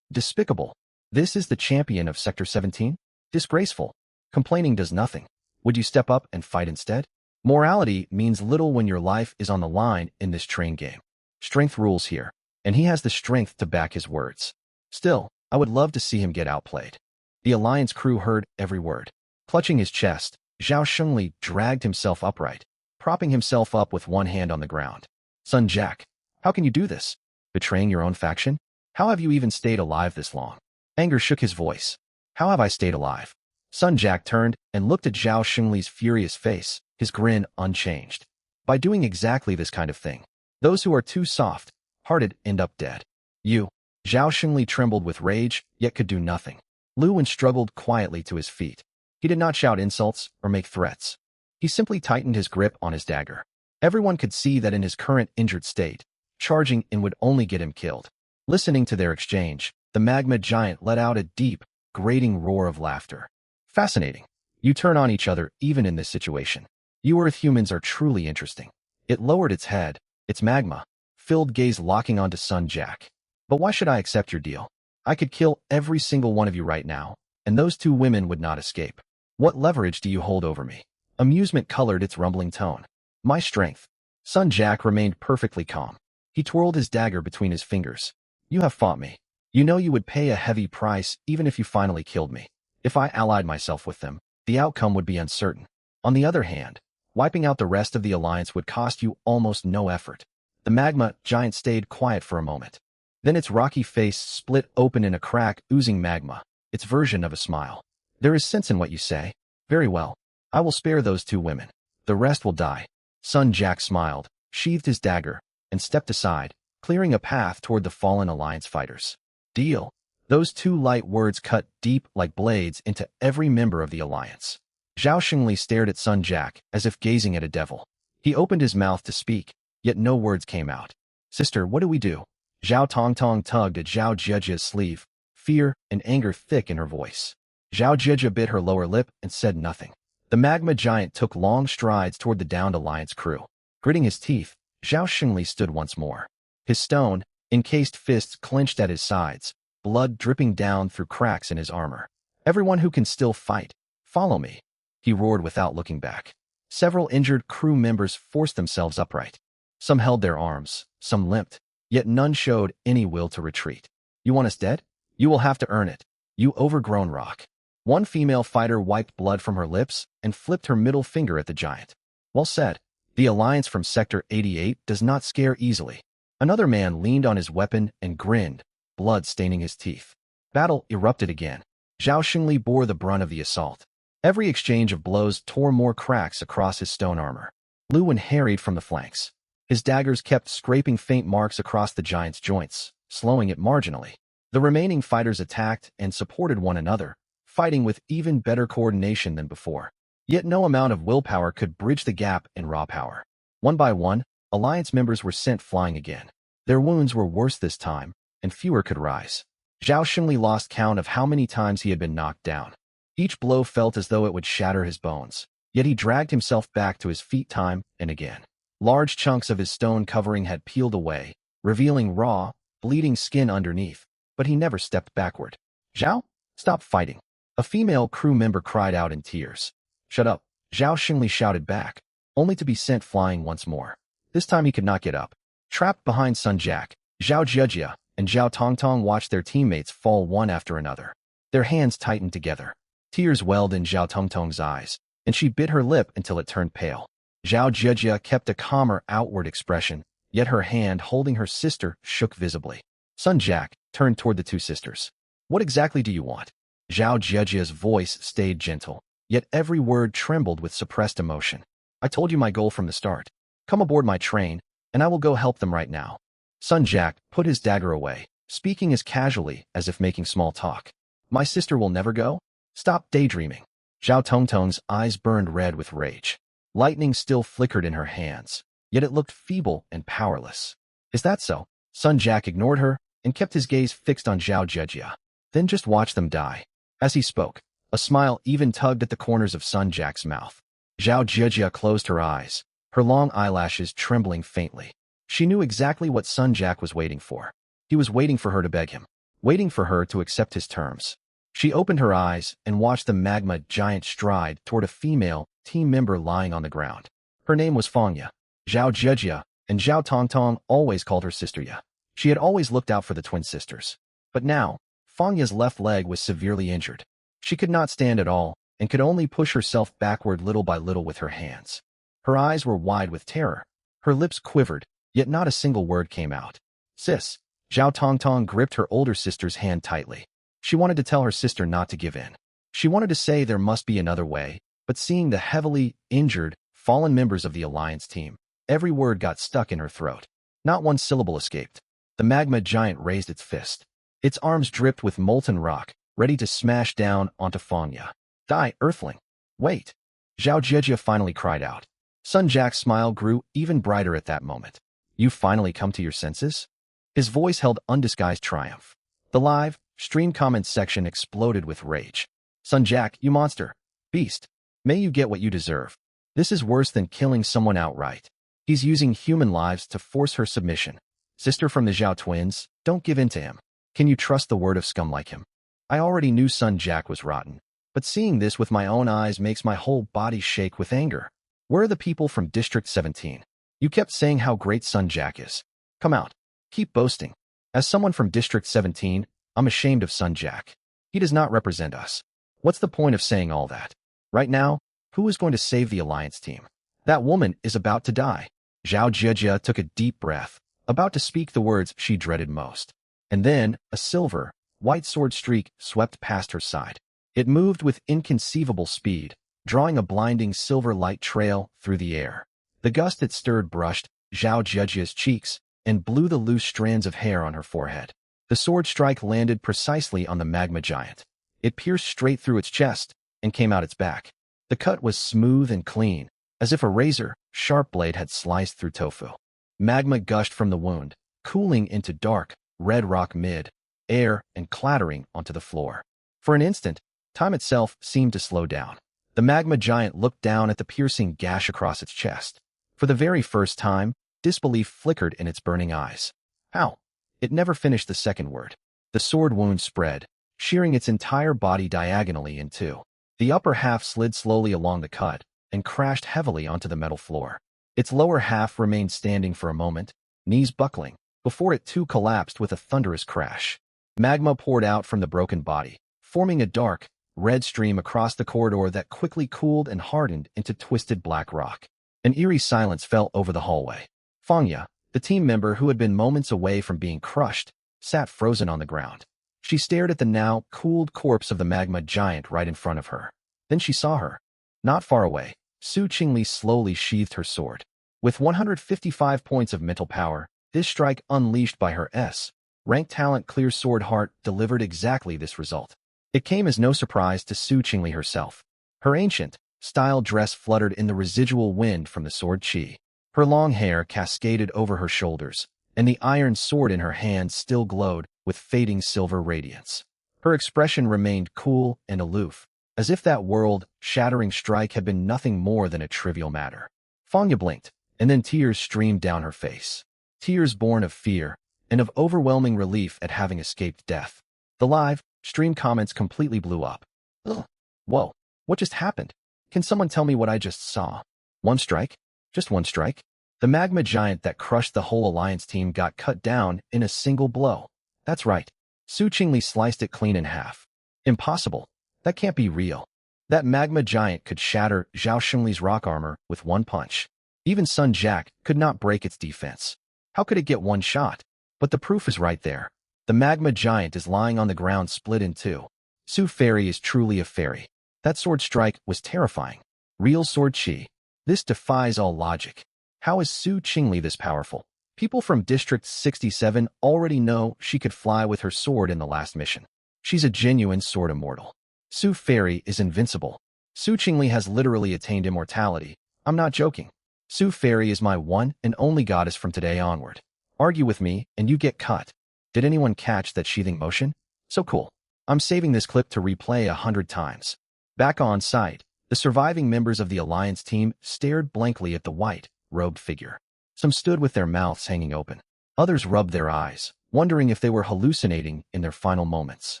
Despicable. This is the champion of Sector 17? Disgraceful. Complaining does nothing. Would you step up and fight instead? Morality means little when your life is on the line in this train game. Strength rules here, and he has the strength to back his words. Still, I would love to see him get outplayed. The Alliance crew heard every word. Clutching his chest, Zhao Shengli dragged himself upright, propping himself up with one hand on the ground. Sun Jack, how can you do this? Betraying your own faction? How have you even stayed alive this long? Anger shook his voice. How have I stayed alive? Sun Jack turned and looked at Zhao Shengli's furious face, his grin unchanged. By doing exactly this kind of thing, those who are too soft-hearted end up dead. You. Zhao Shengli trembled with rage, yet could do nothing. Lu Wen struggled quietly to his feet. He did not shout insults or make threats. He simply tightened his grip on his dagger. Everyone could see that in his current injured state, charging in would only get him killed. Listening to their exchange, the magma giant let out a deep, grating roar of laughter. Fascinating. You turn on each other even in this situation. You Earth humans are truly interesting. It lowered its head, its magma-filled gaze locking onto Sun Jack. But why should I accept your deal? I could kill every single one of you right now, and those two women would not escape. What leverage do you hold over me? Amusement colored its rumbling tone. My strength. Sun Jack remained perfectly calm. He twirled his dagger between his fingers. You have fought me. You know you would pay a heavy price even if you finally killed me. If I allied myself with them, the outcome would be uncertain. On the other hand, wiping out the rest of the alliance would cost you almost no effort. The magma giant stayed quiet for a moment. Then its rocky face split open in a crack oozing magma, its version of a smile. There is sense in what you say. Very well. I will spare those 2 women. The rest will die. Sun Jack smiled, sheathed his dagger, and stepped aside, clearing a path toward the fallen Alliance fighters. Deal. Those 2 light words cut deep like blades into every member of the Alliance. Zhao Xingli stared at Sun Jack as if gazing at a devil. He opened his mouth to speak, yet no words came out. Sister, what do we do? Zhao Tongtong tugged at Zhao Zhejia's sleeve, fear and anger thick in her voice. Zhao Zhejia bit her lower lip and said nothing. The magma giant took long strides toward the downed Alliance crew. Gritting his teeth, Zhao Xingli stood once more. His stone, encased fists clenched at his sides, blood dripping down through cracks in his armor. Everyone who can still fight, follow me, he roared without looking back. Several injured crew members forced themselves upright. Some held their arms, some limped, yet none showed any will to retreat. You want us dead? You will have to earn it, you overgrown rock. One female fighter wiped blood from her lips and flipped her middle finger at the giant. Well said. The Alliance from Sector 88 does not scare easily. Another man leaned on his weapon and grinned, blood staining his teeth. Battle erupted again. Zhao Xingli bore the brunt of the assault. Every exchange of blows tore more cracks across his stone armor. Lu Wen harried from the flanks. His daggers kept scraping faint marks across the giant's joints, slowing it marginally. The remaining fighters attacked and supported one another, fighting with even better coordination than before. Yet no amount of willpower could bridge the gap in raw power. One by one, Alliance members were sent flying again. Their wounds were worse this time, and fewer could rise. Zhao Xingli lost count of how many times he had been knocked down. Each blow felt as though it would shatter his bones, yet he dragged himself back to his feet time and again. Large chunks of his stone covering had peeled away, revealing raw, bleeding skin underneath, but he never stepped backward. Zhao, stop fighting. A female crew member cried out in tears. Shut up, Zhao Xingli shouted back, only to be sent flying once more. This time he could not get up. Trapped behind Sun Jack, Zhao Zhejia and Zhao Tongtong watched their teammates fall one after another. Their hands tightened together. Tears welled in Zhao Tongtong's eyes, and she bit her lip until it turned pale. Zhao Zhejia kept a calmer outward expression, yet her hand holding her sister shook visibly. Sun Jack turned toward the 2 sisters. What exactly do you want? Zhao Zhejia's voice stayed gentle, yet every word trembled with suppressed emotion. I told you my goal from the start. Come aboard my train, and I will go help them right now. Sun Jack put his dagger away, speaking as casually as if making small talk. My sister will never go? Stop daydreaming. Zhao Tongtong's eyes burned red with rage. Lightning still flickered in her hands, yet it looked feeble and powerless. Is that so? Sun Jack ignored her and kept his gaze fixed on Zhao Zhejia. Then just watch them die. As he spoke, a smile even tugged at the corners of Sun Jack's mouth. Zhao Zhejia closed her eyes, her long eyelashes trembling faintly. She knew exactly what Sun Jack was waiting for. He was waiting for her to beg him, waiting for her to accept his terms. She opened her eyes and watched the magma giant stride toward a female team member lying on the ground. Her name was Fangya. Zhao Zhejia and Zhao Tongtong always called her Sister Ya. She had always looked out for the twin sisters. But now, Fangya's left leg was severely injured. She could not stand at all and could only push herself backward little by little with her hands. Her eyes were wide with terror. Her lips quivered, yet not a single word came out. Sis. Zhao Tongtong gripped her older sister's hand tightly. She wanted to tell her sister not to give in. She wanted to say there must be another way, but seeing the heavily injured, fallen members of the Alliance team, every word got stuck in her throat. Not one syllable escaped. The magma giant raised its fist. Its arms dripped with molten rock, ready to smash down onto Fangya. Die, Earthling. Wait. Zhao Zhejia finally cried out. Sun Jack's smile grew even brighter at that moment. You finally come to your senses? His voice held undisguised triumph. The live, stream comments section exploded with rage. Sun Jack, you monster. Beast. May you get what you deserve. This is worse than killing someone outright. He's using human lives to force her submission. Sister from the Zhao twins, don't give in to him. Can you trust the word of scum like him? I already knew Sun Jack was rotten, but seeing this with my own eyes makes my whole body shake with anger. Where are the people from District 17? You kept saying how great Sun Jack is. Come out. Keep boasting. As someone from District 17, I'm ashamed of Sun Jack. He does not represent us. What's the point of saying all that? Right now, who is going to save the Alliance team? That woman is about to die. Zhao Zhejia took a deep breath, about to speak the words she dreaded most. And then, a silver, white sword streak swept past her side. It moved with inconceivable speed, drawing a blinding silver light trail through the air. The gust it stirred brushed Zhao Zhejia's cheeks and blew the loose strands of hair on her forehead. The sword strike landed precisely on the magma giant. It pierced straight through its chest and came out its back. The cut was smooth and clean, as if a razor-sharp blade had sliced through tofu. Magma gushed from the wound, cooling into dark, red rock mid-air and clattering onto the floor. For an instant, time itself seemed to slow down. The magma giant looked down at the piercing gash across its chest. For the very first time, disbelief flickered in its burning eyes. How? It never finished the second word. The sword wound spread, shearing its entire body diagonally in two. The upper half slid slowly along the cut and crashed heavily onto the metal floor. Its lower half remained standing for a moment, knees buckling, before it too collapsed with a thunderous crash. Magma poured out from the broken body, forming a dark, red stream across the corridor that quickly cooled and hardened into twisted black rock. An eerie silence fell over the hallway. Fangya, the team member who had been moments away from being crushed, sat frozen on the ground. She stared at the now cooled corpse of the magma giant right in front of her. Then she saw her. Not far away, Su Qingli slowly sheathed her sword. With 155 points of mental power, this strike unleashed by her S-Rank talent Clear Sword Heart delivered exactly this result. It came as no surprise to Su Qingli herself. Her ancient, style dress fluttered in the residual wind from the sword chi. Her long hair cascaded over her shoulders, and the iron sword in her hand still glowed with fading silver radiance. Her expression remained cool and aloof, as if that world-shattering strike had been nothing more than a trivial matter. Fangya blinked, and then tears streamed down her face. Tears born of fear and of overwhelming relief at having escaped death. The live-stream comments completely blew up. Ugh. Whoa, what just happened? Can someone tell me what I just saw? One strike? Just one strike? The magma giant that crushed the whole Alliance team got cut down in a single blow. That's right. Su Qingli sliced it clean in half. Impossible. That can't be real. That magma giant could shatter Zhao Xingli's rock armor with one punch. Even Sun Jack could not break its defense. How could it get one shot? But the proof is right there. The magma giant is lying on the ground split in two. Su Fairy is truly a fairy. That sword strike was terrifying. Real sword chi. This defies all logic. How is Su Qingli this powerful? People from District 67 already know she could fly with her sword in the last mission. She's a genuine sword immortal. Su Fairy is invincible. Su Qingli has literally attained immortality. I'm not joking. Su Fairy is my one and only goddess from today onward. Argue with me and you get cut. Did anyone catch that sheathing motion? So cool. I'm saving this clip to replay 100 times. Back on site, the surviving members of the Alliance team stared blankly at the white-robed figure. Some stood with their mouths hanging open. Others rubbed their eyes, wondering if they were hallucinating in their final moments.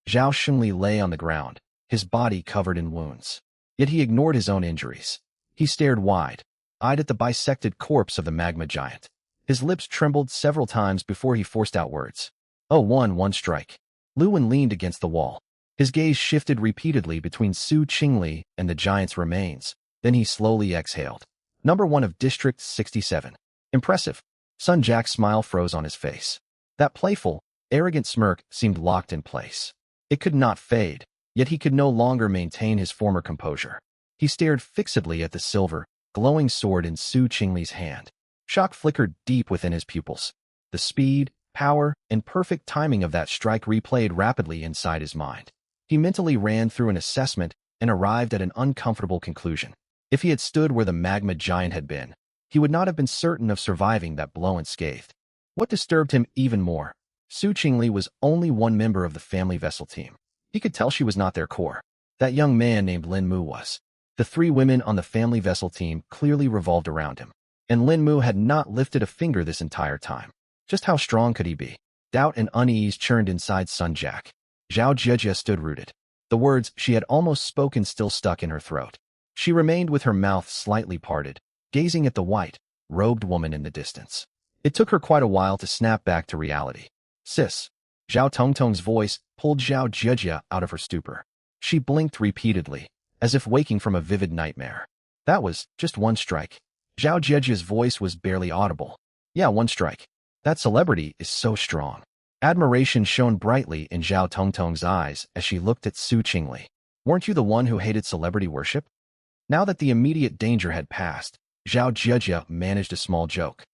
Zhao Xingli lay on the ground, his body covered in wounds. Yet he ignored his own injuries. He stared wide-eyed at the bisected corpse of the magma giant. His lips trembled several times before he forced out words. Oh, one strike. Luwen leaned against the wall. His gaze shifted repeatedly between Su Qingli and the giant's remains. Then he slowly exhaled. Number 1 of District 67. Impressive. Sun Jack's smile froze on his face. That playful, arrogant smirk seemed locked in place. It could not fade, yet he could no longer maintain his former composure. He stared fixedly at the silver, glowing sword in Su Qingli's hand. Shock flickered deep within his pupils. The speed, power, and perfect timing of that strike replayed rapidly inside his mind. He mentally ran through an assessment and arrived at an uncomfortable conclusion. If he had stood where the magma giant had been, he would not have been certain of surviving that blow unscathed. What disturbed him even more, Su Qingli was only one member of the family vessel team. He could tell she was not their core. That young man named Lin Mu was. The 3 women on the family vessel team clearly revolved around him. And Lin Mu had not lifted a finger this entire time. Just how strong could he be? Doubt and unease churned inside Sun Jack. Zhao Zhejia stood rooted. The words she had almost spoken still stuck in her throat. She remained with her mouth slightly parted, gazing at the white-robed woman in the distance. It took her quite a while to snap back to reality. Sis. Zhao Tongtong's voice pulled Zhao Zhejia out of her stupor. She blinked repeatedly, as if waking from a vivid nightmare. That was just one strike. Zhao Zhejia's voice was barely audible. Yeah, one strike. That celebrity is so strong. Admiration shone brightly in Zhao Tongtong's eyes as she looked at Su Qingli. Weren't you the one who hated celebrity worship? Now that the immediate danger had passed, Zhao Jijia managed a small joke.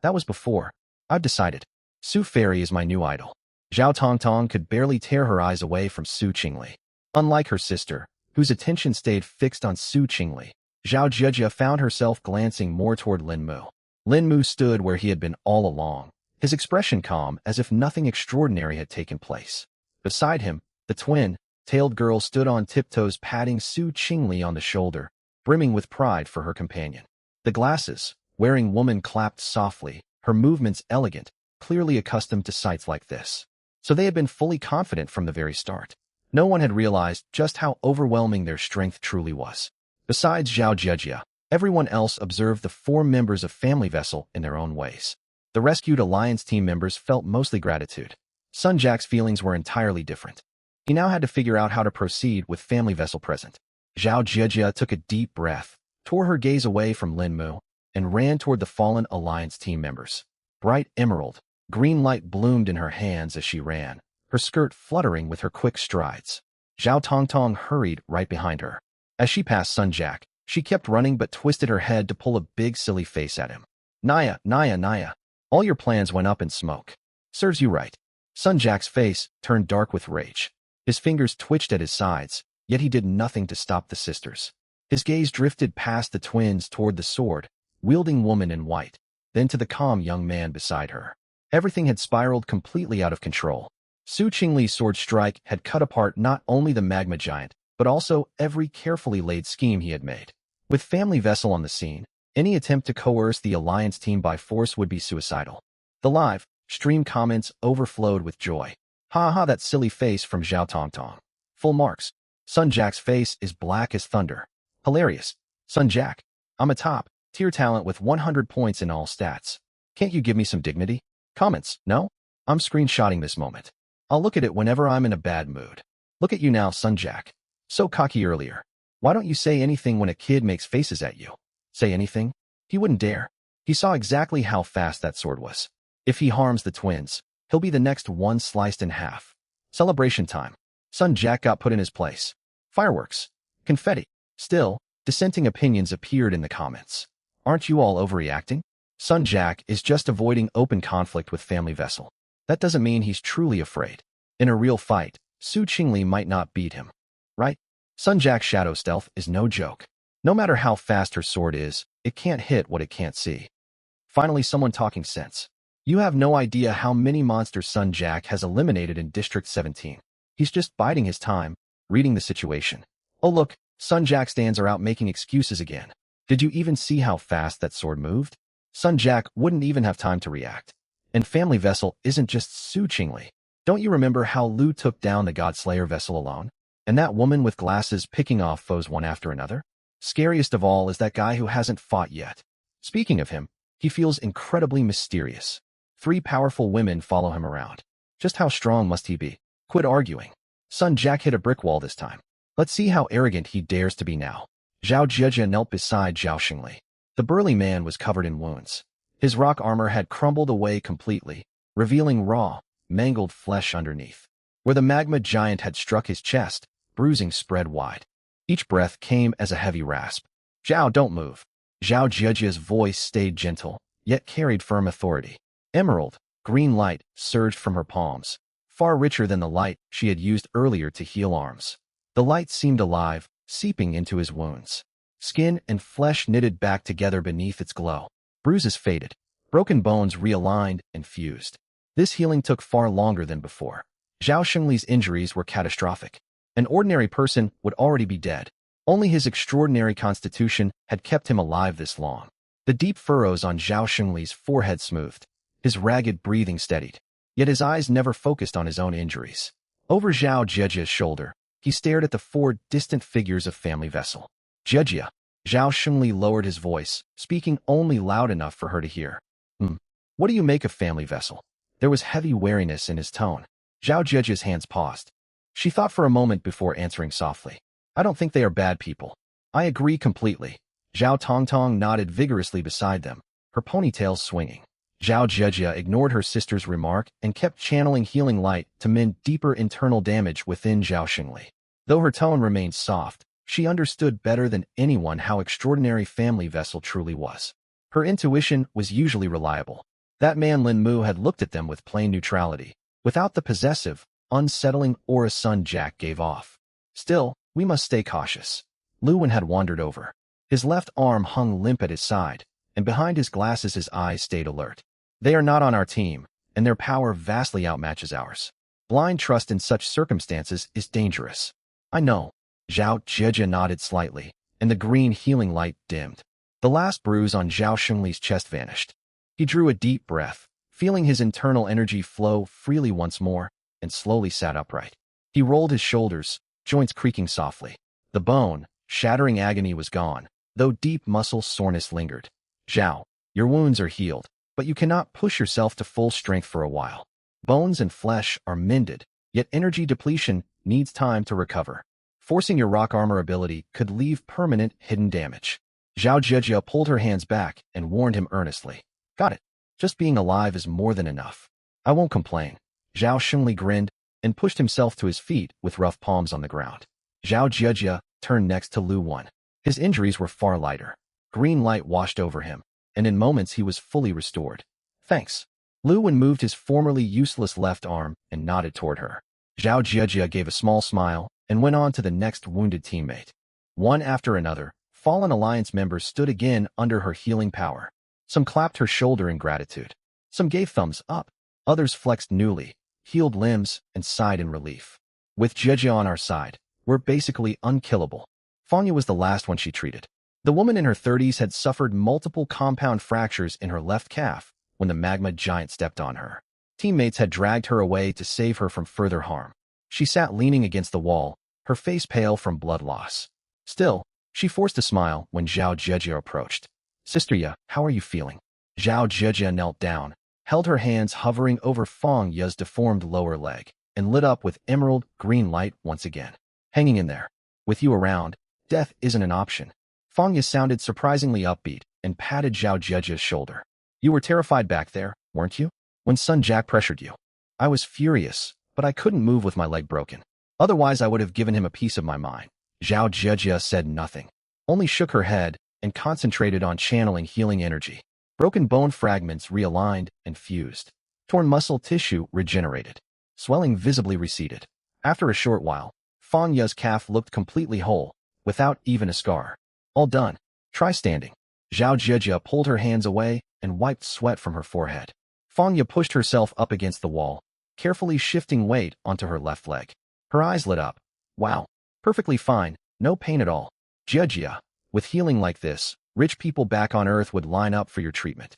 That was before. I've decided. Su Fairy is my new idol. Zhao Tongtong could barely tear her eyes away from Su Qingli. Unlike her sister, whose attention stayed fixed on Su Qingli, Zhao Jijia found herself glancing more toward Lin Mu. Lin Mu stood where he had been all along, his expression calm as if nothing extraordinary had taken place. Beside him, the twin-tailed girl stood on tiptoes patting Su Qingli on the shoulder, brimming with pride for her companion. The glasses-wearing woman clapped softly, her movements elegant, clearly accustomed to sights like this. So they had been fully confident from the very start. No one had realized just how overwhelming their strength truly was. Besides Zhao Jijia, everyone else observed the 4 members of Family Vessel in their own ways. The rescued Alliance team members felt mostly gratitude. Sun Jack's feelings were entirely different. He now had to figure out how to proceed with Family Vessel present. Zhao Jijia took a deep breath, tore her gaze away from Lin Mu, and ran toward the fallen Alliance team members. Bright emerald, green light bloomed in her hands as she ran, her skirt fluttering with her quick strides. Zhao Tongtong hurried right behind her. As she passed Sun Jack, she kept running but twisted her head to pull a big silly face at him. Naya, Naya, Naya. All your plans went up in smoke. Serves you right. Sun Jack's face turned dark with rage. His fingers twitched at his sides, yet he did nothing to stop the sisters. His gaze drifted past the twins toward the sword-wielding woman in white, then to the calm young man beside her. Everything had spiraled completely out of control. Su Qingli's sword strike had cut apart not only the magma giant, but also every carefully laid scheme he had made. With Family Vessel on the scene, any attempt to coerce the Alliance team by force would be suicidal. The live stream comments overflowed with joy. Ha ha, that silly face from Zhao Tongtong. Full marks. Sun Jack's face is black as thunder. Hilarious. Sun Jack, I'm a top tier talent with 100 points in all stats. Can't you give me some dignity? Comments, no? I'm screenshotting this moment. I'll look at it whenever I'm in a bad mood. Look at you now, Sun Jack. So cocky earlier. Why don't you say anything when a kid makes faces at you? Say anything? He wouldn't dare. He saw exactly how fast that sword was. If he harms the twins, he'll be the next one sliced in half. Celebration time. Sun Jack got put in his place. Fireworks. Confetti. Still, dissenting opinions appeared in the comments. Aren't you all overreacting? Sun Jack is just avoiding open conflict with Family Vessel. That doesn't mean he's truly afraid. In a real fight, Su Qingli might not beat him. Right? Sun Jack's shadow stealth is no joke. No matter how fast her sword is, it can't hit what it can't see. Finally, someone talking sense. You have no idea how many monsters Sun Jack has eliminated in District 17. He's just biding his time, reading the situation. Oh look, Sun Jack stands are out making excuses again. Did you even see how fast that sword moved? Sun Jack wouldn't even have time to react. And Family Vessel isn't just Su Qingli. Don't you remember how Lu took down the Godslayer Vessel alone? And that woman with glasses picking off foes one after another? Scariest of all is that guy who hasn't fought yet. Speaking of him, he feels incredibly mysterious. 3 powerful women follow him around. Just how strong must he be? Quit arguing. Sun Jack hit a brick wall this time. Let's see how arrogant he dares to be now. Zhao Jijia knelt beside Zhao Xingli. The burly man was covered in wounds. His rock armor had crumbled away completely, revealing raw, mangled flesh underneath. Where the magma giant had struck his chest, bruising spread wide. Each breath came as a heavy rasp. Zhao, don't move. Zhao Jijia's voice stayed gentle, yet carried firm authority. Emerald, green light surged from her palms, far richer than the light she had used earlier to heal arms. The light seemed alive, seeping into his wounds. Skin and flesh knitted back together beneath its glow. Bruises faded. Broken bones realigned and fused. This healing took far longer than before. Zhao Xingli's injuries were catastrophic. An ordinary person would already be dead. Only his extraordinary constitution had kept him alive this long. The deep furrows on Zhao Xingli's forehead smoothed. His ragged breathing steadied. Yet his eyes never focused on his own injuries. Over Zhao Jijia's shoulder, he stared at the 4 distant figures of Family Vessel. Jijia. Zhao Xingli lowered his voice, speaking only loud enough for her to hear. What do you make of Family Vessel? There was heavy wariness in his tone. Zhao Jijia's hands paused. She thought for a moment before answering softly. I don't think they are bad people. I agree completely. Zhao Tongtong nodded vigorously beside them, her ponytails swinging. Zhao Jijia ignored her sister's remark and kept channeling healing light to mend deeper internal damage within Zhao Xingli. Though her tone remained soft, she understood better than anyone how extraordinary Family Vessel truly was. Her intuition was usually reliable. That man Lin Mu had looked at them with plain neutrality, without the possessive, unsettling aura Sun Jack gave off. Still, we must stay cautious. Lu Wen had wandered over. His left arm hung limp at his side, and behind his glasses his eyes stayed alert. They are not on our team, and their power vastly outmatches ours. Blind trust in such circumstances is dangerous. I know. Zhao Jieji nodded slightly, and the green healing light dimmed. The last bruise on Zhao Shunli's chest vanished. He drew a deep breath, feeling his internal energy flow freely once more, and slowly sat upright. He rolled his shoulders, joints creaking softly. The bone, shattering agony was gone, though deep muscle soreness lingered. Zhao, your wounds are healed, but you cannot push yourself to full strength for a while. Bones and flesh are mended, yet energy depletion needs time to recover. Forcing your rock armor ability could leave permanent hidden damage. Zhao Jieji pulled her hands back and warned him earnestly. Got it. Just being alive is more than enough. I won't complain. Zhao Shunli grinned and pushed himself to his feet with rough palms on the ground. Zhao Jieji turned next to Lu Wen. His injuries were far lighter. Green light washed over him, and in moments he was fully restored. Thanks. Lu Wen moved his formerly useless left arm and nodded toward her. Zhao Jieji gave a small smile and went on to the next wounded teammate. One after another, fallen alliance members stood again under her healing power. Some clapped her shoulder in gratitude. Some gave thumbs up. Others flexed newly, healed limbs, and sighed in relief. With Jieji on our side, we're basically unkillable. Fangya was the last one she treated. The woman in her 30s had suffered multiple compound fractures in her left calf when the magma giant stepped on her. Teammates had dragged her away to save her from further harm. She sat leaning against the wall, her face pale from blood loss. Still, she forced a smile when Zhao Jieji approached. Sister Ya, how are you feeling? Zhao Jieji knelt down, held her hands hovering over Fang Ya's deformed lower leg, and lit up with emerald green light once again. Hanging in there. With you around, death isn't an option. Fang Ya sounded surprisingly upbeat and patted Zhao Jieji's shoulder. You were terrified back there, weren't you? When Sun Jack pressured you. I was furious, but I couldn't move with my leg broken. Otherwise I would have given him a piece of my mind. Zhao Jieji said nothing, only shook her head and concentrated on channeling healing energy. Broken bone fragments realigned and fused. Torn muscle tissue regenerated. Swelling visibly receded. After a short while, Fang Ya's calf looked completely whole, without even a scar. All done. Try standing. Zhao Jieji pulled her hands away and wiped sweat from her forehead. Fang Ya pushed herself up against the wall, carefully shifting weight onto her left leg. Her eyes lit up. Wow. Perfectly fine, no pain at all. Jieji, with healing like this, rich people back on Earth would line up for your treatment.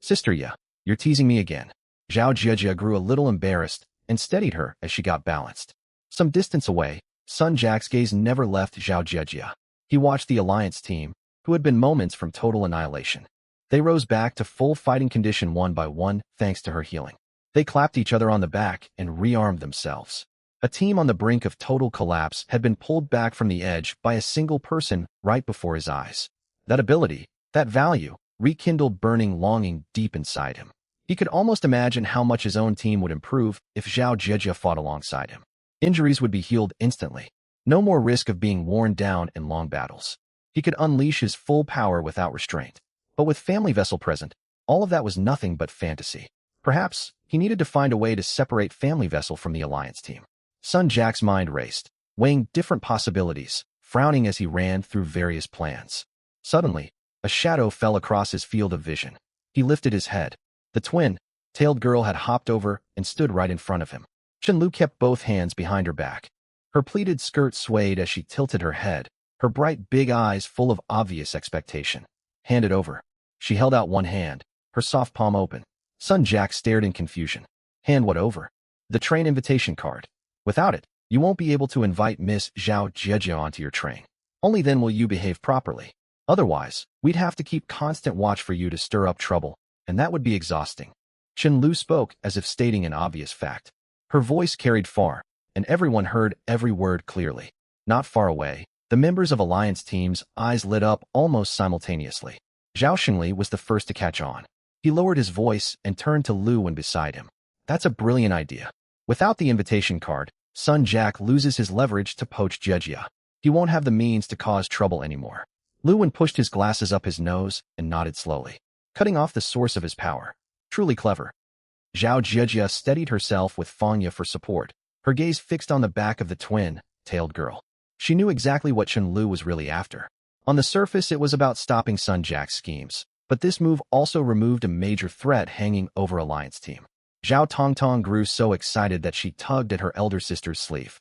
Sister Ya, you're teasing me again. Zhao Jieji grew a little embarrassed and steadied her as she got balanced. Some distance away, Sun Jack's gaze never left Zhao Jieji. He watched the Alliance team, who had been moments from total annihilation. They rose back to full fighting condition one by one thanks to her healing. They clapped each other on the back and rearmed themselves. A team on the brink of total collapse had been pulled back from the edge by a single person right before his eyes. That ability, that value, rekindled burning longing deep inside him. He could almost imagine how much his own team would improve if Zhao Jieji fought alongside him. Injuries would be healed instantly. No more risk of being worn down in long battles. He could unleash his full power without restraint. But with Family Vessel present, all of that was nothing but fantasy. Perhaps he needed to find a way to separate Family Vessel from the Alliance team. Sun Jack's mind raced, weighing different possibilities, frowning as he ran through various plans. Suddenly, a shadow fell across his field of vision. He lifted his head. The twin-tailed girl had hopped over and stood right in front of him. Chenlu kept both hands behind her back. Her pleated skirt swayed as she tilted her head, her bright big eyes full of obvious expectation. Hand it over. She held out one hand, her soft palm open. Sun Jack stared in confusion. Hand what over? The train invitation card. Without it, you won't be able to invite Miss Zhao Jieji onto your train. Only then will you behave properly. Otherwise, we'd have to keep constant watch for you to stir up trouble, and that would be exhausting. Chenlu spoke as if stating an obvious fact. Her voice carried far, and everyone heard every word clearly. Not far away, the members of Alliance team's eyes lit up almost simultaneously. Zhao Xingli was the first to catch on. He lowered his voice and turned to Lu Wen beside him. That's a brilliant idea. Without the invitation card, Sun Jack loses his leverage to poach Jejia. He won't have the means to cause trouble anymore. Luwen pushed his glasses up his nose and nodded slowly, cutting off the source of his power. Truly clever. Zhao Jejia steadied herself with Fanya for support, her gaze fixed on the back of the twin-tailed girl. She knew exactly what Chen Lu was really after. On the surface, it was about stopping Sun Jack's schemes, but this move also removed a major threat hanging over Alliance Team. Zhao Tongtong grew so excited that she tugged at her elder sister's sleeve.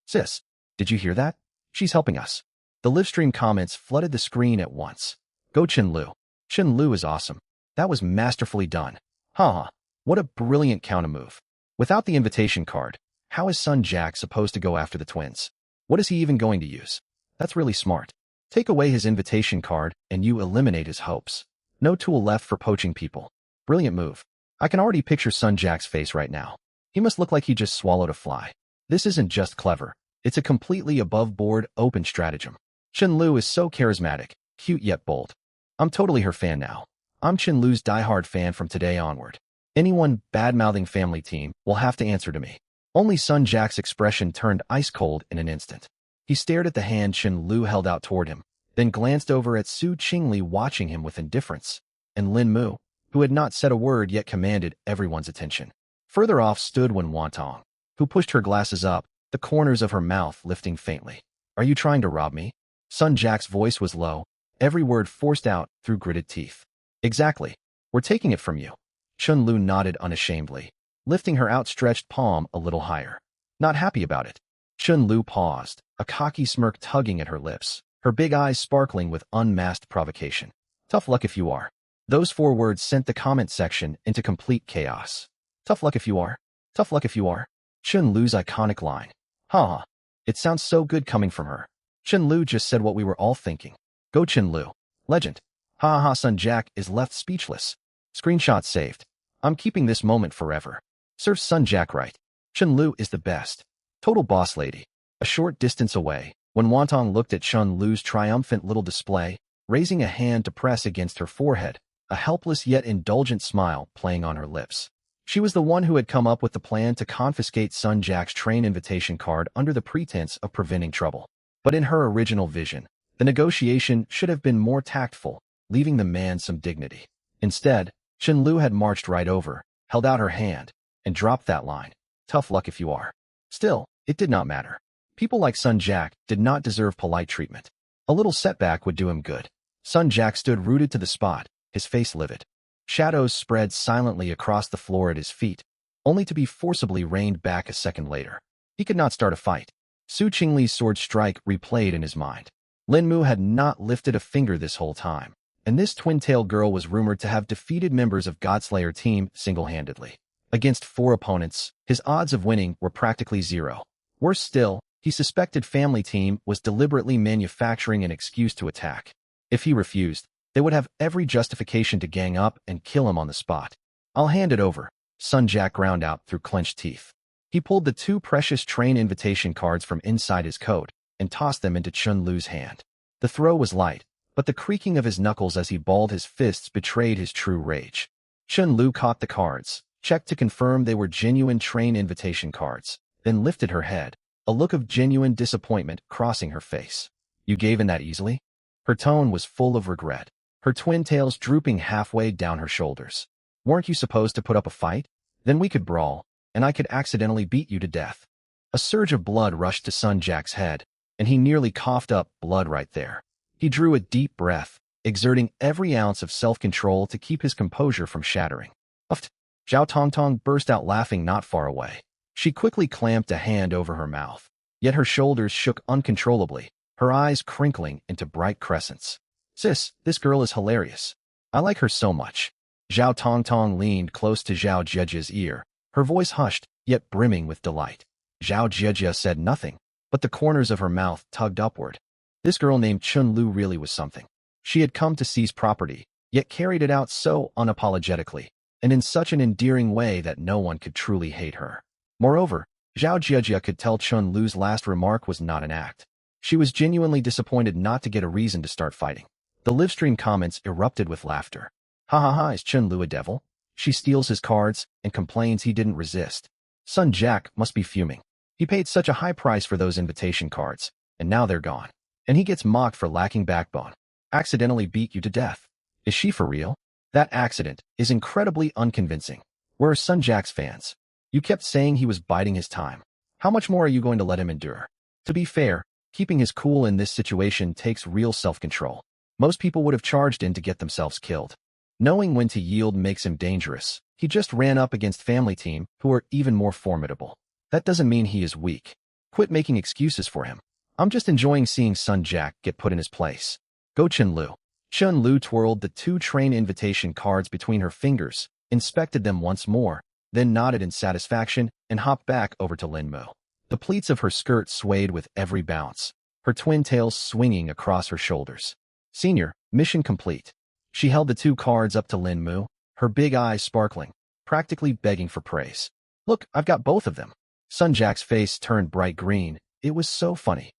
"Sis, did you hear that? She's helping us." The livestream comments flooded the screen at once. "Go Chen Lu. Chen Lu is awesome. That was masterfully done. Haha, what a brilliant counter-move. Without the invitation card, how is Sun Jack supposed to go after the twins? What is he even going to use? That's really smart. Take away his invitation card and you eliminate his hopes. No tool left for poaching people. Brilliant move. I can already picture Sun Jack's face right now. He must look like he just swallowed a fly. This isn't just clever. It's a completely above-board, open stratagem. Chen Lu is so charismatic, cute yet bold. I'm totally her fan now. I'm Chen Lu's diehard fan from today onward. Anyone bad-mouthing family team will have to answer to me." Only Sun Jack's expression turned ice-cold in an instant. He stared at the hand Chen Lu held out toward him, then glanced over at Su Qingli watching him with indifference, and Lin Mu, who had not said a word yet commanded everyone's attention. Further off stood Wen Wantong, who pushed her glasses up, the corners of her mouth lifting faintly. "Are you trying to rob me?" Sun Jack's voice was low, every word forced out through gritted teeth. "Exactly. We're taking it from you." Chen Lu nodded unashamedly, lifting her outstretched palm a little higher. Not happy about it. Chen Lu paused, a cocky smirk tugging at her lips, her big eyes sparkling with unmasked provocation. "Tough luck if you are." Those 4 words sent the comment section into complete chaos. Tough luck if you are. Tough luck if you are. Chen Lu's iconic line. Haha. It sounds so good coming from her. Chen Lu just said what we were all thinking. Go Chen Lu. Legend. Ha ha. Sun Jack is left speechless. Screenshot saved. I'm keeping this moment forever. Serves Sun Jack right. Chen Lu is the best. Total boss lady. A short distance away, when Wantong looked at Chen Lu's triumphant little display, raising a hand to press against her forehead, a helpless yet indulgent smile playing on her lips. She was the one who had come up with the plan to confiscate Sun Jack's train invitation card under the pretense of preventing trouble. But in her original vision, the negotiation should have been more tactful, leaving the man some dignity. Instead, Chen Lu had marched right over, held out her hand, and dropped that line. Tough luck if you are. Still, it did not matter. People like Sun Jack did not deserve polite treatment. A little setback would do him good. Sun Jack stood rooted to the spot, his face livid. Shadows spread silently across the floor at his feet, only to be forcibly reined back a second later. He could not start a fight. Su Qingli's sword strike replayed in his mind. Lin Mu had not lifted a finger this whole time, and this twin-tailed girl was rumored to have defeated members of Godslayer team single-handedly. Against 4 opponents, his odds of winning were practically 0. Worse still, he suspected family team was deliberately manufacturing an excuse to attack. If he refused, they would have every justification to gang up and kill him on the spot. I'll hand it over, Sun Jack ground out through clenched teeth. He pulled the 2 precious train invitation cards from inside his coat and tossed them into Chen Lu's hand. The throw was light, but the creaking of his knuckles as he balled his fists betrayed his true rage. Chen Lu caught the cards, checked to confirm they were genuine train invitation cards, then lifted her head, a look of genuine disappointment crossing her face. You gave in that easily? Her tone was full of regret, her twin tails drooping halfway down her shoulders. Weren't you supposed to put up a fight? Then we could brawl, and I could accidentally beat you to death. A surge of blood rushed to Sun Jack's head, and he nearly coughed up blood right there. He drew a deep breath, exerting every ounce of self-control to keep his composure from shattering. Uft! Zhao Tongtong burst out laughing not far away. She quickly clamped a hand over her mouth, yet her shoulders shook uncontrollably, her eyes crinkling into bright crescents. Sis, this girl is hilarious. I like her so much. Zhao Tongtong leaned close to Zhao Jiejia's ear, her voice hushed, yet brimming with delight. Zhao Jiejia said nothing, but the corners of her mouth tugged upward. This girl named Chen Lu really was something. She had come to seize property, yet carried it out so unapologetically, and in such an endearing way that no one could truly hate her. Moreover, Zhao Jiejia could tell Chen Lu's last remark was not an act. She was genuinely disappointed not to get a reason to start fighting. The livestream comments erupted with laughter. Ha ha ha, is Chen Lu a devil? She steals his cards and complains he didn't resist. Sun Jack must be fuming. He paid such a high price for those invitation cards, and now they're gone. And he gets mocked for lacking backbone. Accidentally beat you to death. Is she for real? That accident is incredibly unconvincing. Where are Sun Jack's fans? You kept saying he was biding his time. How much more are you going to let him endure? To be fair, keeping his cool in this situation takes real self-control. Most people would have charged in to get themselves killed. Knowing when to yield makes him dangerous. He just ran up against family team, who are even more formidable. That doesn't mean he is weak. Quit making excuses for him. I'm just enjoying seeing Sun Jack get put in his place. Go Chen-Lu. Chen-Lu twirled the 2 train invitation cards between her fingers, inspected them once more, then nodded in satisfaction and hopped back over to Lin Mu. The pleats of her skirt swayed with every bounce, her twin tails swinging across her shoulders. Senior, mission complete. She held the 2 cards up to Lin Mu, her big eyes sparkling, practically begging for praise. Look, I've got both of them. Sun Jack's face turned bright green. It was so funny.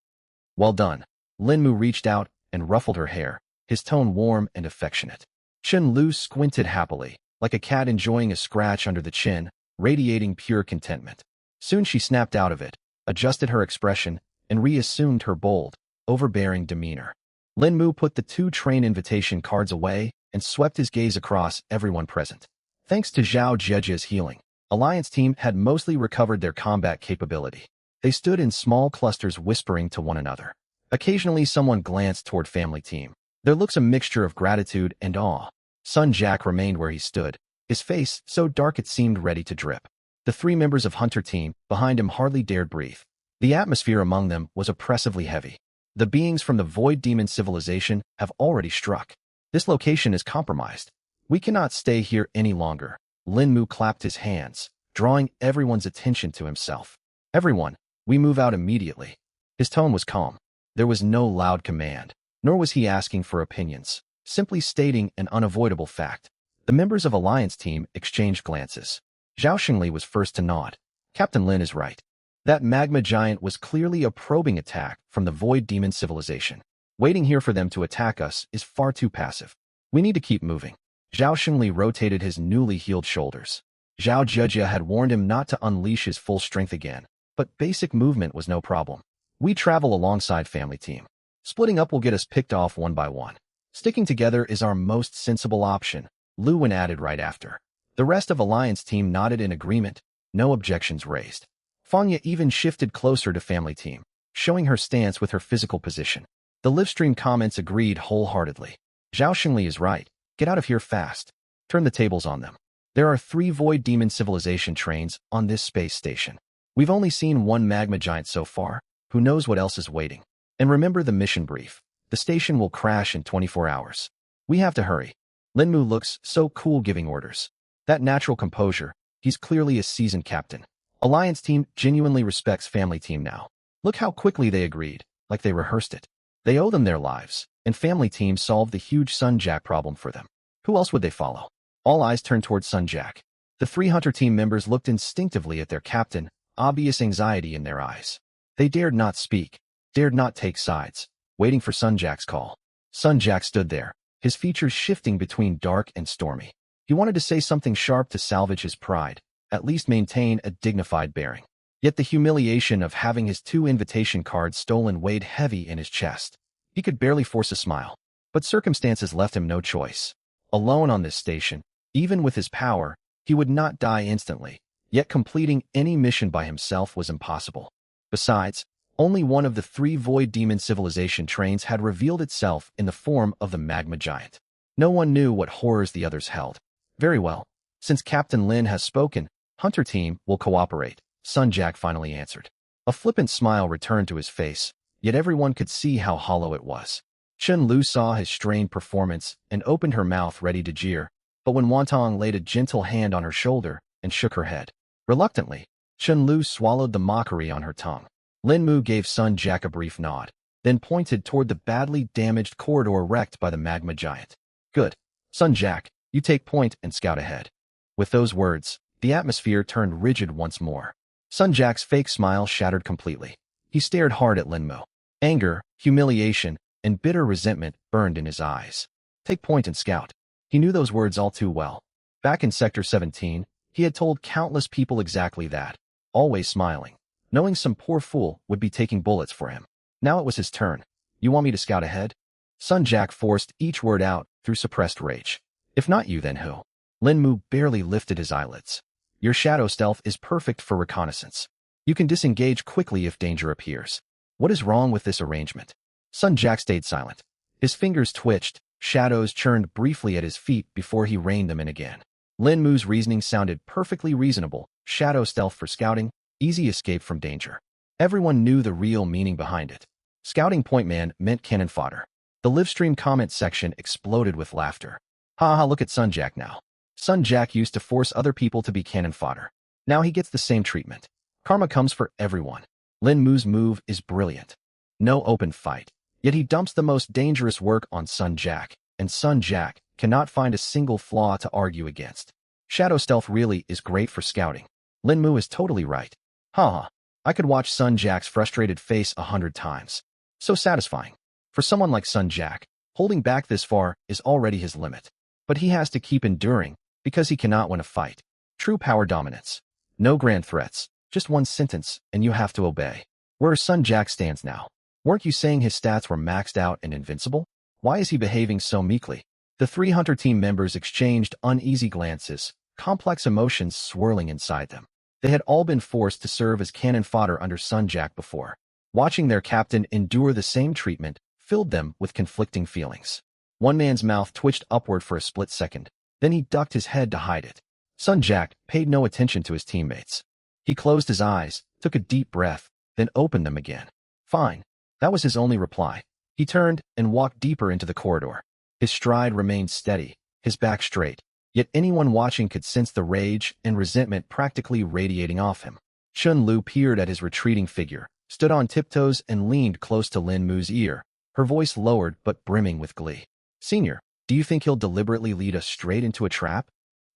Well done. Lin Mu reached out and ruffled her hair, his tone warm and affectionate. Chen-Lu squinted happily, like a cat enjoying a scratch under the chin, radiating pure contentment. Soon she snapped out of it, adjusted her expression, and reassumed her bold, overbearing demeanor. Lin Mu put the 2 train invitation cards away and swept his gaze across everyone present. Thanks to Zhao Zhejia's healing, Alliance team had mostly recovered their combat capability. They stood in small clusters whispering to one another. Occasionally someone glanced toward family team, their looks a mixture of gratitude and awe. Sun Jack remained where he stood, his face so dark it seemed ready to drip. The 3 members of Hunter team behind him hardly dared breathe. The atmosphere among them was oppressively heavy. The beings from the Void Demon civilization have already struck. This location is compromised. We cannot stay here any longer. Lin Mu clapped his hands, drawing everyone's attention to himself. Everyone, we move out immediately. His tone was calm. There was no loud command, nor was he asking for opinions, simply stating an unavoidable fact. The members of Alliance team exchanged glances. Zhao Xingli was first to nod. Captain Lin is right. That magma giant was clearly a probing attack from the Void Demon civilization. Waiting here for them to attack us is far too passive. We need to keep moving. Zhao Xingli rotated his newly healed shoulders. Zhao Zhejia had warned him not to unleash his full strength again, but basic movement was no problem. We travel alongside family team. Splitting up will get us picked off one by one. Sticking together is our most sensible option, Lu Wen added right after. The rest of Alliance team nodded in agreement, no objections raised. Fanya even shifted closer to family team, showing her stance with her physical position. The livestream comments agreed wholeheartedly. Zhao Xingli is right. Get out of here fast. Turn the tables on them. There are 3 Void Demon civilization trains on this space station. We've only seen 1 magma giant so far. Who knows what else is waiting? And remember the mission brief. The station will crash in 24 hours. We have to hurry. Lin Mu looks so cool giving orders. That natural composure, he's clearly a seasoned captain. Alliance team genuinely respects family team now. Look how quickly they agreed, like they rehearsed it. They owe them their lives, and family team solved the huge Sun Jack problem for them. Who else would they follow? All eyes turned towards Sun Jack. The 3 Hunter team members looked instinctively at their captain, obvious anxiety in their eyes. They dared not speak, dared not take sides, waiting for Sun Jack's call. Sun Jack stood there, his features shifting between dark and stormy. He wanted to say something sharp to salvage his pride, at least maintain a dignified bearing. Yet the humiliation of having his 2 invitation cards stolen weighed heavy in his chest. He could barely force a smile, but circumstances left him no choice. Alone on this station, even with his power, he would not die instantly, yet completing any mission by himself was impossible. Besides, only one of the 3 Void Demon civilization trains had revealed itself in the form of the magma giant. No one knew what horrors the others held. Very well. Since Captain Lin has spoken, Hunter team will cooperate, Sun Jack finally answered. A flippant smile returned to his face, yet everyone could see how hollow it was. Chen-Lu saw his strained performance and opened her mouth ready to jeer, but when Wantong laid a gentle hand on her shoulder and shook her head. Reluctantly, Chen-Lu swallowed the mockery on her tongue. Lin Mu gave Sun Jack a brief nod, then pointed toward the badly damaged corridor wrecked by the magma giant. Good. Sun Jack, you take point and scout ahead. With those words, the atmosphere turned rigid once more. Sun Jack's fake smile shattered completely. He stared hard at Lin Mu. Anger, humiliation, and bitter resentment burned in his eyes. Take point and scout. He knew those words all too well. Back in Sector 17, he had told countless people exactly that, always smiling. knowing some poor fool would be taking bullets for him. Now it was his turn. You want me to scout ahead? Sun Jack forced each word out through suppressed rage. If not you, then who? Lin Mu barely lifted his eyelids. Your shadow stealth is perfect for reconnaissance. You can disengage quickly if danger appears. What is wrong with this arrangement? Sun Jack stayed silent. His fingers twitched, shadows churned briefly at his feet before he reined them in again. Lin Mu's reasoning sounded perfectly reasonable. Shadow stealth for scouting, easy escape from danger. Everyone knew the real meaning behind it. Scouting point man meant cannon fodder. The livestream comment section exploded with laughter. Ha ha, look at Sun Jack now. Sun Jack used to force other people to be cannon fodder. Now he gets the same treatment. Karma comes for everyone. Lin Mu's move is brilliant. No open fight. Yet he dumps the most dangerous work on Sun Jack, and Sun Jack cannot find a single flaw to argue against. Shadow stealth really is great for scouting. Lin Mu is totally right. Ha. I could watch Sun Jack's frustrated face 100 times. So satisfying. For someone like Sun Jack, holding back this far is already his limit. But he has to keep enduring, because he cannot win a fight. True power dominance. No grand threats, just one sentence, and you have to obey. Where Sun Jack stands now. Weren't you saying his stats were maxed out and invincible? Why is he behaving so meekly? The 3 Hunter team members exchanged uneasy glances, complex emotions swirling inside them. They had all been forced to serve as cannon fodder under Sun Jack before. Watching their captain endure the same treatment filled them with conflicting feelings. One man's mouth twitched upward for a split second, then he ducked his head to hide it. Sun Jack paid no attention to his teammates. He closed his eyes, took a deep breath, then opened them again. Fine. That was his only reply. He turned and walked deeper into the corridor. His stride remained steady, his back straight, yet anyone watching could sense the rage and resentment practically radiating off him. Chun Lu peered at his retreating figure, stood on tiptoes and leaned close to Lin Mu's ear, her voice lowered but brimming with glee. Senior, do you think he'll deliberately lead us straight into a trap?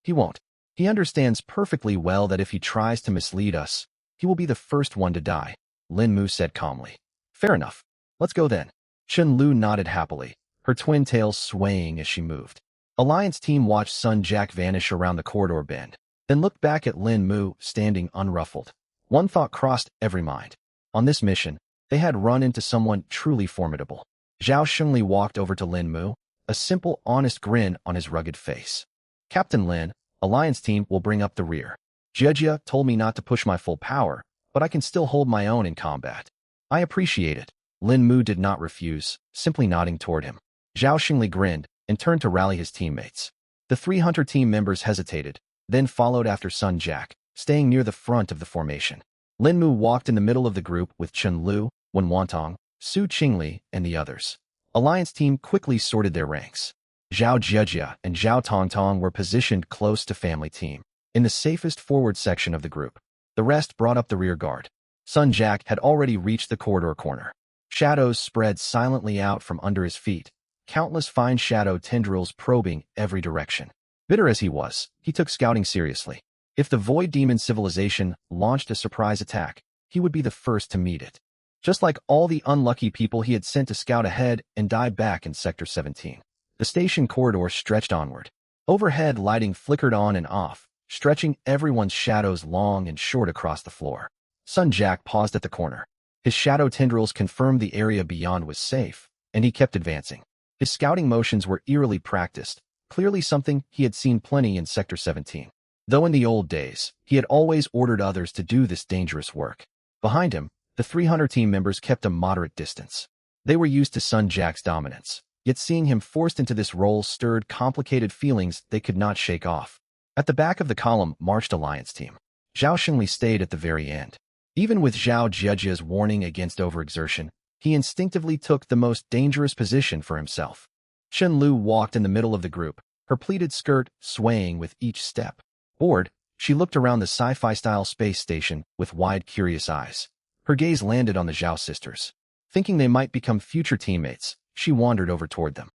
He won't. He understands perfectly well that if he tries to mislead us, he will be the first one to die, Lin Mu said calmly. Fair enough. Let's go then. Chun Lu nodded happily, her twin tails swaying as she moved. Alliance team watched Sun Jack vanish around the corridor bend, then looked back at Lin Mu standing unruffled. One thought crossed every mind. On this mission, they had run into someone truly formidable. Zhao Shengli walked over to Lin Mu, a simple, honest grin on his rugged face. Captain Lin, Alliance team will bring up the rear. Jia told me not to push my full power, but I can still hold my own in combat. I appreciate it. Lin Mu did not refuse, simply nodding toward him. Zhao Xingli grinned and turned to rally his teammates. The 3 Hunter team members hesitated, then followed after Sun Jack, staying near the front of the formation. Lin Mu walked in the middle of the group with Chun Lu, Wen Wantong, Su Qingli, and the others. Alliance team quickly sorted their ranks. Zhao Jia and Zhao Tongtong were positioned close to family team, in the safest forward section of the group. The rest brought up the rear guard. Sun Jack had already reached the corridor corner. Shadows spread silently out from under his feet, countless fine shadow tendrils probing every direction. Bitter as he was, he took scouting seriously. If the Void Demon civilization launched a surprise attack, he would be the first to meet it. Just like all the unlucky people he had sent to scout ahead and die back in Sector 17. The station corridor stretched onward. Overhead lighting flickered on and off, stretching everyone's shadows long and short across the floor. Sun Jack paused at the corner. His shadow tendrils confirmed the area beyond was safe, and he kept advancing. His scouting motions were eerily practiced, clearly something he had seen plenty in Sector 17. Though in the old days, he had always ordered others to do this dangerous work. Behind him, the 3 Hunter team members kept a moderate distance. They were used to Sun Jack's dominance, yet seeing him forced into this role stirred complicated feelings they could not shake off. At the back of the column marched Alliance team. Zhao Xingli stayed at the very end. Even with Zhao Jiajia's warning against overexertion, he instinctively took the most dangerous position for himself. Chun Lu walked in the middle of the group, her pleated skirt swaying with each step. Bored, she looked around the sci-fi-style space station with wide, curious eyes. Her gaze landed on the Zhao sisters. Thinking they might become future teammates, she wandered over toward them.